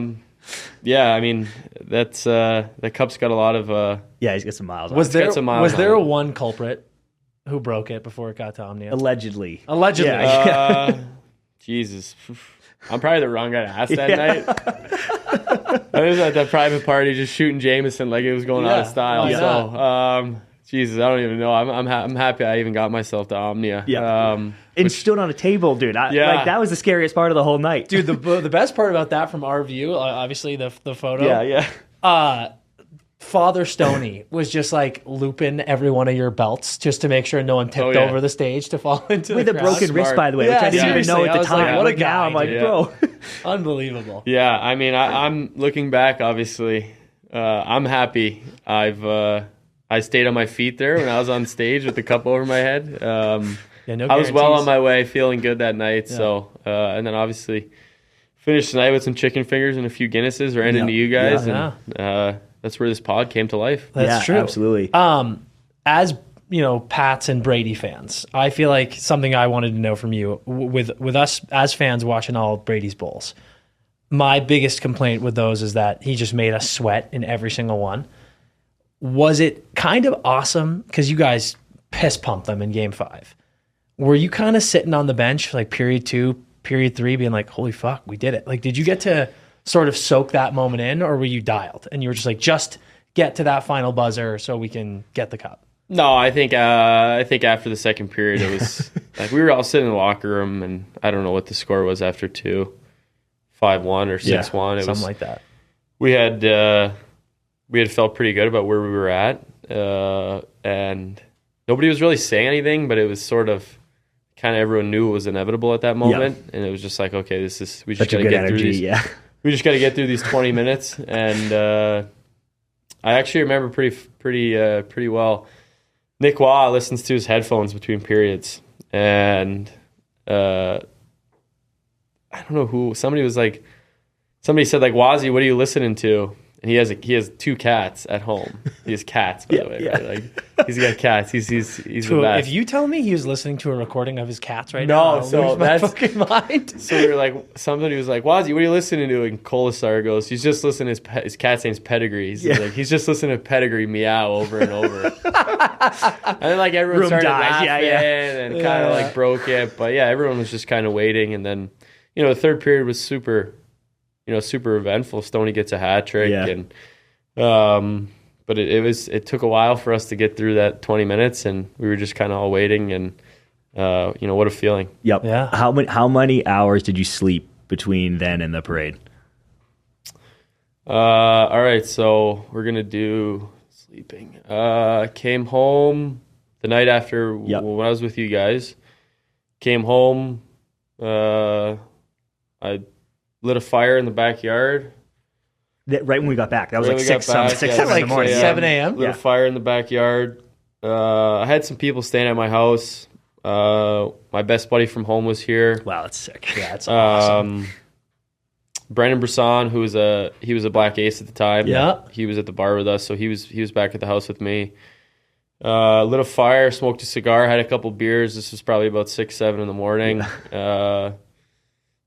[SPEAKER 4] mean that cup's got a lot of
[SPEAKER 2] he's got some miles on
[SPEAKER 1] Was
[SPEAKER 2] it.
[SPEAKER 1] there
[SPEAKER 4] some miles
[SPEAKER 1] was
[SPEAKER 4] on
[SPEAKER 1] there
[SPEAKER 4] it.
[SPEAKER 1] one culprit who broke it before it got to Omnia?
[SPEAKER 2] Allegedly.
[SPEAKER 1] Allegedly.
[SPEAKER 4] Jesus. I'm probably the wrong guy to ask that night. I was at that private party just shooting Jameson like it was going out of style.
[SPEAKER 1] Yeah.
[SPEAKER 4] So, Jesus, I don't even know. I'm happy I even got myself to Omnia.
[SPEAKER 2] Yeah. And stood on a table, dude. Like that was the scariest part of the whole night.
[SPEAKER 1] Dude, the best part about that from our view, obviously the photo.
[SPEAKER 2] Yeah.
[SPEAKER 1] Father Stoney was just like looping every one of your belts just to make sure no one tipped over the stage to fall into
[SPEAKER 2] With
[SPEAKER 1] the
[SPEAKER 2] a
[SPEAKER 1] crowd.
[SPEAKER 2] broken wrist, by the way,
[SPEAKER 1] Yeah,
[SPEAKER 2] which I didn't even know
[SPEAKER 1] seriously,
[SPEAKER 2] at
[SPEAKER 1] I
[SPEAKER 2] the
[SPEAKER 1] was
[SPEAKER 2] time.
[SPEAKER 1] like, what a
[SPEAKER 2] Now
[SPEAKER 1] guy,
[SPEAKER 2] I'm like,
[SPEAKER 1] dude.
[SPEAKER 2] bro.
[SPEAKER 1] Unbelievable.
[SPEAKER 4] Yeah, I mean, I'm looking back, obviously. I'm happy. I stayed on my feet there when I was on stage with the cup over my head.
[SPEAKER 1] No
[SPEAKER 4] I was well
[SPEAKER 1] guarantees.
[SPEAKER 4] on my way, feeling good that night. Yeah. So, and then obviously finished the night with some chicken fingers and a few Guinnesses, ran into you guys, and that's where this pod came to life.
[SPEAKER 1] That's true.
[SPEAKER 2] Absolutely.
[SPEAKER 1] As Pats and Brady fans, I feel like something I wanted to know from you with us as fans watching all of Brady's bowls. My biggest complaint with those is that he just made us sweat in every single one. Was it kind of awesome because you guys piss pumped them in Game 5? Were you kind of sitting on the bench like period 2, period 3, being like, "Holy fuck, we did it"? Like, did you get to sort of soak that moment in, or were you dialed and you were just like, just get to that final buzzer so we can get the cup?
[SPEAKER 4] No, I think after the second period, it was like we were all sitting in the locker room, and I don't know what the score was after 2, 5-1 or 6-1. It
[SPEAKER 1] something
[SPEAKER 4] was
[SPEAKER 1] like that.
[SPEAKER 4] We had felt pretty good about where we were at, and nobody was really saying anything, but it was sort of kind of everyone knew it was inevitable at that moment, and it was just like, okay, we just got to get through these.
[SPEAKER 2] Yeah.
[SPEAKER 4] We just got to get through these 20 minutes, and I actually remember pretty well. Nick Waugh listens to his headphones between periods, and I don't know who. Somebody said like, Wazzy, what are you listening to? And he has 2 cats at home. He has cats, by the way. Right? Like, he's got cats. He's the best.
[SPEAKER 1] If you tell me he was listening to a recording of his cats right now, I'll
[SPEAKER 4] so
[SPEAKER 1] lose my
[SPEAKER 4] that's
[SPEAKER 1] fucking mind.
[SPEAKER 4] So we were like, somebody was like, Wazzy, what are you listening to? And Colasar goes, he's just listening to his cat's name's Pedigree. He's just listening to Pedigree meow over and over. And then like everyone started laughing and kind of like broke it. But yeah, everyone was just kind of waiting. And then, the third period was super eventful. Stoney gets a hat trick, and but it took a while for us to get through that 20 minutes, and we were just kind of all waiting, and what a feeling.
[SPEAKER 2] Yep. Yeah. How many hours did you sleep between then and the parade?
[SPEAKER 4] All right, so we're gonna do sleeping. Came home the night after when I was with you guys. Came home. I lit a fire in the backyard.
[SPEAKER 2] Right when we got back. That was like 6, 7 in the morning.
[SPEAKER 1] 7 a.m.
[SPEAKER 4] Lit a fire in the backyard. I had some people staying at my house. My best buddy from home was here.
[SPEAKER 2] Wow, that's sick. Yeah, that's awesome.
[SPEAKER 4] Brendan Brisson, he was a Black Ace at the time.
[SPEAKER 1] Yeah.
[SPEAKER 4] He was at the bar with us, so he was back at the house with me. Lit a fire, smoked a cigar, had a couple beers. This was probably about 6, 7 in the morning.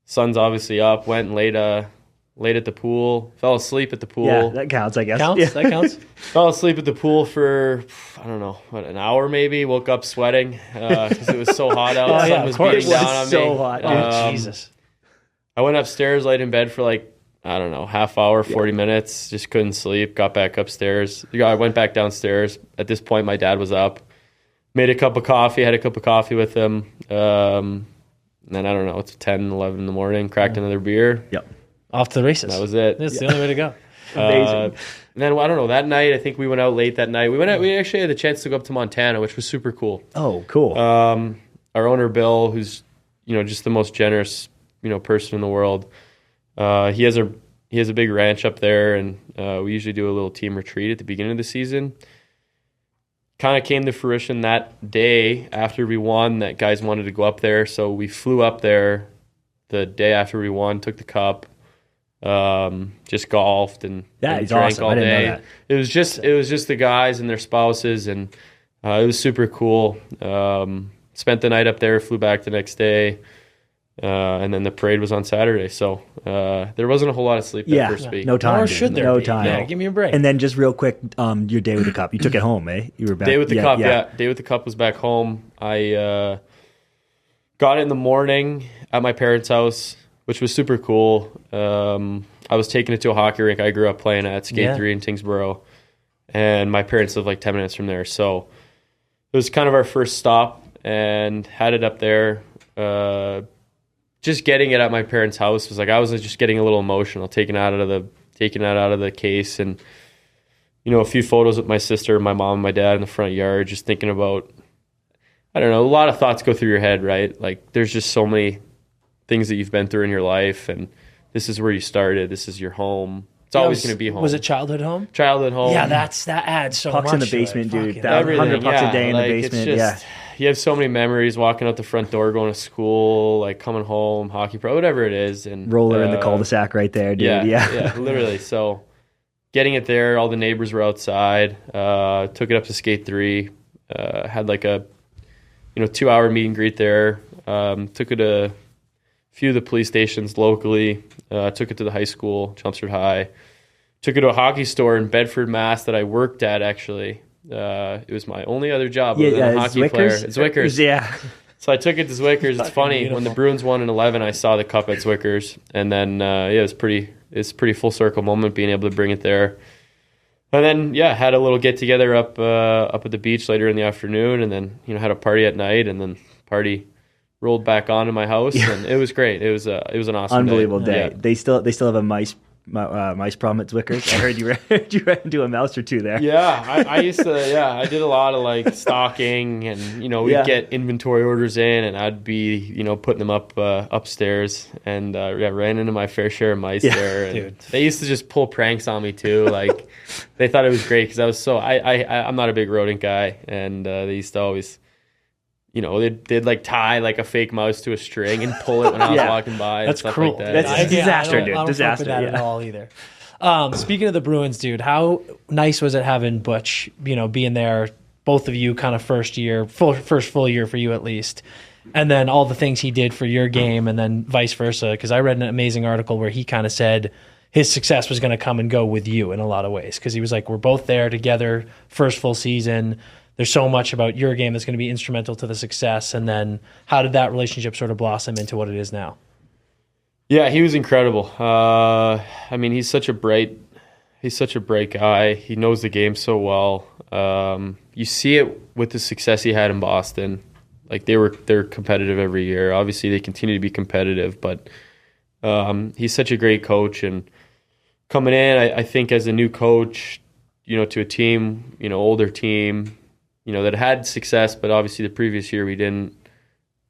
[SPEAKER 4] Sun's obviously up. Went and laid at the pool. Fell asleep at the pool.
[SPEAKER 2] Yeah, that counts, I guess.
[SPEAKER 1] That counts.
[SPEAKER 4] Fell asleep at the pool for, I don't know, an hour maybe. Woke up sweating because it was so hot out. Sun was beating down on me.
[SPEAKER 2] So hot, dude.
[SPEAKER 1] Jesus.
[SPEAKER 4] I went upstairs, laid in bed for like, I don't know, half hour, 40 minutes. Just couldn't sleep. Got back upstairs. I went back downstairs. At this point, my dad was up. Made a cup of coffee. Had a cup of coffee with him. And then, I don't know, it's 10, 11 in the morning. Cracked another beer.
[SPEAKER 2] Yep.
[SPEAKER 1] Off to the races.
[SPEAKER 4] That was it.
[SPEAKER 1] That's the only way to go.
[SPEAKER 2] Amazing.
[SPEAKER 4] And then, I don't know, that night, I think we went out late that night. We actually had the chance to go up to Montana, which was super cool.
[SPEAKER 2] Oh, cool.
[SPEAKER 4] Our owner, Bill, who's, just the most generous, person in the world. He has a big ranch up there, and we usually do a little team retreat at the beginning of the season. Kind of came to fruition that day after we won that guys wanted to go up there. So we flew up there the day after we won, took the cup, just golfed and
[SPEAKER 2] he's
[SPEAKER 4] drank
[SPEAKER 2] awesome.
[SPEAKER 4] all
[SPEAKER 2] I didn't
[SPEAKER 4] day.
[SPEAKER 2] know that.
[SPEAKER 4] It was just the guys and their spouses, and it was super cool. Spent the night up there, flew back the next day. And then the parade was on Saturday, so there wasn't a whole lot of sleep that first week.
[SPEAKER 2] No time.
[SPEAKER 1] Or should there
[SPEAKER 2] no
[SPEAKER 1] be?
[SPEAKER 2] time.
[SPEAKER 1] Yeah, give me a break.
[SPEAKER 2] And then just real quick, your day with the cup. You took it home, eh? You were back.
[SPEAKER 4] Day with the cup, yeah. Day with the cup was back home. I got it in the morning at my parents' house, which was super cool. I was taking it to a hockey rink I grew up playing at, Skate 3 in Tingsboro, and my parents live like 10 minutes from there. So it was kind of our first stop, and had it up there. Just getting it at my parents' house was like, I was just getting a little emotional, taking it out of the case, and a few photos with my sister, my mom, and my dad in the front yard, just thinking about, I don't know, a lot of thoughts go through your head, right? Like, there's just so many things that you've been through in your life, and this is where you started. This is your home. It's always going to be home.
[SPEAKER 1] Was it childhood home?
[SPEAKER 4] Childhood home.
[SPEAKER 1] Yeah, that adds so much.
[SPEAKER 2] Pucks in the
[SPEAKER 1] to it.
[SPEAKER 2] basement, dude.
[SPEAKER 1] Fucking
[SPEAKER 2] $100 a day in the basement.
[SPEAKER 4] Just, you have so many memories walking out the front door, going to school, like coming home, hockey pro, whatever it is, and
[SPEAKER 2] roller in the cul-de-sac right there, dude.
[SPEAKER 4] Yeah, literally. So getting it there, all the neighbors were outside. Took it up to Skate 3. Had like a 2-hour meet and greet there. Took it to a few of the police stations locally. Took it to the high school, Chelmsford High. Took it to a hockey store in Bedford, Mass. that I worked at actually. It was my only other job other than a hockey player. It's Zwickers.
[SPEAKER 2] Yeah.
[SPEAKER 4] So I took it to Zwickers. It's funny, beautiful. When the Bruins won in 11, I saw the cup at Zwickers, and then it's pretty full circle moment being able to bring it there. And then had a little get together up at the beach later in the afternoon, and then had a party at night, and then party rolled back on in my house, and it was great. It was an awesome
[SPEAKER 2] unbelievable day.
[SPEAKER 4] Yeah.
[SPEAKER 2] They still have a mice problem at Zwickers? I heard you ran into a mouse or two there.
[SPEAKER 4] Yeah, I used to. Yeah, I did a lot of like stocking, and we'd get inventory orders in, and I'd be putting them up upstairs, and ran into my fair share of mice there. And
[SPEAKER 1] dude.
[SPEAKER 4] They used to just pull pranks on me too. Like they thought it was great because I was so I'm not a big rodent guy, and they used to always. They'd like tie like a fake mouse to a string and pull it when I was walking by.
[SPEAKER 1] That's
[SPEAKER 4] and stuff
[SPEAKER 1] cruel.
[SPEAKER 4] Like that.
[SPEAKER 2] That's a disaster, dude.
[SPEAKER 1] I don't
[SPEAKER 2] Disaster.
[SPEAKER 1] fuck with that at all either. Speaking of the Bruins, dude, how nice was it having Butch, being there, both of you kind of first full year for you at least, and then all the things he did for your game and then vice versa? Because I read an amazing article where he kind of said his success was going to come and go with you in a lot of ways because he was like, we're both there together, first full season. There's so much about your game that's going to be instrumental to the success. And then how did that relationship sort of blossom into what it is now?
[SPEAKER 4] Yeah, he was incredible. He's such a bright guy. He knows the game so well. You see it with the success he had in Boston. Like they're competitive every year. Obviously, they continue to be competitive, but he's such a great coach. And coming in, I think as a new coach, to a team, older team, that had success, but obviously the previous year we didn't.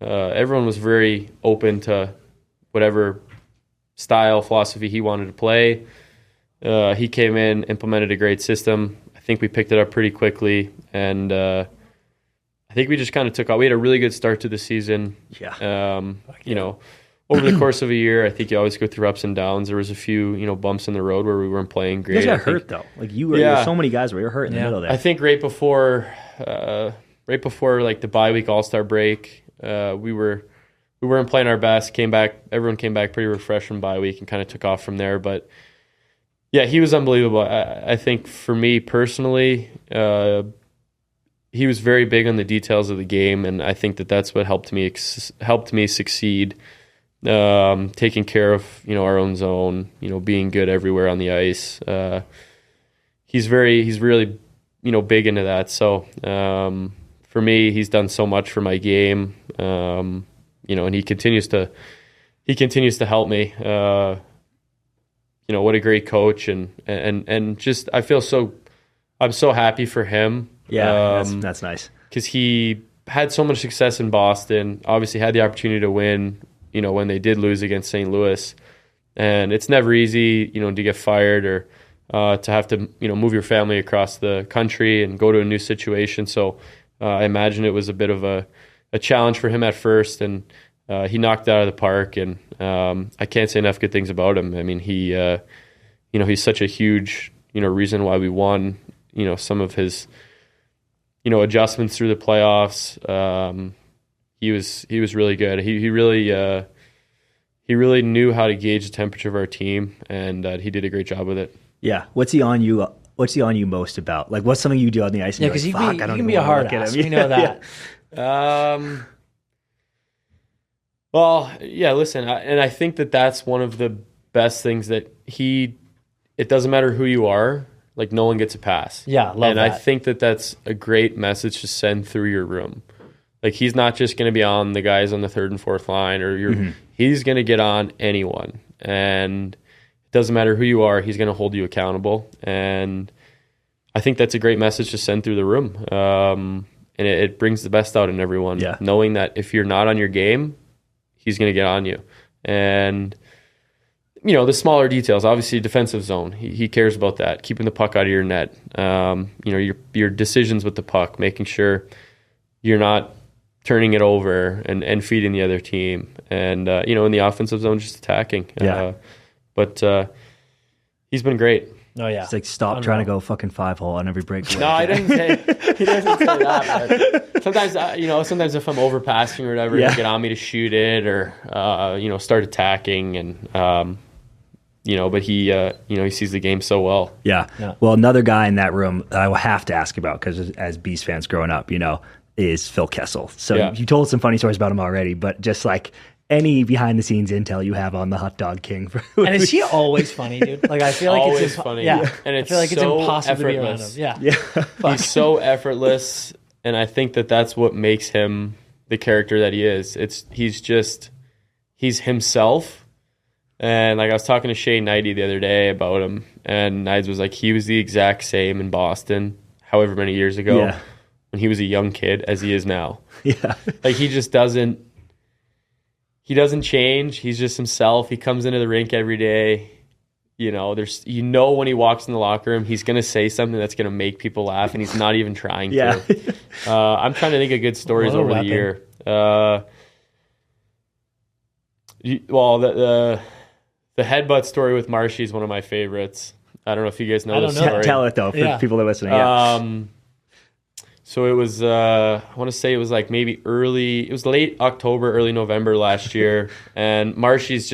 [SPEAKER 4] Everyone was very open to whatever style, philosophy he wanted to play. He came in, implemented a great system. I think we picked it up pretty quickly, and I think we just kind of took off. We had a really good start to the season.
[SPEAKER 2] Yeah.
[SPEAKER 4] Over the course of a year, I think you always go through ups and downs. There was a few, bumps in the road where we weren't playing great.
[SPEAKER 2] You guys got hurt though. Like you were, so many guys were hurt in the middle there.
[SPEAKER 4] I think right before like the bye week All-Star break, we weren't playing our best. Everyone came back pretty refreshed from bye week and kind of took off from there. But yeah, he was unbelievable. I think for me personally, he was very big on the details of the game, and I think that's what helped me succeed. Taking care of our own zone, being good everywhere on the ice. He's really big into that. So for me, he's done so much for my game. And he continues to help me. What a great coach, and just I'm so happy for him.
[SPEAKER 2] Yeah, that's nice
[SPEAKER 4] because he had so much success in Boston. Obviously, had the opportunity to win. When they did lose against St. Louis, and it's never easy, to get fired or to have to, move your family across the country and go to a new situation. So I imagine it was a bit of a challenge for him at first, and he knocked it out of the park. And I can't say enough good things about him. I mean, he's such a huge, reason why we won. Some of his, adjustments through the playoffs. He was really good. He really knew how to gauge the temperature of our team, and he did a great job with it.
[SPEAKER 2] Yeah. What's he on you most about? Like, what's something you do on the ice?
[SPEAKER 1] Yeah, because he can be a hard ass. We know that.
[SPEAKER 4] Well, yeah. Listen, I think that's one of the best things that it doesn't matter who you are. Like, no one gets a pass.
[SPEAKER 1] Yeah, love
[SPEAKER 4] and
[SPEAKER 1] that.
[SPEAKER 4] I think that's a great message to send through your room. Like, he's not just going to be on the guys on the third and fourth line, or he's going to get on anyone. And it doesn't matter who you are, he's going to hold you accountable. And I think that's a great message to send through the room. And it brings the best out in everyone.
[SPEAKER 2] Yeah.
[SPEAKER 4] Knowing that if you're not on your game, he's going to get on you. And, the smaller details, obviously defensive zone, he cares about that, keeping the puck out of your net. Your decisions with the puck, making sure you're not turning it over and feeding the other team, and in the offensive zone, just attacking. But he's been great.
[SPEAKER 1] Oh yeah,
[SPEAKER 2] it's like stop trying to go fucking 5-hole on every breakaway.
[SPEAKER 4] No, he doesn't say that. But sometimes if I'm overpassing or whatever, he'll get on me to shoot it or start attacking, and but he sees the game so well.
[SPEAKER 2] Yeah. Well, another guy in that room that I will have to ask about, because as Beast fans growing up, is Phil Kessel. So you told some funny stories about him already, but just like any behind the scenes intel you have on the Hot Dog King.
[SPEAKER 1] And is he always funny, dude? Like, I feel like
[SPEAKER 4] always
[SPEAKER 1] it's
[SPEAKER 4] funny.
[SPEAKER 1] Yeah.
[SPEAKER 4] And it's
[SPEAKER 1] I feel like it's
[SPEAKER 4] so
[SPEAKER 1] impossible
[SPEAKER 4] effortless.
[SPEAKER 1] to be around him. Yeah.
[SPEAKER 4] He's so effortless, and I think that's what makes him the character that he is. He's himself, And like I was talking to Shane Knighty the other day about him, and Knights was like, he was the exact same in Boston, however many years ago, when he was a young kid as he is now.
[SPEAKER 2] Yeah.
[SPEAKER 4] Like he just doesn't change. He's just himself. He comes into the rink every day. You know, when he walks in the locker room, he's going to say something that's going to make people laugh, and he's not even trying to. I'm trying to think of good stories over the year. The headbutt story with Marshy is one of my favorites. I don't know if you guys know this story.
[SPEAKER 2] Tell it, though, for people that are listening.
[SPEAKER 4] So it was, I want to say it was like maybe it was late October, early November last year. And Marshy's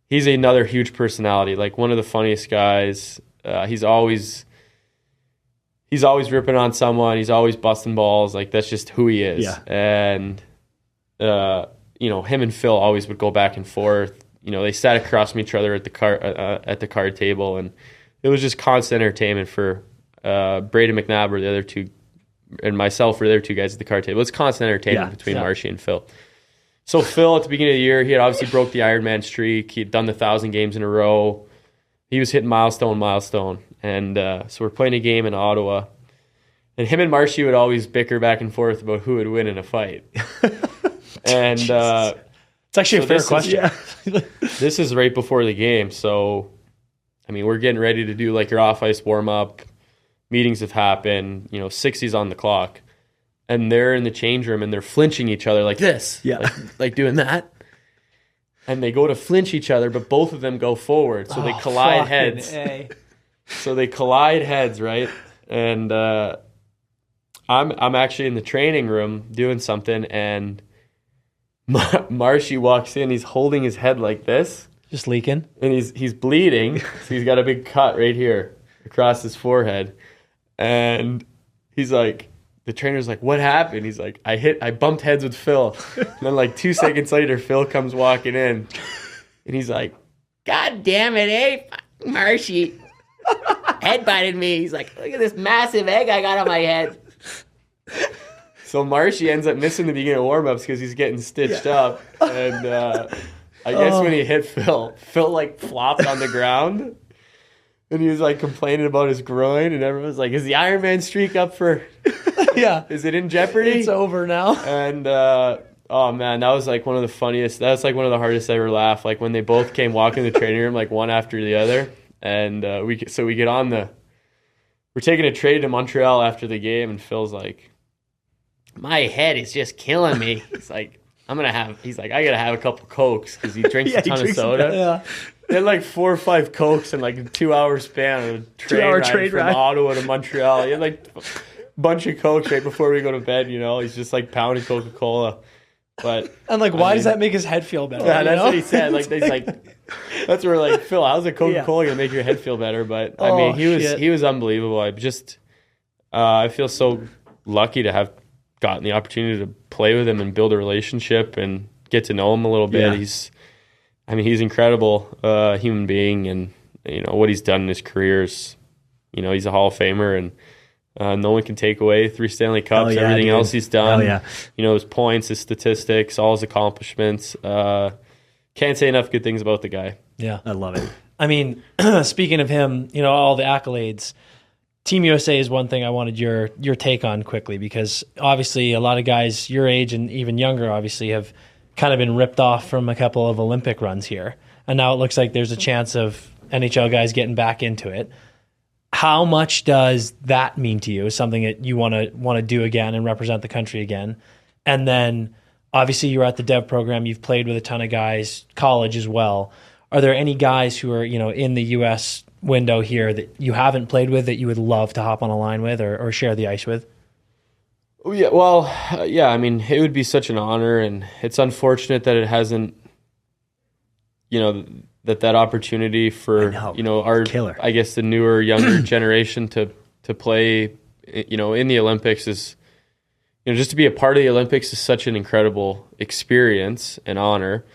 [SPEAKER 4] he's another huge personality, like one of the funniest guys. He's always ripping on someone. He's always busting balls. Like that's just who he is.
[SPEAKER 2] Yeah.
[SPEAKER 4] And, him and Phil always would go back and forth. You know, they sat across from each other at the card table, and it was just constant entertainment for Brady McNabb were the other two, and myself were the other two guys at the card table. It was constant entertainment between Marshy and Phil. So Phil, at the beginning of the year, he had obviously broke the Ironman streak. He had done the 1,000 games in a row. He was hitting milestone. And so we're playing a game in Ottawa. And him and Marshy would always bicker back and forth about who would win in a fight. And
[SPEAKER 1] it's actually a fair question.
[SPEAKER 4] This is right before the game. So, I mean, we're getting ready to do like your off-ice warm-up. Meetings have happened. 60's on the clock. And they're in the change room and they're flinching each other like this. Yeah. Like doing that. And they go to flinch each other, but both of them go forward. So they collide heads. So they collide heads, right? And I'm actually in the training room doing something, and Marshy walks in. He's holding his head like this.
[SPEAKER 1] Just leaking.
[SPEAKER 4] And he's bleeding. So he's got a big cut right here across his forehead. And he's like, the trainer's like, what happened? He's like, I bumped heads with Phil. And then like 2 seconds later, Phil comes walking in. And he's like, God damn it, Marshy headbutted me. He's like, look at this massive egg I got on my head. So Marshy ends up missing the beginning of warm-ups because he's getting stitched up. And I guess when he hit Phil like flopped on the ground. And he was like complaining about his groin, and everyone was like, is the Ironman streak up for... Is it in jeopardy?
[SPEAKER 1] It's over now.
[SPEAKER 4] And, oh man, that was like one of the funniest... That was like one of the hardest I ever laughed. Like when they both came walking in the training room, like one after the other. And we get on the... We're taking a trade to Montreal after the game, and Phil's like, my head is just killing me. He's like, I gotta have a couple Cokes because he drinks a ton of soda. They had like 4 or 5 Cokes in like a 2-hour span of a train ride from Ottawa to Montreal. He had like a bunch of Cokes right before we go to bed, He's just like pounding Coca-Cola. But
[SPEAKER 1] and like, why does that make his head feel better?
[SPEAKER 4] Yeah, that's what he said. Like, that's where like, Phil, how's a Coca-Cola gonna make your head feel better? But I mean, he was unbelievable. I feel so lucky to have gotten the opportunity to play with him and build a relationship and get to know him a little bit. Yeah. He's incredible human being, and what he's done in his career is, he's a Hall of Famer, and no one can take away 3 Stanley Cups, everything else he's done. His points, his statistics, all his accomplishments. Can't say enough good things about the guy.
[SPEAKER 1] Yeah,
[SPEAKER 2] I love it.
[SPEAKER 1] I mean, speaking of him, all the accolades. Team USA is one thing I wanted your take on quickly, because obviously a lot of guys your age and even younger obviously have kind of been ripped off from a couple of Olympic runs here. And now it looks like there's a chance of NHL guys getting back into it. How much does that mean to you? Is something that you want to do again and represent the country again? And then obviously you were at the Dev program, you've played with a ton of guys, college as well. Are there any guys who are, in the US window here that you haven't played with that you would love to hop on a line with or share the ice with?
[SPEAKER 4] Yeah, well, it would be such an honor, and it's unfortunate that it hasn't, that opportunity for, our killer. I guess the newer, younger generation to play, in the Olympics is, just to be a part of the Olympics is such an incredible experience and honor,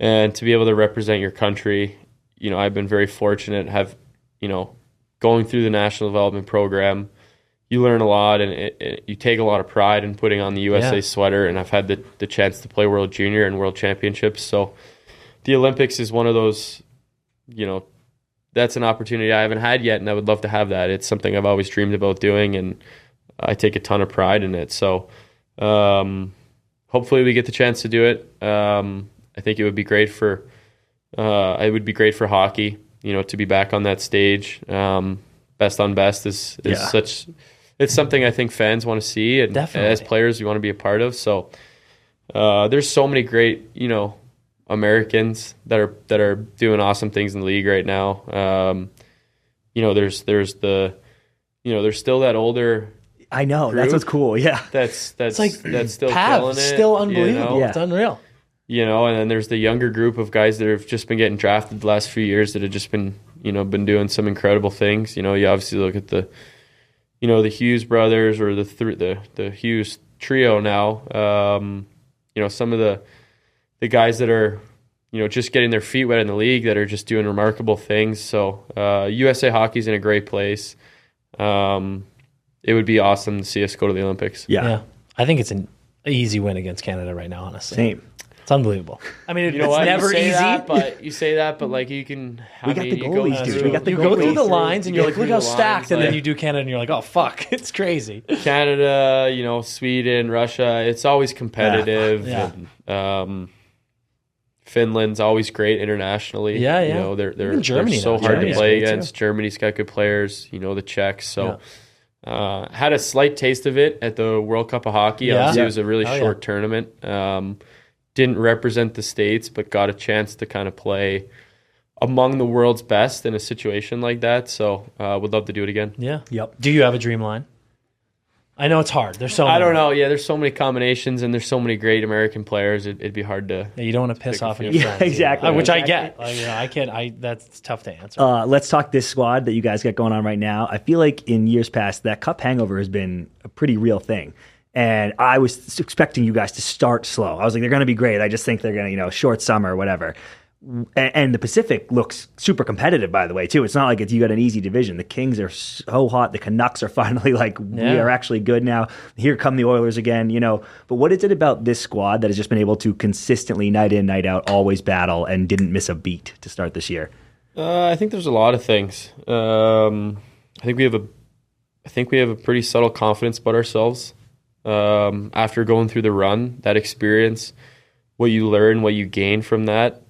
[SPEAKER 4] and to be able to represent your country. I've been very fortunate, have, going through the National Development Program, you learn a lot, and you take a lot of pride in putting on the USA sweater, and I've had the chance to play World Junior and World Championships. So the Olympics is one of those, that's an opportunity I haven't had yet, and I would love to have that. It's something I've always dreamed about doing, and I take a ton of pride in it. So hopefully we get the chance to do it. I think it would be great for hockey, to be back on that stage. Best on best is such. It's something I think fans want to see, and
[SPEAKER 1] Definitely.
[SPEAKER 4] As players we want to be a part of. So there's so many great, Americans that are doing awesome things in the league right now. There's still that older.
[SPEAKER 2] I know that's what's cool. Yeah,
[SPEAKER 4] that's still
[SPEAKER 1] Pav,
[SPEAKER 4] killing it.
[SPEAKER 1] still unbelievable.
[SPEAKER 2] Yeah.
[SPEAKER 1] It's unreal.
[SPEAKER 4] And then there's the younger group of guys that have just been getting drafted the last few years that have just been doing some incredible things. You obviously look at the Hughes brothers or the Hughes trio now. Some of the guys that are, just getting their feet wet in the league that are just doing remarkable things. So USA Hockey's in a great place. It would be awesome to see us go to the Olympics.
[SPEAKER 1] Yeah. I think it's an easy win against Canada right now, honestly.
[SPEAKER 2] same.
[SPEAKER 1] It's unbelievable. I mean, it's
[SPEAKER 4] what?
[SPEAKER 1] never easy.
[SPEAKER 4] You say that, but like you can.
[SPEAKER 2] We got the goalies, dude. We got the
[SPEAKER 1] You go through
[SPEAKER 2] goalies.
[SPEAKER 1] the lines and you're like, look how stacked, and then
[SPEAKER 4] like-
[SPEAKER 1] you do Canada and you're like, oh, fuck, it's crazy.
[SPEAKER 4] Canada, Sweden, Russia. It's always competitive.
[SPEAKER 1] Yeah.
[SPEAKER 4] And, Finland's always great internationally.
[SPEAKER 1] Yeah.
[SPEAKER 4] They're
[SPEAKER 1] Even Germany
[SPEAKER 4] they're so
[SPEAKER 1] now.
[SPEAKER 4] hard
[SPEAKER 1] Germany's
[SPEAKER 4] to play
[SPEAKER 1] great, too.
[SPEAKER 4] against. Germany's got good players. The Czechs. So had a slight taste of it at the World Cup of Hockey.
[SPEAKER 1] Yeah.
[SPEAKER 4] Obviously, it was a really
[SPEAKER 1] Oh,
[SPEAKER 4] short tournament. Didn't represent the States, but got a chance to kind of play among the world's best in a situation like that. So would love to do it again.
[SPEAKER 1] Yeah.
[SPEAKER 2] Yep.
[SPEAKER 1] Do you have a dream line? I know it's hard. There's so many.
[SPEAKER 4] I don't know. Yeah, there's so many combinations, and there's so many great American players. It'd be hard to.
[SPEAKER 1] Yeah, you don't want to piss
[SPEAKER 4] Pick a
[SPEAKER 1] off
[SPEAKER 4] few.
[SPEAKER 1] any
[SPEAKER 2] Yeah,
[SPEAKER 1] friends.
[SPEAKER 2] exactly.
[SPEAKER 1] Which I
[SPEAKER 2] Exactly.
[SPEAKER 1] get. I can't. That's tough to answer.
[SPEAKER 2] Let's talk this squad that you guys got going on right now. I feel like in years past, that Cup Hangover has been a pretty real thing. And I was expecting you guys to start slow. I was like, they're going to be great. I just think they're going to, short summer or whatever. And the Pacific looks super competitive, by the way, too. It's not like you got an easy division. The Kings are so hot. The Canucks are finally like, we are actually good now. Here come the Oilers again, But what is it about this squad that has just been able to consistently, night in, night out, always battle and didn't miss a beat to start this year?
[SPEAKER 4] I think there's a lot of things. I think we have a pretty subtle confidence about ourselves. After going through the run, that experience, what you learn, what you gain from that,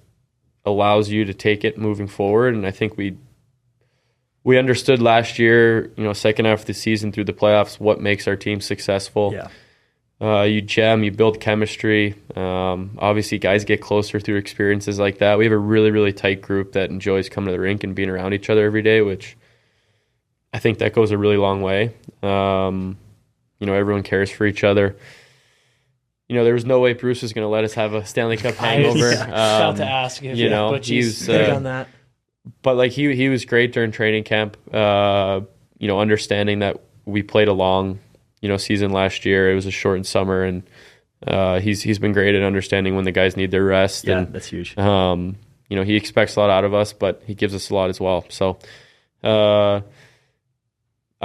[SPEAKER 4] allows you to take it moving forward. And I think we understood last year, second half of the season through the playoffs, what makes our team successful.
[SPEAKER 2] Yeah.
[SPEAKER 4] You gem, you build chemistry. Obviously, guys get closer through experiences like that. We have a really, really tight group that enjoys coming to the rink and being around each other every day, which I think that goes a really long way. Everyone cares for each other. There was no way Bruce was going to let us have a Stanley Cup hangover.
[SPEAKER 1] About to ask if but
[SPEAKER 4] he's
[SPEAKER 1] could have done that.
[SPEAKER 4] But like he was great during training camp. Understanding that we played a long, season last year. It was a shortened summer, and he's been great at understanding when the guys need their rest.
[SPEAKER 2] Yeah,
[SPEAKER 4] and,
[SPEAKER 2] that's huge.
[SPEAKER 4] He expects a lot out of us, but he gives us a lot as well. So, I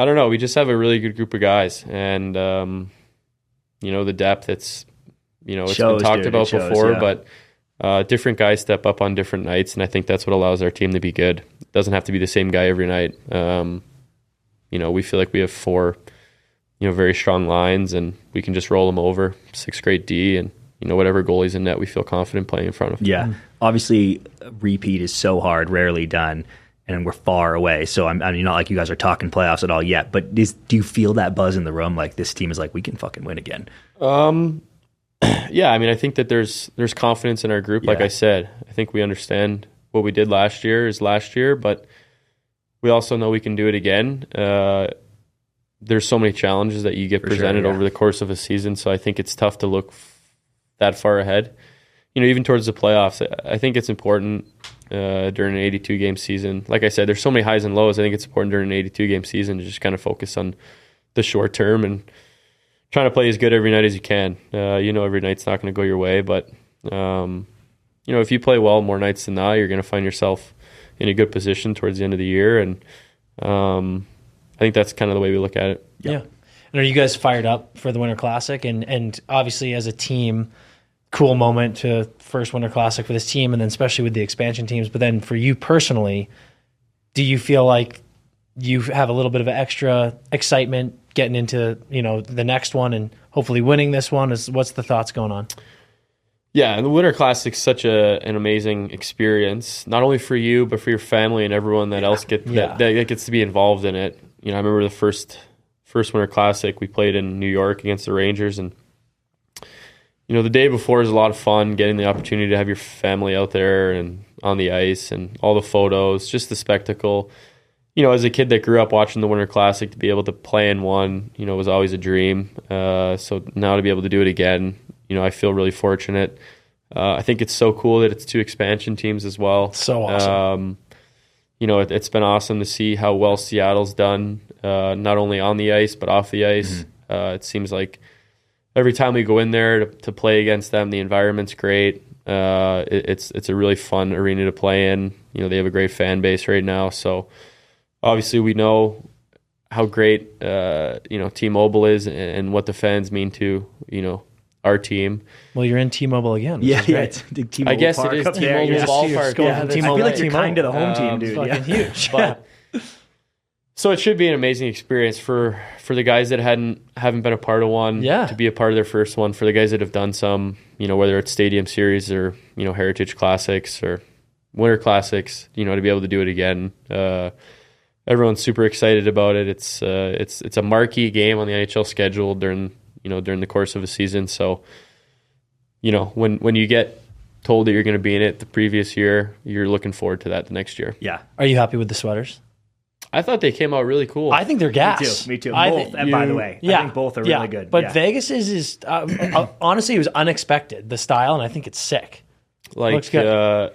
[SPEAKER 4] don't know. We just have a really good group of guys, and the depth. It's it's been talked about before, but different guys step up on different nights, and I think that's what allows our team to be good. It doesn't have to be the same guy every night. We feel like we have four, very strong lines, and we can just roll them over. 6 great D, and whatever goalie's in net, we feel confident playing in front of.
[SPEAKER 2] Yeah. Obviously, repeat is so hard, rarely done, and we're far away. So I'm not like you guys are talking playoffs at all yet, but do you feel that buzz in the room? Like this team is like, we can fucking win again.
[SPEAKER 4] Yeah, I think that there's confidence in our group. Like
[SPEAKER 2] Yeah.
[SPEAKER 4] I said, I think we understand what we did last year is last year, but we also know we can do it again. There's so many challenges that you get presented over the course of a season, so I think it's tough to look that far ahead. Even towards the playoffs, I think it's important during an 82-game season. Like I said, there's so many highs and lows. I think it's important during an 82-game season to just kind of focus on the short term and trying to play as good every night as you can. Every night's not going to go your way, but if you play well more nights than not, you're going to find yourself in a good position towards the end of the year, and I think that's kind of the way we look at it.
[SPEAKER 1] Yeah. And are you guys fired up for the Winter Classic? And obviously, as a team, cool moment to first Winter Classic for this team, and then especially with the expansion teams. But then for you personally, do you feel like you have a little bit of extra excitement getting into, the next one and hopefully winning this one? What's the thoughts going on?
[SPEAKER 4] Yeah, and the Winter Classic's such an amazing experience, not only for you, but for your family and everyone that else that gets to be involved in it. I remember the first Winter Classic we played in New York against the Rangers, and the day before is a lot of fun, getting the opportunity to have your family out there and on the ice and all the photos, just the spectacle. As a kid that grew up watching the Winter Classic, to be able to play in one, was always a dream. So now to be able to do it again, I feel really fortunate. I think it's so cool that it's 2 expansion teams as well.
[SPEAKER 1] So awesome.
[SPEAKER 4] It's been awesome to see how well Seattle's done, not only on the ice, but off the ice. Mm-hmm. It seems like every time we go in there to play against them, the environment's great. It's a really fun arena to play in. They have a great fan base right now. So obviously we know how great, T-Mobile is and what the fans mean to, our team.
[SPEAKER 1] Well, you're in T-Mobile again.
[SPEAKER 2] Yeah, it's T-Mobile
[SPEAKER 4] I guess
[SPEAKER 2] Park
[SPEAKER 4] it is
[SPEAKER 2] up there.
[SPEAKER 4] T-Mobile ballpark.
[SPEAKER 1] Yeah,
[SPEAKER 2] I feel like you're kind of the home team, dude.
[SPEAKER 1] Fucking huge.
[SPEAKER 4] But, so it should be an amazing experience for the guys that haven't been a part of one, to be a part of their first one. For the guys that have done some, whether it's Stadium Series or Heritage Classics or Winter Classics, to be able to do it again. Everyone's super excited about it. It's a marquee game on the NHL schedule during the course of a season. So, when you get told that you're going to be in it the previous year, you're looking forward to that the next year.
[SPEAKER 2] Yeah.
[SPEAKER 1] Are you happy with the sweaters?
[SPEAKER 4] I thought they came out really cool.
[SPEAKER 1] I think they're gas.
[SPEAKER 2] Me too. Both, by the way. I think both are really good.
[SPEAKER 1] But Vegas is honestly, it was unexpected, the style, and I think it's sick.
[SPEAKER 4] Looks good.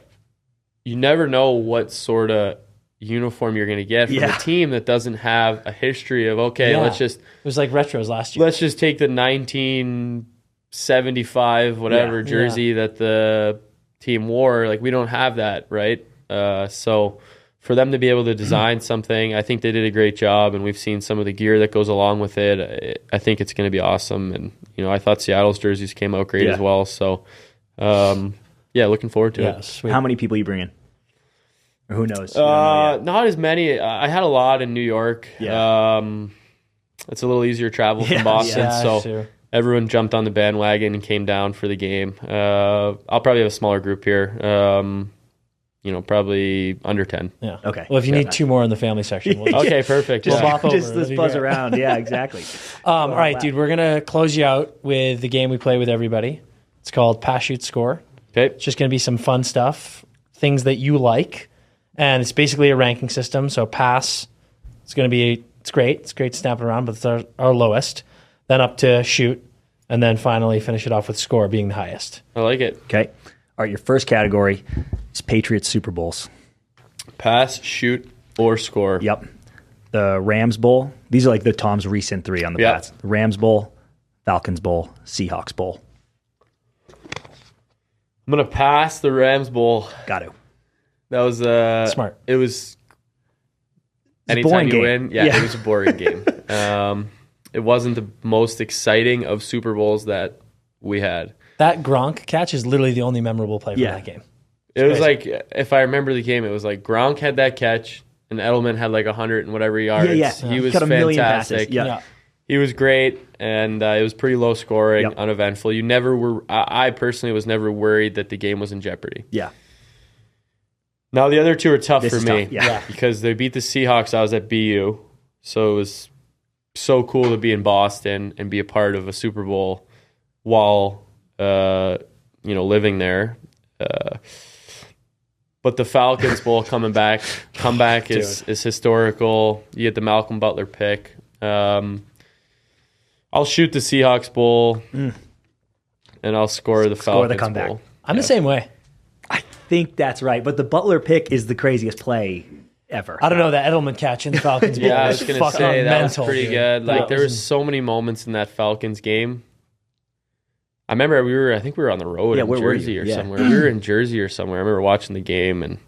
[SPEAKER 4] You never know what sort of uniform you're going to get from a team that doesn't have a history of, let's just...
[SPEAKER 1] It was like retros last year.
[SPEAKER 4] Let's just take the 1975 jersey that the team wore. Like, we don't have that, right? So for them to be able to design something, I think they did a great job, and we've seen some of the gear that goes along with it. I think it's going to be awesome, and I thought Seattle's jerseys came out great as well. So, looking forward to it.
[SPEAKER 2] Sweet. How many people you bring in? Or who knows?
[SPEAKER 4] Not as many. I had a lot in New York. Yeah. It's a little easier travel from Boston, so everyone jumped on the bandwagon and came down for the game. I'll probably have a smaller group here. Probably under 10.
[SPEAKER 1] Yeah.
[SPEAKER 2] Okay.
[SPEAKER 1] Well, if you need 2 more in the family section, we'll
[SPEAKER 4] okay, perfect.
[SPEAKER 1] Just bop over.
[SPEAKER 2] Just buzz around. Yeah, exactly.
[SPEAKER 1] All right, dude. We're gonna close you out with the game we play with everybody. It's called Pass, Shoot, Score.
[SPEAKER 4] Okay.
[SPEAKER 1] It's just gonna be some fun stuff, things that you like. And it's basically a ranking system. So pass, it's great. It's great to snap it around, but it's our lowest. Then up to shoot, and then finally finish it off with score being the highest.
[SPEAKER 4] I like it.
[SPEAKER 2] Okay. All right, your first category is Patriots Super Bowls.
[SPEAKER 4] Pass, shoot, or score.
[SPEAKER 2] Yep. The Rams Bowl. These are like the Tom's recent 3 on the Pats. The Rams Bowl, Falcons Bowl, Seahawks Bowl.
[SPEAKER 4] I'm going to pass the Rams Bowl.
[SPEAKER 2] Got to.
[SPEAKER 4] That was
[SPEAKER 1] smart.
[SPEAKER 4] It was
[SPEAKER 2] anytime
[SPEAKER 4] you win. Yeah, it was a boring game. It wasn't the most exciting of Super Bowls that we had.
[SPEAKER 1] That Gronk catch is literally the only memorable play from that game.
[SPEAKER 4] It was like, if I remember the game, it was like Gronk had that catch and Edelman had like 100 and whatever yards. He was fantastic.
[SPEAKER 2] Yeah.
[SPEAKER 4] He was great, and it was pretty low scoring, uneventful. You never were. I personally was never worried that the game was in jeopardy.
[SPEAKER 2] Yeah.
[SPEAKER 4] Now, the other 2 are tough for me
[SPEAKER 2] tough,
[SPEAKER 4] because they beat the Seahawks. I was at BU, so it was so cool to be in Boston and be a part of a Super Bowl while living there. But the Falcons Bowl comeback is historical. You get the Malcolm Butler pick. I'll shoot the Seahawks Bowl, and I'll score the Falcons Bowl.
[SPEAKER 1] I'm the same way.
[SPEAKER 2] I think that's right, but the Butler pick is the craziest play ever.
[SPEAKER 1] I don't know, that Edelman catch in the Falcons Bowl.
[SPEAKER 4] I was going to say that was pretty good.
[SPEAKER 1] Like,
[SPEAKER 4] there was so many moments in that Falcons game. I remember I think we were on the road in Jersey or somewhere. We were in Jersey or somewhere. I remember watching the game, and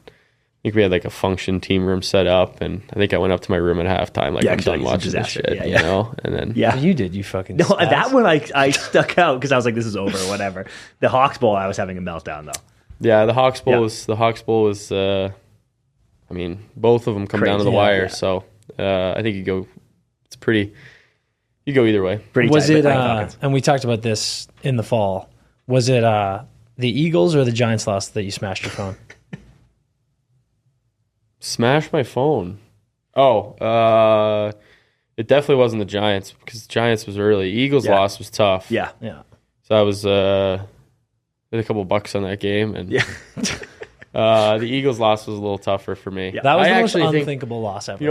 [SPEAKER 4] think we had like a function team room set up, and I think I went up to my room at halftime, like I'm done watching this shit, you know. And then
[SPEAKER 1] You did, you fucking.
[SPEAKER 2] No,
[SPEAKER 1] spaz.
[SPEAKER 2] that one I stuck out because I was like, this is over or whatever. The Hawks Bowl, I was having a meltdown though.
[SPEAKER 4] Yeah, the Hawks Bowl was. I mean, both of them come down to the wire, so I think you go either way.
[SPEAKER 2] Pretty
[SPEAKER 1] Was
[SPEAKER 2] tight,
[SPEAKER 1] it?
[SPEAKER 2] but
[SPEAKER 1] And we talked about this in the fall. Was it the Eagles or the Giants loss that you smashed your phone?
[SPEAKER 4] Smash my phone. Oh, it definitely wasn't the Giants because the Giants was early. Eagles loss was tough.
[SPEAKER 2] yeah.
[SPEAKER 4] So I was with a couple bucks on that game, and the Eagles loss was a little tougher for me.
[SPEAKER 2] Yeah.
[SPEAKER 1] That was
[SPEAKER 4] I
[SPEAKER 1] the most
[SPEAKER 4] actually
[SPEAKER 1] unthinkable loss ever.
[SPEAKER 4] You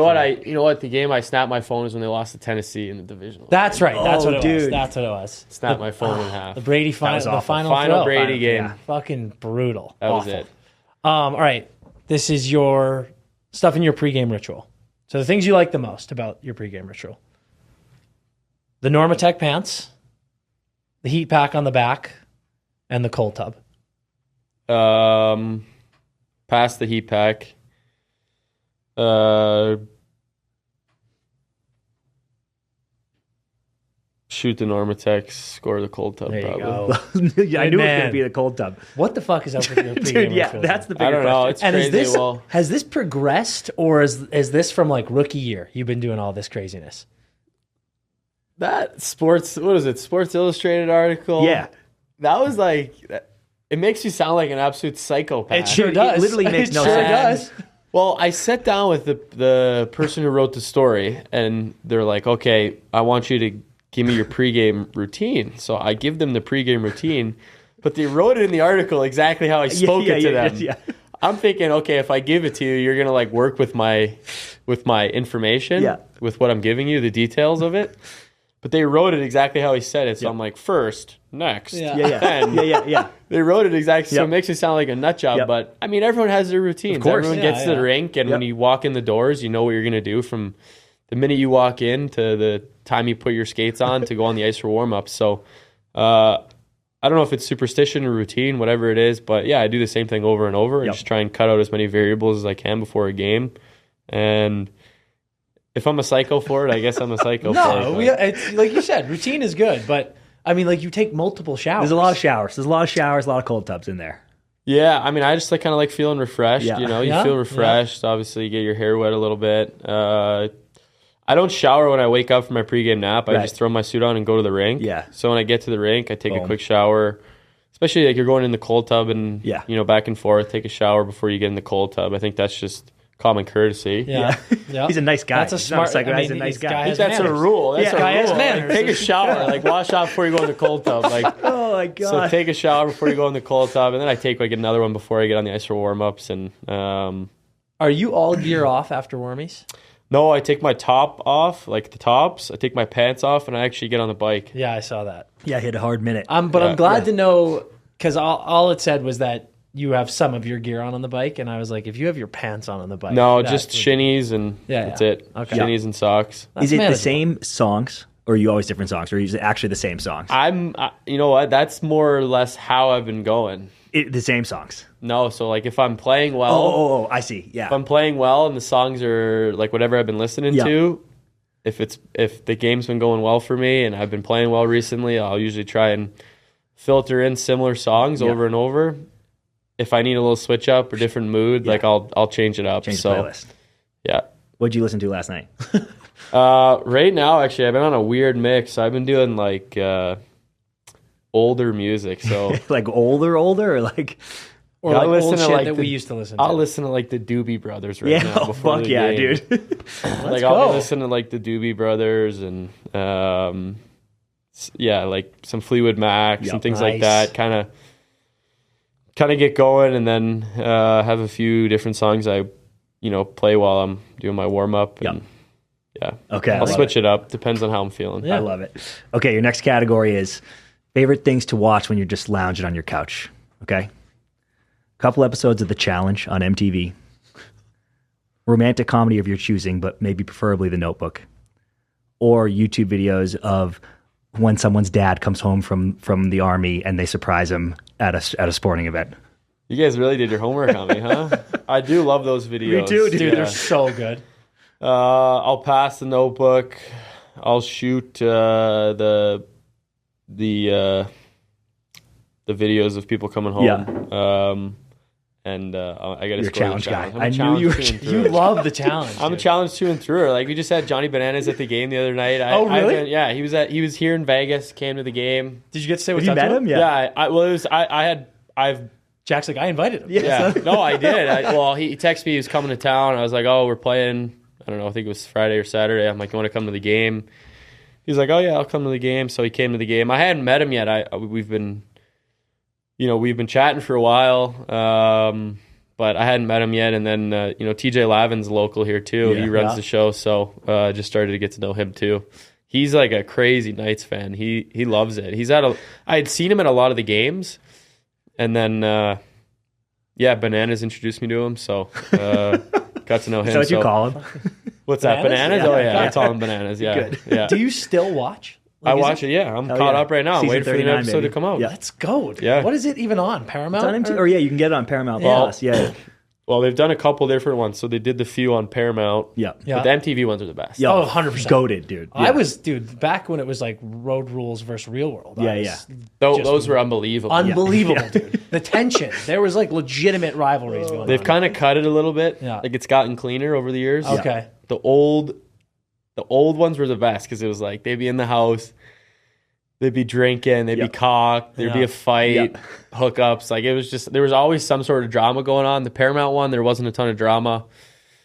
[SPEAKER 4] know what? The game I snapped my phone is when they lost to Tennessee in the divisional.
[SPEAKER 1] That's right. That's
[SPEAKER 2] Oh,
[SPEAKER 1] what it was.
[SPEAKER 2] dude.
[SPEAKER 1] That's what it was.
[SPEAKER 4] Snapped my phone in half.
[SPEAKER 1] The Brady
[SPEAKER 2] was
[SPEAKER 1] final, the
[SPEAKER 2] awful.
[SPEAKER 1] final
[SPEAKER 4] Final
[SPEAKER 1] throw.
[SPEAKER 4] Brady game.
[SPEAKER 2] Yeah.
[SPEAKER 1] Fucking brutal.
[SPEAKER 4] That was
[SPEAKER 1] Awful.
[SPEAKER 4] it.
[SPEAKER 1] All right. This is your stuff in your pregame ritual. So the things you like the most about your pregame ritual. The Normatec pants, the heat pack on the back, and the cold tub.
[SPEAKER 4] Past the heat pack. Shoot the Normatex, score the cold tub.
[SPEAKER 1] There you
[SPEAKER 4] Probably.
[SPEAKER 1] go.
[SPEAKER 2] Yeah, I knew it was
[SPEAKER 1] Man.
[SPEAKER 2] going to be the cold tub.
[SPEAKER 1] What the fuck is up with your pregame
[SPEAKER 2] Dude, yeah,
[SPEAKER 1] ritual?
[SPEAKER 2] that's the bigger
[SPEAKER 4] I don't know.
[SPEAKER 2] question.
[SPEAKER 4] It's
[SPEAKER 1] And
[SPEAKER 4] crazy.
[SPEAKER 1] is this
[SPEAKER 4] Well,
[SPEAKER 1] has this progressed, or is this from like rookie year? You've been doing all this craziness.
[SPEAKER 4] that sports. What is it? Sports Illustrated article.
[SPEAKER 2] Yeah.
[SPEAKER 4] That was like. It makes you sound like an absolute psychopath.
[SPEAKER 1] It sure
[SPEAKER 2] It
[SPEAKER 1] does.
[SPEAKER 2] literally makes
[SPEAKER 1] It
[SPEAKER 2] no
[SPEAKER 1] sure
[SPEAKER 2] sense.
[SPEAKER 1] does.
[SPEAKER 4] Well, I sat down with the person who wrote the story, and they're like, "Okay, I want you to give me your pregame routine." So I give them the pregame routine, but they wrote it in the article exactly how I spoke it to them.
[SPEAKER 2] Yeah.
[SPEAKER 4] I'm thinking, okay, if I give it to you, you're gonna like work with my information, with what I'm giving you, the details of it. But they wrote it exactly how he said it. So I'm like, first, next, then.
[SPEAKER 2] Yeah.
[SPEAKER 4] They wrote it exactly, so
[SPEAKER 2] Yep.
[SPEAKER 4] it makes it sound like a nut job.
[SPEAKER 2] Yep.
[SPEAKER 4] But I mean, everyone has their routines.
[SPEAKER 2] Of course.
[SPEAKER 4] Everyone
[SPEAKER 1] Yeah,
[SPEAKER 4] gets to the rink, and when
[SPEAKER 2] Yep.
[SPEAKER 4] you walk in the doors, you know what you're going to do from the minute you walk in to the time you put your skates on to go on the ice for warm up. So I don't know if it's superstition or routine, whatever it is, but yeah, I do the same thing over and over and just try and cut out as many variables as I can before a game. And if I'm a psycho for it, I guess I'm a psycho for it.
[SPEAKER 1] No,
[SPEAKER 4] but-
[SPEAKER 1] it's like you said, routine is good, but I mean, like you take multiple showers.
[SPEAKER 2] There's a lot of showers. There's a lot of showers, a lot of cold tubs in there.
[SPEAKER 4] Yeah, I mean, I just like kind of like feeling refreshed.
[SPEAKER 2] Yeah.
[SPEAKER 4] You know, you
[SPEAKER 1] Yeah,
[SPEAKER 4] feel refreshed. Obviously, you get your hair wet a little bit. I don't shower when I wake up from my pregame nap. I
[SPEAKER 2] Right.
[SPEAKER 4] just throw my suit on and go to the rink.
[SPEAKER 2] Yeah.
[SPEAKER 4] So when I get to the rink, I take a
[SPEAKER 2] Boom.
[SPEAKER 4] quick shower. Especially like you're going in the cold tub and
[SPEAKER 2] Yeah.
[SPEAKER 4] you know, back and forth. Take a shower before you get in the cold tub. I think that's just common courtesy.
[SPEAKER 1] Yeah. Yeah.
[SPEAKER 2] He's a nice guy.
[SPEAKER 1] That's a
[SPEAKER 2] He's not a
[SPEAKER 1] smart.
[SPEAKER 2] psycho,
[SPEAKER 1] I mean,
[SPEAKER 2] he's a nice guy.
[SPEAKER 4] I think
[SPEAKER 1] has
[SPEAKER 4] that's a
[SPEAKER 1] manners.
[SPEAKER 4] rule. That's
[SPEAKER 1] Yeah,
[SPEAKER 4] a
[SPEAKER 1] guy has
[SPEAKER 4] rule.
[SPEAKER 1] manners.
[SPEAKER 4] Like, take a shower. Like wash off before you go in the cold tub. Like
[SPEAKER 2] Oh my
[SPEAKER 4] so
[SPEAKER 2] god.
[SPEAKER 4] take a shower before you go in the cold tub, and then I take like another one before I get on the ice for warm ups. And
[SPEAKER 1] Are you all gear off after Wormies?
[SPEAKER 4] no, I take my top off, like the tops. I take my pants off, and I actually get on the bike.
[SPEAKER 1] Yeah, I saw that.
[SPEAKER 2] Yeah, hit a hard minute.
[SPEAKER 1] But I'm
[SPEAKER 4] Yeah.
[SPEAKER 1] glad to know because all it said was that you have some of your gear on the bike, and I was like, if you have your pants on the bike,
[SPEAKER 4] No,
[SPEAKER 1] that
[SPEAKER 4] just
[SPEAKER 1] would-
[SPEAKER 4] shinnies, and
[SPEAKER 1] Yeah,
[SPEAKER 4] that's
[SPEAKER 1] yeah.
[SPEAKER 4] it.
[SPEAKER 1] Okay.
[SPEAKER 4] Shinnies and socks.
[SPEAKER 1] that's
[SPEAKER 2] Is it the
[SPEAKER 1] manageable.
[SPEAKER 2] same songs, or are you always different songs, or is it actually the same songs?
[SPEAKER 4] You know what? That's more or less how I've been going.
[SPEAKER 2] The same songs.
[SPEAKER 4] No, so like if I'm playing well,
[SPEAKER 2] Oh, I see. Yeah.
[SPEAKER 4] if I'm playing well and the songs are like whatever I've been listening
[SPEAKER 2] Yeah.
[SPEAKER 4] to, if the game's been going well for me and I've been playing well recently, I'll usually try and filter in similar songs
[SPEAKER 2] Yeah.
[SPEAKER 4] over and over. If I need a little switch up or different mood, like I'll change it up.
[SPEAKER 2] Change the
[SPEAKER 4] so
[SPEAKER 2] playlist.
[SPEAKER 4] yeah.
[SPEAKER 2] What'd you listen to last night?
[SPEAKER 4] Right now, actually, I've been on a weird mix. I've been doing like older music. So
[SPEAKER 2] Like older, or like?
[SPEAKER 1] or
[SPEAKER 4] I'll
[SPEAKER 1] like
[SPEAKER 4] listen
[SPEAKER 1] old
[SPEAKER 4] to,
[SPEAKER 1] shit
[SPEAKER 4] like,
[SPEAKER 1] that
[SPEAKER 4] the-
[SPEAKER 1] we used to listen to.
[SPEAKER 4] I'll listen to like the Doobie Brothers right
[SPEAKER 2] Yeah.
[SPEAKER 4] now.
[SPEAKER 2] Oh,
[SPEAKER 4] Before
[SPEAKER 2] fuck
[SPEAKER 4] the
[SPEAKER 2] yeah,
[SPEAKER 4] game.
[SPEAKER 2] dude.
[SPEAKER 4] Like
[SPEAKER 1] go.
[SPEAKER 4] I'll listen to like the Doobie Brothers and yeah, like some Fleetwood Mac,
[SPEAKER 2] Yep.
[SPEAKER 4] some things
[SPEAKER 1] Nice.
[SPEAKER 4] like that. Kind of get going, and then have a few different songs I play while I'm doing my warm up.
[SPEAKER 2] Yep.
[SPEAKER 4] And yeah,
[SPEAKER 2] Okay, I
[SPEAKER 4] I'll
[SPEAKER 2] love
[SPEAKER 4] switch it up. Depends on how I'm feeling.
[SPEAKER 1] Yeah.
[SPEAKER 2] I love it. Okay, your next category is favorite things to watch when you're just lounging on your couch. Okay. Couple episodes of The Challenge on MTV. Romantic comedy of your choosing, but maybe preferably The Notebook. Or YouTube videos of when someone's dad comes home from the army and they surprise him at a sporting event.
[SPEAKER 4] You guys really did your homework on me, huh? I do love those videos.
[SPEAKER 2] Me too, dude.
[SPEAKER 1] Dude, they're so good.
[SPEAKER 4] I'll pass the notebook. I'll shoot the videos of people coming home.
[SPEAKER 2] Yeah.
[SPEAKER 4] And I got to
[SPEAKER 2] You're a challenge guy.
[SPEAKER 4] I'm a
[SPEAKER 2] I knew
[SPEAKER 4] challenge
[SPEAKER 2] you were.
[SPEAKER 4] through and through.
[SPEAKER 1] You love the challenge.
[SPEAKER 4] I'm a challenge through and through. Like we just had Johnny Bananas at the game the other night.
[SPEAKER 1] Oh, really?
[SPEAKER 4] Yeah, he was here in Vegas. Came to the game.
[SPEAKER 1] Did you get to say what's
[SPEAKER 2] You
[SPEAKER 1] up
[SPEAKER 2] met
[SPEAKER 1] to
[SPEAKER 2] him?
[SPEAKER 4] Yeah. I've
[SPEAKER 1] Jack's like, I invited him.
[SPEAKER 2] Yeah.
[SPEAKER 4] no, I did. He texted me he was coming to town. I was like, oh, we're playing. I don't know. I think it was Friday or Saturday. I'm like, you want to come to the game? He's like, oh yeah, I'll come to the game. So he came to the game. I hadn't met him yet. We've been chatting for a while. But I hadn't met him yet. And then, TJ Lavin's local here too.
[SPEAKER 2] Yeah.
[SPEAKER 4] He runs the show. So just started to get to know him too. He's like a crazy Knights fan. He loves it. I had seen him at a lot of the games. And then, Bananas introduced me to him. So got to know him.
[SPEAKER 2] Is that what you call him?
[SPEAKER 4] What's that? Bananas?
[SPEAKER 1] Yeah.
[SPEAKER 4] Oh, yeah. I call him Bananas. Yeah.
[SPEAKER 2] Good.
[SPEAKER 4] Yeah.
[SPEAKER 1] Do you still watch?
[SPEAKER 4] I watch it, yeah. I'm caught up right now. I'm
[SPEAKER 2] Season
[SPEAKER 4] waiting for the
[SPEAKER 2] 39,
[SPEAKER 4] episode
[SPEAKER 2] baby.
[SPEAKER 4] to come out.
[SPEAKER 2] Yeah.
[SPEAKER 1] Let's go, dude.
[SPEAKER 4] Yeah.
[SPEAKER 1] What is it even on? Paramount?
[SPEAKER 2] It's on MTV. Or yeah, you can get it on Paramount Plus. Yeah.
[SPEAKER 4] Well, they've done a couple different ones. So they did the few on Paramount.
[SPEAKER 2] Yeah.
[SPEAKER 1] Yeah.
[SPEAKER 4] But the MTV ones are the best.
[SPEAKER 2] Yeah.
[SPEAKER 1] Oh, 100%.
[SPEAKER 2] Goated, dude.
[SPEAKER 1] I
[SPEAKER 2] Yeah.
[SPEAKER 1] was, dude, back when it was like Road Rules versus Real World.
[SPEAKER 2] Yeah,
[SPEAKER 1] just
[SPEAKER 4] Those were unbelievable.
[SPEAKER 1] unbelievable, dude. The tension. There was like legitimate rivalries going
[SPEAKER 4] They've
[SPEAKER 1] on.
[SPEAKER 4] kind of cut it a little bit.
[SPEAKER 1] Yeah.
[SPEAKER 4] Like it's gotten cleaner over the years.
[SPEAKER 1] Okay.
[SPEAKER 4] The old ones were the best because it was like they'd be in the house, they'd be drinking, they'd be cocked, there'd be a fight, hookups. Like it was just there was always some sort of drama going on. The Paramount one, there wasn't a ton of drama.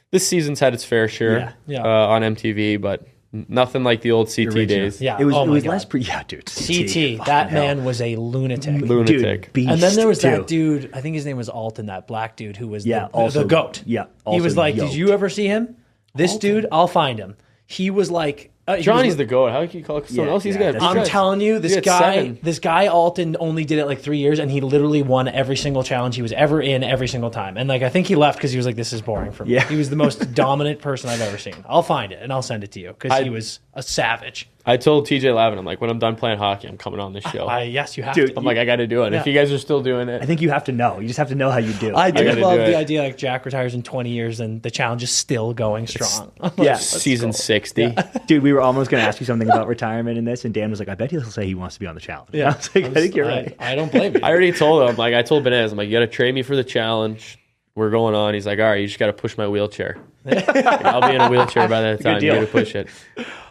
[SPEAKER 4] This season's had its fair share on MTV, but nothing like the old CT
[SPEAKER 2] Original.
[SPEAKER 4] days.
[SPEAKER 1] Yeah.
[SPEAKER 2] It was,
[SPEAKER 1] Oh
[SPEAKER 2] it
[SPEAKER 1] my
[SPEAKER 2] was
[SPEAKER 1] God.
[SPEAKER 2] less dude.
[SPEAKER 1] CT.
[SPEAKER 2] Fucking
[SPEAKER 1] That
[SPEAKER 2] hell.
[SPEAKER 1] man was a lunatic.
[SPEAKER 4] Lunatic.
[SPEAKER 2] Dude, beast,
[SPEAKER 1] And then there was that
[SPEAKER 2] too.
[SPEAKER 1] dude, I think his name was Alton, that black dude who was
[SPEAKER 2] also
[SPEAKER 1] the goat.
[SPEAKER 2] Yeah.
[SPEAKER 1] He was
[SPEAKER 2] also
[SPEAKER 1] like,
[SPEAKER 2] yoked.
[SPEAKER 1] did you ever see him? This dude, I'll find him. He was like...
[SPEAKER 4] Johnny's the goat. How can you call it someone else? He's
[SPEAKER 2] yeah,
[SPEAKER 4] got.
[SPEAKER 1] I'm telling you,
[SPEAKER 4] he's got 7.
[SPEAKER 1] this guy Alton only did it like 3 years, and he literally won every single challenge he was ever in every single time. And like I think he left because he was like, "This is boring for me."
[SPEAKER 2] Yeah.
[SPEAKER 1] He was the most dominant person I've ever seen. I'll find it and I'll send it to you because he was a savage.
[SPEAKER 4] I told TJ Lavin, I'm like, when I'm done playing hockey, I'm coming on this show.
[SPEAKER 1] Yes, you have
[SPEAKER 2] Dude,
[SPEAKER 1] to.
[SPEAKER 4] I'm like, I got to do it. If you guys are still doing it,
[SPEAKER 2] I think you have to know. You just have to know how you do.
[SPEAKER 1] I do
[SPEAKER 4] gotta
[SPEAKER 1] love
[SPEAKER 4] do
[SPEAKER 1] the
[SPEAKER 4] it.
[SPEAKER 1] idea like Jack retires in 20 years and the challenge is still going strong. I'm like,
[SPEAKER 2] yeah.
[SPEAKER 4] season 60.
[SPEAKER 2] Dude, we were almost going to ask you something about retirement in this, and Dan was like, I bet he'll say he wants to be on the challenge.
[SPEAKER 1] Yeah.
[SPEAKER 2] I was like, I think you're right.
[SPEAKER 1] I don't blame you.
[SPEAKER 4] I already told him, like, I told Bananas, I'm like, you got to trade me for the challenge. We're going on. He's like, all right, you just got to push my wheelchair. Like, I'll be in a wheelchair by that time. You
[SPEAKER 2] deal.
[SPEAKER 4] got to push it.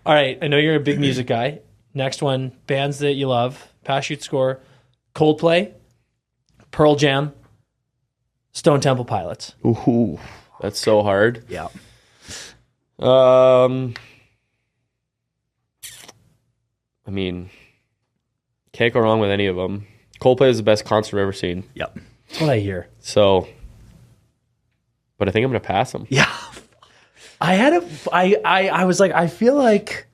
[SPEAKER 1] All right, I know you're a big music guy. Next one, bands that you love. Pass, shoot, score. Coldplay, Pearl Jam, Stone Temple Pilots.
[SPEAKER 4] Ooh, that's so hard.
[SPEAKER 2] Yeah.
[SPEAKER 4] I mean, can't go wrong with any of them. Coldplay is the best concert I've ever seen.
[SPEAKER 2] Yep.
[SPEAKER 1] That's what I hear.
[SPEAKER 4] So, but I think I'm going to pass them.
[SPEAKER 2] Yeah.
[SPEAKER 1] I was like, I feel like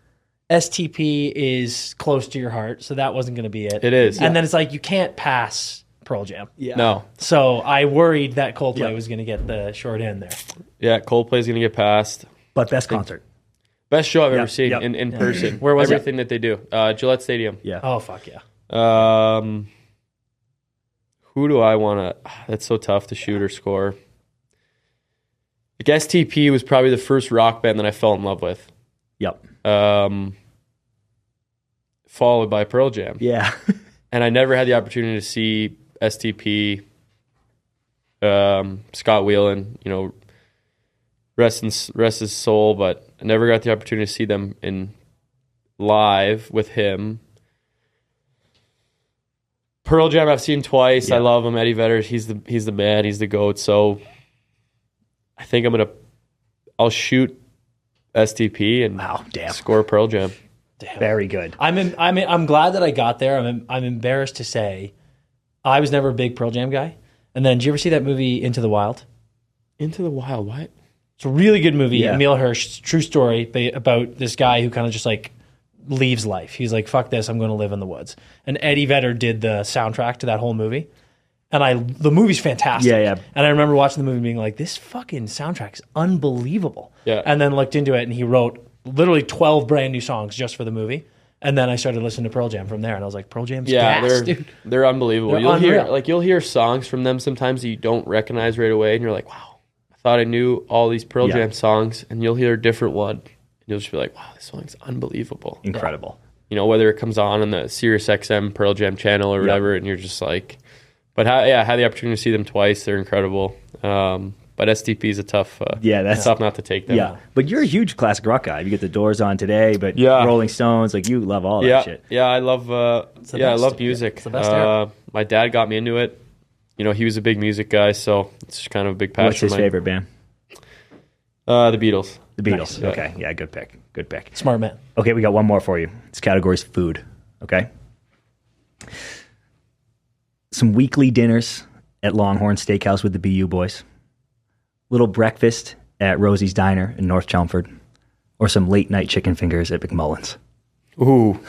[SPEAKER 1] STP is close to your heart, so that wasn't going to be it.
[SPEAKER 4] It is.
[SPEAKER 1] And then it's like, you can't pass Pearl Jam.
[SPEAKER 2] Yeah.
[SPEAKER 4] No.
[SPEAKER 1] So I worried that Coldplay
[SPEAKER 2] Yeah.
[SPEAKER 1] was going to get the short end there.
[SPEAKER 4] Yeah, Coldplay's going to get passed.
[SPEAKER 2] But best concert.
[SPEAKER 4] Best show I've ever
[SPEAKER 2] Yep,
[SPEAKER 4] seen
[SPEAKER 2] yep.
[SPEAKER 4] in person.
[SPEAKER 1] Where was it?
[SPEAKER 4] Everything that they do. Gillette Stadium.
[SPEAKER 2] Yeah.
[SPEAKER 1] Oh, fuck yeah.
[SPEAKER 4] Who do I want to... That's so tough to shoot or score. I guess TP was probably the first rock band that I fell in love with.
[SPEAKER 2] Yep.
[SPEAKER 4] Followed by Pearl Jam.
[SPEAKER 2] Yeah.
[SPEAKER 4] And I never had the opportunity to see STP, Scott Whelan, rest his soul, but I never got the opportunity to see them in live with him. Pearl Jam I've seen twice.
[SPEAKER 2] Yeah.
[SPEAKER 4] I love him. Eddie Vedder, he's the man, he's the GOAT. So I think I'll shoot STP and
[SPEAKER 2] Wow. Damn.
[SPEAKER 4] score Pearl Jam.
[SPEAKER 1] Damn.
[SPEAKER 2] Very good.
[SPEAKER 1] I'm glad that I got there. I'm embarrassed to say I was never a big Pearl Jam guy. And then, did you ever see that movie Into the Wild?
[SPEAKER 4] Into the Wild, what?
[SPEAKER 1] It's a really good movie.
[SPEAKER 2] Yeah.
[SPEAKER 1] Emil Hirsch, true story about this guy who kind of just like leaves life. He's like, fuck this, I'm going to live in the woods. And Eddie Vedder did the soundtrack to that whole movie. And the movie's fantastic.
[SPEAKER 2] Yeah, yeah.
[SPEAKER 1] And I remember watching the movie and being like, this fucking soundtrack is unbelievable.
[SPEAKER 4] Yeah.
[SPEAKER 1] And then looked into it and he wrote literally 12 brand new songs just for the movie. And then I started listening to Pearl Jam from there, and I was like, Pearl Jam's gas, dude.
[SPEAKER 4] they're unbelievable.
[SPEAKER 1] They're unreal.
[SPEAKER 4] You'll hear songs from them sometimes that you don't recognize right away, and you're like, wow, thought I knew all these Pearl
[SPEAKER 2] Yeah.
[SPEAKER 4] Jam songs, and you'll hear a different one, and you'll just be like, wow, this song's unbelievable.
[SPEAKER 2] Incredible.
[SPEAKER 4] You know, whether it comes on the Sirius XM Pearl Jam channel or whatever, and you're just like, but I had the opportunity to see them twice. They're incredible. But STP is a tough,
[SPEAKER 2] that's
[SPEAKER 4] tough not to take them.
[SPEAKER 2] Yeah, but you're a huge classic rock guy. You get the Doors on today, but Rolling Stones, like you love all that shit.
[SPEAKER 4] Yeah, I love, I love music.
[SPEAKER 1] It's the best era.
[SPEAKER 4] My dad got me into it. You know, he was a big music guy, so it's just kind of a big passion.
[SPEAKER 2] What's his favorite band?
[SPEAKER 4] The Beatles.
[SPEAKER 2] The Beatles.
[SPEAKER 1] Nice.
[SPEAKER 2] Okay, yeah, good pick. Good pick.
[SPEAKER 1] Smart man.
[SPEAKER 2] Okay, we got one more for you. This category's food. Okay. Some weekly dinners at Longhorn Steakhouse with the BU boys. Little breakfast at Rosie's Diner in North Chelmsford. Or some late night chicken fingers at McMullen's.
[SPEAKER 4] Ooh.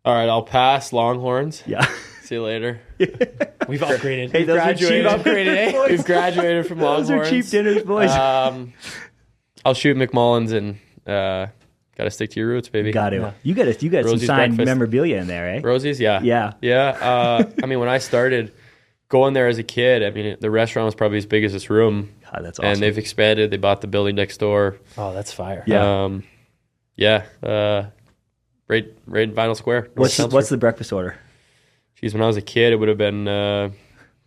[SPEAKER 4] All right, I'll pass Longhorns.
[SPEAKER 2] Yeah.
[SPEAKER 4] See you later.
[SPEAKER 1] We've upgraded.
[SPEAKER 2] Hey, those are cheap
[SPEAKER 1] upgraded, eh?
[SPEAKER 4] We've graduated from
[SPEAKER 2] Those
[SPEAKER 4] Longhorns.
[SPEAKER 2] are cheap dinners, boys.
[SPEAKER 4] I'll shoot McMullen's and got to stick to your roots, baby.
[SPEAKER 2] Got to.
[SPEAKER 1] Yeah.
[SPEAKER 2] You got some
[SPEAKER 4] Rosie's
[SPEAKER 2] signed
[SPEAKER 4] breakfast.
[SPEAKER 2] memorabilia in there, eh?
[SPEAKER 4] Rosie's, yeah.
[SPEAKER 2] Yeah.
[SPEAKER 4] I mean, when I started going there as a kid, I mean, the restaurant was probably as big as this room.
[SPEAKER 2] God, that's awesome.
[SPEAKER 4] And they've expanded. They bought the building next door.
[SPEAKER 1] Oh, that's fire.
[SPEAKER 2] Yeah.
[SPEAKER 4] Right in Vinyl Square.
[SPEAKER 2] What's the breakfast order?
[SPEAKER 4] Geez, when I was a kid, it would have been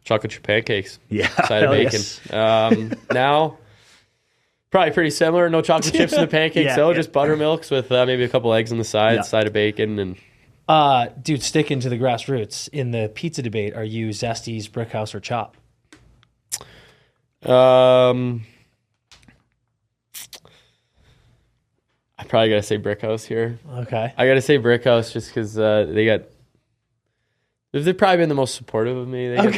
[SPEAKER 4] chocolate chip pancakes.
[SPEAKER 2] Yeah.
[SPEAKER 4] Side of
[SPEAKER 2] Hell
[SPEAKER 4] bacon.
[SPEAKER 2] yes.
[SPEAKER 4] Now, probably pretty similar. No chocolate chips in the pancakes,
[SPEAKER 2] Yeah,
[SPEAKER 4] though.
[SPEAKER 2] yeah.
[SPEAKER 4] Just buttermilks with maybe a couple eggs on the side,
[SPEAKER 2] Yeah.
[SPEAKER 4] side of bacon. And
[SPEAKER 1] Dude, sticking to the grassroots, in the pizza debate, are you Zesties, Brickhouse, or Chop?
[SPEAKER 4] I probably got to say Brickhouse here.
[SPEAKER 1] Okay.
[SPEAKER 4] I got to say Brickhouse just because they've probably been the most supportive of me. They got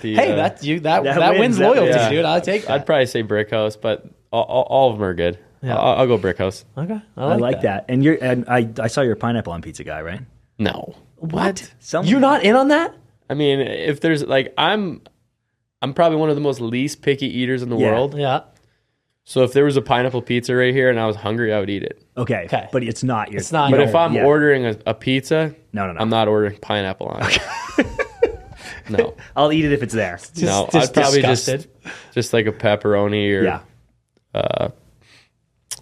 [SPEAKER 4] the
[SPEAKER 1] Hey, that wins
[SPEAKER 2] wins,
[SPEAKER 1] loyalty,
[SPEAKER 4] yeah.
[SPEAKER 1] dude. I'll take that.
[SPEAKER 4] I'd probably say Brickhouse, but all of them are good.
[SPEAKER 1] Yeah.
[SPEAKER 4] I'll go Brickhouse.
[SPEAKER 1] Okay.
[SPEAKER 2] I like that. And I saw you're a pineapple on pizza guy, right?
[SPEAKER 4] No.
[SPEAKER 1] What?
[SPEAKER 2] Some-
[SPEAKER 1] You're not in on that?
[SPEAKER 4] I mean, if there's like I'm probably one of the most least picky eaters in the
[SPEAKER 2] Yeah.
[SPEAKER 4] world.
[SPEAKER 1] Yeah.
[SPEAKER 4] So if there was a pineapple pizza right here and I was hungry, I would eat it.
[SPEAKER 2] Okay.
[SPEAKER 1] Okay.
[SPEAKER 2] But it's not.
[SPEAKER 1] It's not.
[SPEAKER 4] But
[SPEAKER 1] No,
[SPEAKER 4] if I'm
[SPEAKER 2] yeah.
[SPEAKER 4] ordering a pizza,
[SPEAKER 2] No.
[SPEAKER 4] I'm not ordering pineapple on it. No.
[SPEAKER 2] I'll eat it if it's there.
[SPEAKER 4] No,
[SPEAKER 1] just
[SPEAKER 4] I'd probably
[SPEAKER 1] disgusted.
[SPEAKER 4] just like a pepperoni or
[SPEAKER 2] Yeah.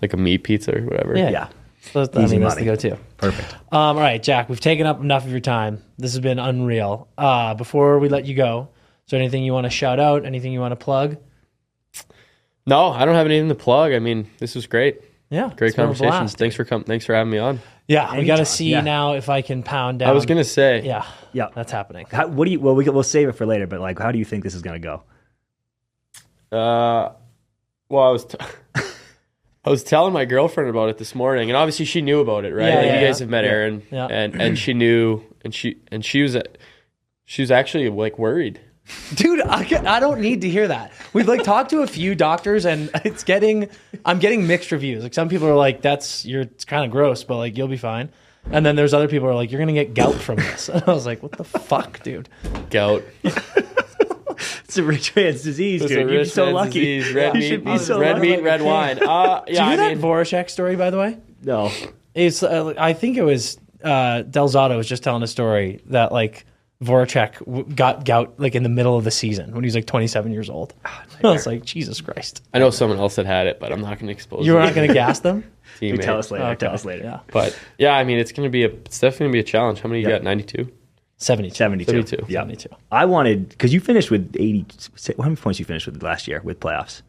[SPEAKER 4] like a meat pizza or whatever.
[SPEAKER 1] Yeah.
[SPEAKER 2] Yeah.
[SPEAKER 1] So that's
[SPEAKER 2] Easy
[SPEAKER 1] that's
[SPEAKER 2] money.
[SPEAKER 1] the go-to.
[SPEAKER 2] Perfect.
[SPEAKER 1] All right, Jack, we've taken up enough of your time. This has been unreal. Before we let you go, is there anything you want to shout out? Anything you want to plug?
[SPEAKER 4] No, I don't have anything to plug. I mean, this was great.
[SPEAKER 1] Yeah.
[SPEAKER 4] Great
[SPEAKER 1] it's been a
[SPEAKER 4] conversation.
[SPEAKER 1] blast.
[SPEAKER 4] Thanks for having me on.
[SPEAKER 1] Yeah, we got
[SPEAKER 2] Anytime.
[SPEAKER 1] to see
[SPEAKER 2] Yeah.
[SPEAKER 1] now if I can pound down.
[SPEAKER 4] I was gonna say,
[SPEAKER 1] Yeah,
[SPEAKER 2] Yeah.
[SPEAKER 1] that's happening.
[SPEAKER 2] What do you? Well, we'll save it for later. But like, how do you think this is gonna go?
[SPEAKER 4] well, I was telling my girlfriend about it this morning, and obviously she knew about it, right?
[SPEAKER 1] Yeah,
[SPEAKER 4] Like,
[SPEAKER 1] yeah,
[SPEAKER 4] you guys
[SPEAKER 1] yeah.
[SPEAKER 4] have met Erin,
[SPEAKER 1] Yeah.
[SPEAKER 4] and she knew, and she was actually like worried.
[SPEAKER 1] Dude, I don't need to hear that. We've like talked to a few doctors, and I'm getting mixed reviews. Like some people are like, it's kind of gross, but like you'll be fine. And then there's other people who are like, you're gonna get gout from this. And I was like, what the fuck, dude?
[SPEAKER 4] Gout.
[SPEAKER 2] It's a rich man's disease,
[SPEAKER 4] It's
[SPEAKER 2] dude.
[SPEAKER 4] a
[SPEAKER 2] You'd be
[SPEAKER 4] rich
[SPEAKER 2] so
[SPEAKER 4] man's
[SPEAKER 2] lucky.
[SPEAKER 4] disease. Red
[SPEAKER 2] You
[SPEAKER 4] meat,
[SPEAKER 2] should be so
[SPEAKER 4] red
[SPEAKER 2] lucky.
[SPEAKER 4] meat, red wine.
[SPEAKER 1] Do you
[SPEAKER 4] Yeah,
[SPEAKER 1] hear
[SPEAKER 4] I
[SPEAKER 1] that
[SPEAKER 4] mean,
[SPEAKER 1] Voracek story, by the way?
[SPEAKER 2] No.
[SPEAKER 1] It's I think it was Delzato was just telling a story that like Voracek got gout like in the middle of the season when he was like 27 years old. I was like, Jesus Christ!
[SPEAKER 4] I know someone else that had it, but I'm not going to expose.
[SPEAKER 1] You're
[SPEAKER 4] the
[SPEAKER 1] not going to gas them?
[SPEAKER 4] teammate.
[SPEAKER 2] Tell us later.
[SPEAKER 1] Okay.
[SPEAKER 2] Tell us later.
[SPEAKER 1] Yeah,
[SPEAKER 4] But yeah, I mean, it's definitely gonna be a challenge. How many you got? 92.
[SPEAKER 1] 72.
[SPEAKER 2] 72. Yeah.
[SPEAKER 1] 72.
[SPEAKER 2] I wanted, because you finished with 80. How many points you finished with last year with playoffs?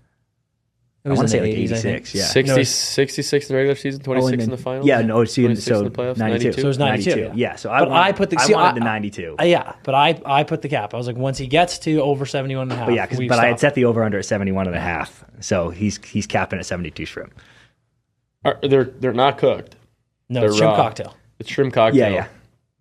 [SPEAKER 1] It
[SPEAKER 2] I
[SPEAKER 1] was
[SPEAKER 2] want to
[SPEAKER 1] in
[SPEAKER 2] say
[SPEAKER 1] the
[SPEAKER 2] like
[SPEAKER 1] 80s, I think.
[SPEAKER 2] 86. Yeah.
[SPEAKER 4] 60,
[SPEAKER 1] No,
[SPEAKER 4] 66 in the regular season, 26 in the finals.
[SPEAKER 2] Yeah, no, so
[SPEAKER 4] 26
[SPEAKER 2] so
[SPEAKER 4] in the playoffs,
[SPEAKER 2] 92.
[SPEAKER 1] So it was 92.
[SPEAKER 2] Yeah, so
[SPEAKER 1] But I put the- see,
[SPEAKER 2] I wanted
[SPEAKER 1] I-
[SPEAKER 2] the 92.
[SPEAKER 1] Yeah, but I put the cap. I was like, once he gets to over 71 and a half,
[SPEAKER 2] But yeah,
[SPEAKER 1] we
[SPEAKER 2] but I had
[SPEAKER 1] stop.
[SPEAKER 2] set the over under at 71 and a half. So he's capping at 72 shrimp.
[SPEAKER 4] They're not cooked.
[SPEAKER 1] No,
[SPEAKER 4] they're
[SPEAKER 1] it's shrimp
[SPEAKER 4] raw.
[SPEAKER 1] cocktail.
[SPEAKER 4] It's shrimp cocktail.
[SPEAKER 2] Yeah.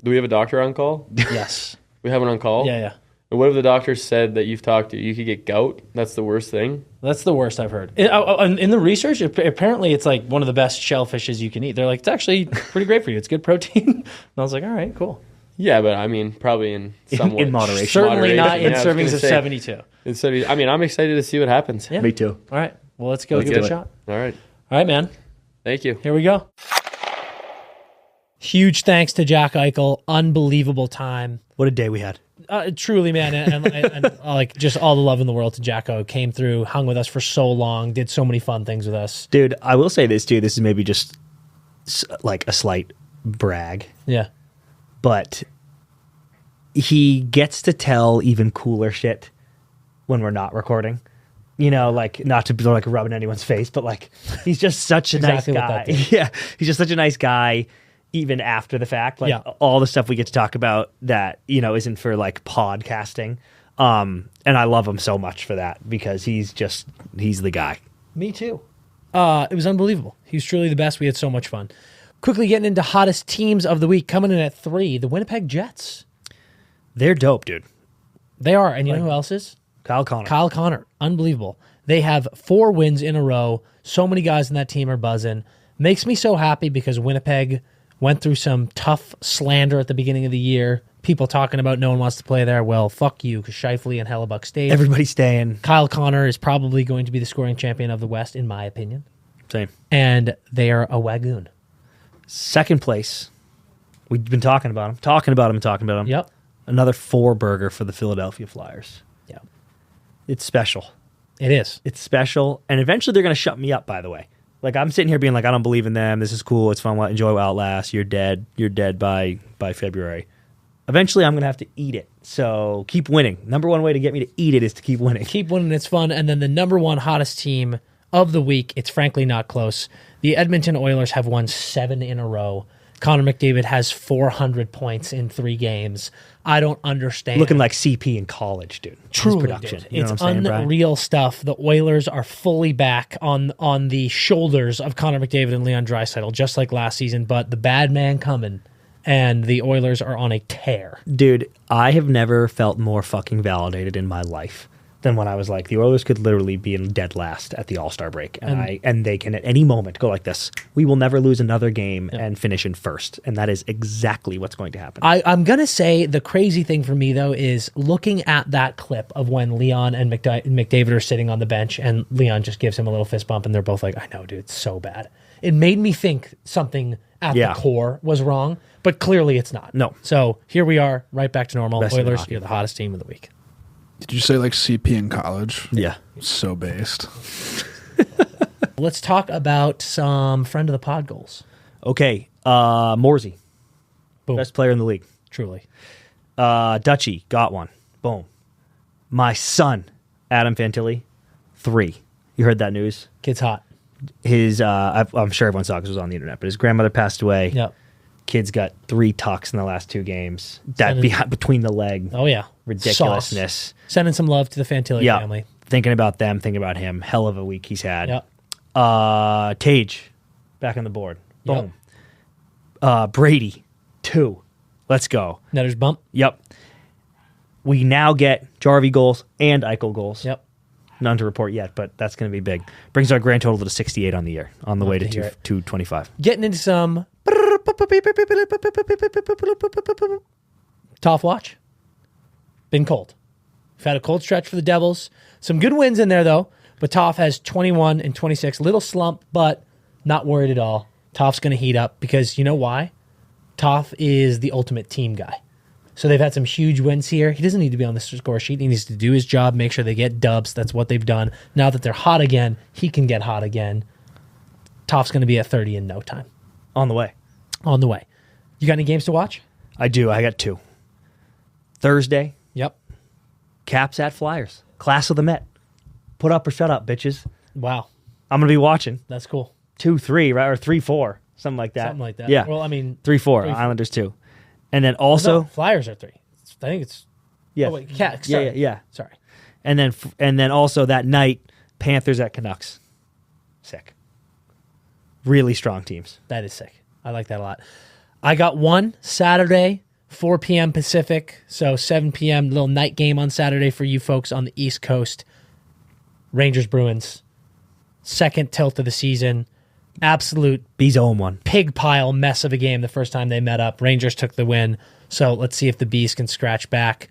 [SPEAKER 4] Do we have a doctor on call?
[SPEAKER 1] Yes.
[SPEAKER 4] We have one on call.
[SPEAKER 1] Yeah.
[SPEAKER 4] And what if the doctor said that you've talked to? You could get gout. That's the worst thing.
[SPEAKER 1] That's the worst I've heard. In the research, apparently it's like one of the best shellfishes you can eat. They're like, it's actually pretty great for you. It's good protein. And I was like, all right, cool.
[SPEAKER 4] Yeah, but I mean, probably in somewhat
[SPEAKER 2] in moderation.
[SPEAKER 1] Certainly not in
[SPEAKER 4] Yeah, I was
[SPEAKER 1] servings
[SPEAKER 4] gonna
[SPEAKER 1] of
[SPEAKER 4] say,
[SPEAKER 1] 72.
[SPEAKER 4] I mean, I'm excited to see what happens.
[SPEAKER 1] Yeah.
[SPEAKER 2] Me too.
[SPEAKER 1] All right. Well, let's go
[SPEAKER 2] Let's
[SPEAKER 1] give it
[SPEAKER 2] do
[SPEAKER 1] a
[SPEAKER 2] it.
[SPEAKER 1] shot.
[SPEAKER 4] All right.
[SPEAKER 1] All right, man.
[SPEAKER 4] Thank you.
[SPEAKER 1] Here we go. Huge thanks to Jack Eichel. Unbelievable time.
[SPEAKER 2] What a day we had.
[SPEAKER 1] Truly, man, and like just all the love in the world to Jacko. Came through, hung with us for so long, did so many fun things with us.
[SPEAKER 2] Dude, I will say this too. This is maybe just like a slight brag,
[SPEAKER 1] Yeah.
[SPEAKER 2] but he gets to tell even cooler shit when we're not recording. You know, like not to be like rubbing anyone's face, but like he's just such a
[SPEAKER 1] Exactly what
[SPEAKER 2] nice
[SPEAKER 1] that
[SPEAKER 2] guy.
[SPEAKER 1] did.
[SPEAKER 2] Yeah, he's just such a nice guy. Even after the fact, like all the stuff we get to talk about that, you know, isn't for like podcasting. And I love him so much for that because he's the guy.
[SPEAKER 1] Me too. It was unbelievable. He was truly the best. We had so much fun. Quickly getting into hottest teams of the week. Coming in at 3, the Winnipeg Jets.
[SPEAKER 2] They're dope, dude.
[SPEAKER 1] They are. And you know who else is?
[SPEAKER 2] Kyle Connor.
[SPEAKER 1] Kyle Connor. Unbelievable. They have 4 wins in a row. So many guys in that team are buzzing. Makes me so happy because Winnipeg went through some tough slander at the beginning of the year. People talking about no one wants to play there. Well, fuck you, because Scheifele and Hellebuck stayed.
[SPEAKER 2] Everybody's staying.
[SPEAKER 1] Kyle Connor is probably going to be the scoring champion of the West, in my opinion.
[SPEAKER 2] Same.
[SPEAKER 1] And they are a wagon.
[SPEAKER 2] Second place. We've been talking about him.
[SPEAKER 1] Yep.
[SPEAKER 2] Another 4 burger for the Philadelphia Flyers.
[SPEAKER 1] Yep.
[SPEAKER 2] It's special.
[SPEAKER 1] It is.
[SPEAKER 2] It's special. And eventually they're going to shut me up, by the way. Like, I'm sitting here being like, I don't believe in them. This is cool. It's fun. Enjoy Outlast. You're dead. You're dead by February. Eventually, I'm going to have to eat it. So keep winning. Number one way to get me to eat it is to keep winning.
[SPEAKER 1] Keep winning. It's fun. And then the number 1 hottest team of the week, it's frankly not close. The Edmonton Oilers have won 7 in a row. Connor McDavid has 400 points in 3 games. I don't understand.
[SPEAKER 2] Looking like CP in college, dude.
[SPEAKER 1] Truly,
[SPEAKER 2] His production.
[SPEAKER 1] dude.
[SPEAKER 2] You know
[SPEAKER 1] It's
[SPEAKER 2] what I'm saying, Brian?
[SPEAKER 1] unreal stuff. The Oilers are fully back on the shoulders of Connor McDavid and Leon Draisaitl, just like last season, but the bad man coming, and the Oilers are on a tear.
[SPEAKER 2] Dude, I have never felt more fucking validated in my life than when I was like, the Oilers could literally be in dead last at the All-Star break, and they can at any moment go like this. We will never lose another game and finish in first, and that is exactly what's going to happen.
[SPEAKER 1] I'm going to say the crazy thing for me, though, is looking at that clip of when Leon and McDavid are sitting on the bench, and Leon just gives him a little fist bump, and they're both like, I know, dude, it's so bad. It made me think something at the core was wrong, but clearly it's not.
[SPEAKER 2] No.
[SPEAKER 1] So here we are, right back to normal.
[SPEAKER 2] Best in
[SPEAKER 1] Oilers,
[SPEAKER 2] hockey.
[SPEAKER 1] you're the hottest team of the week.
[SPEAKER 3] Did you say like CP in college?
[SPEAKER 2] Yeah.
[SPEAKER 3] So based.
[SPEAKER 1] Let's talk about some friend of the pod goals.
[SPEAKER 2] Okay, Morsey,
[SPEAKER 1] Boom.
[SPEAKER 2] best player in the league.
[SPEAKER 1] Truly.
[SPEAKER 2] Dutchie, got one. Boom. My son, Adam Fantilli, 3. You heard that news?
[SPEAKER 1] Kid's hot.
[SPEAKER 2] His, I'm sure everyone saw it because it was on the internet, but his grandmother passed away.
[SPEAKER 1] Yep.
[SPEAKER 2] Kid's got 3 tucks in the last 2 games. That between the leg.
[SPEAKER 1] Oh, yeah.
[SPEAKER 2] Ridiculousness.
[SPEAKER 1] Sauce. Sending some love to the Fantilli family.
[SPEAKER 2] Thinking about them, thinking about him. Hell of a week he's had.
[SPEAKER 1] Yep.
[SPEAKER 2] Tage, back on the board.
[SPEAKER 1] Yep.
[SPEAKER 2] Boom. Brady, 2. Let's go.
[SPEAKER 1] Netter's bump.
[SPEAKER 2] Yep. We now get Jarvie goals and Eichel goals.
[SPEAKER 1] Yep.
[SPEAKER 2] None to report yet, but that's going to be big. Brings our grand total to 68 on the year, on the way to
[SPEAKER 1] to hear it.
[SPEAKER 2] 225.
[SPEAKER 1] Getting into some Tough watch. Been cold. We've had a cold stretch for the Devils. Some good wins in there, though. But Toff has 21 and 26. Little slump, but not worried at all. Toff's going to heat up because you know why? Toff is the ultimate team guy. So they've had some huge wins here. He doesn't need to be on the score sheet. He needs to do his job, make sure they get dubs. That's what they've done. Now that they're hot again, he can get hot again. Toff's going to be at 30 in no time.
[SPEAKER 2] On the way.
[SPEAKER 1] On the way. You got any games to watch?
[SPEAKER 2] I do. I got 2. Thursday,
[SPEAKER 1] Yep.
[SPEAKER 2] Caps at Flyers. Class of the Met. Put up or shut up, bitches.
[SPEAKER 1] Wow.
[SPEAKER 2] I'm going to be watching.
[SPEAKER 1] That's cool.
[SPEAKER 2] 2-3, right? Or 3-4. Something like that.
[SPEAKER 1] Something like that.
[SPEAKER 2] Yeah.
[SPEAKER 1] Well, I mean...
[SPEAKER 2] 3-4.
[SPEAKER 1] 3-4.
[SPEAKER 2] Islanders 2. And then also...
[SPEAKER 1] No, Flyers are 3. I think it's...
[SPEAKER 2] Yeah.
[SPEAKER 1] Oh, wait, Cats.
[SPEAKER 2] Yeah.
[SPEAKER 1] Sorry.
[SPEAKER 2] And then also that night, Panthers at Canucks. Sick. Really strong teams.
[SPEAKER 1] That is sick. I like that a lot. I got one Saturday, 4 p.m. Pacific, so 7 p.m. little night game on Saturday for you folks on the East Coast. Rangers Bruins. Second tilt of the season. Absolute
[SPEAKER 2] Bees 0-1.
[SPEAKER 1] pig pile mess of a game the first time they met up. Rangers took the win. So let's see if the Bees can scratch back.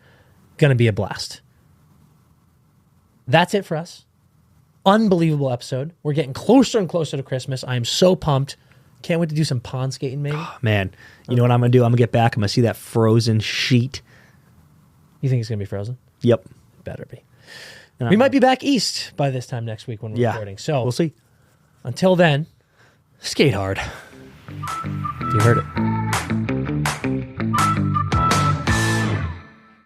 [SPEAKER 1] Going to be a blast. That's it for us. Unbelievable episode. We're getting closer and closer to Christmas. I am so pumped. Can't wait to do some pond skating, maybe.
[SPEAKER 2] Man, you know what I'm going to do? I'm going to get back. I'm going to see that frozen sheet
[SPEAKER 1] You think it's going to be frozen?
[SPEAKER 2] Yep.
[SPEAKER 1] Better be. We might be back east by this time next week when we're
[SPEAKER 2] Yeah.
[SPEAKER 1] recording. So
[SPEAKER 2] We'll see.
[SPEAKER 1] until then,
[SPEAKER 2] Skate hard.
[SPEAKER 1] you heard it.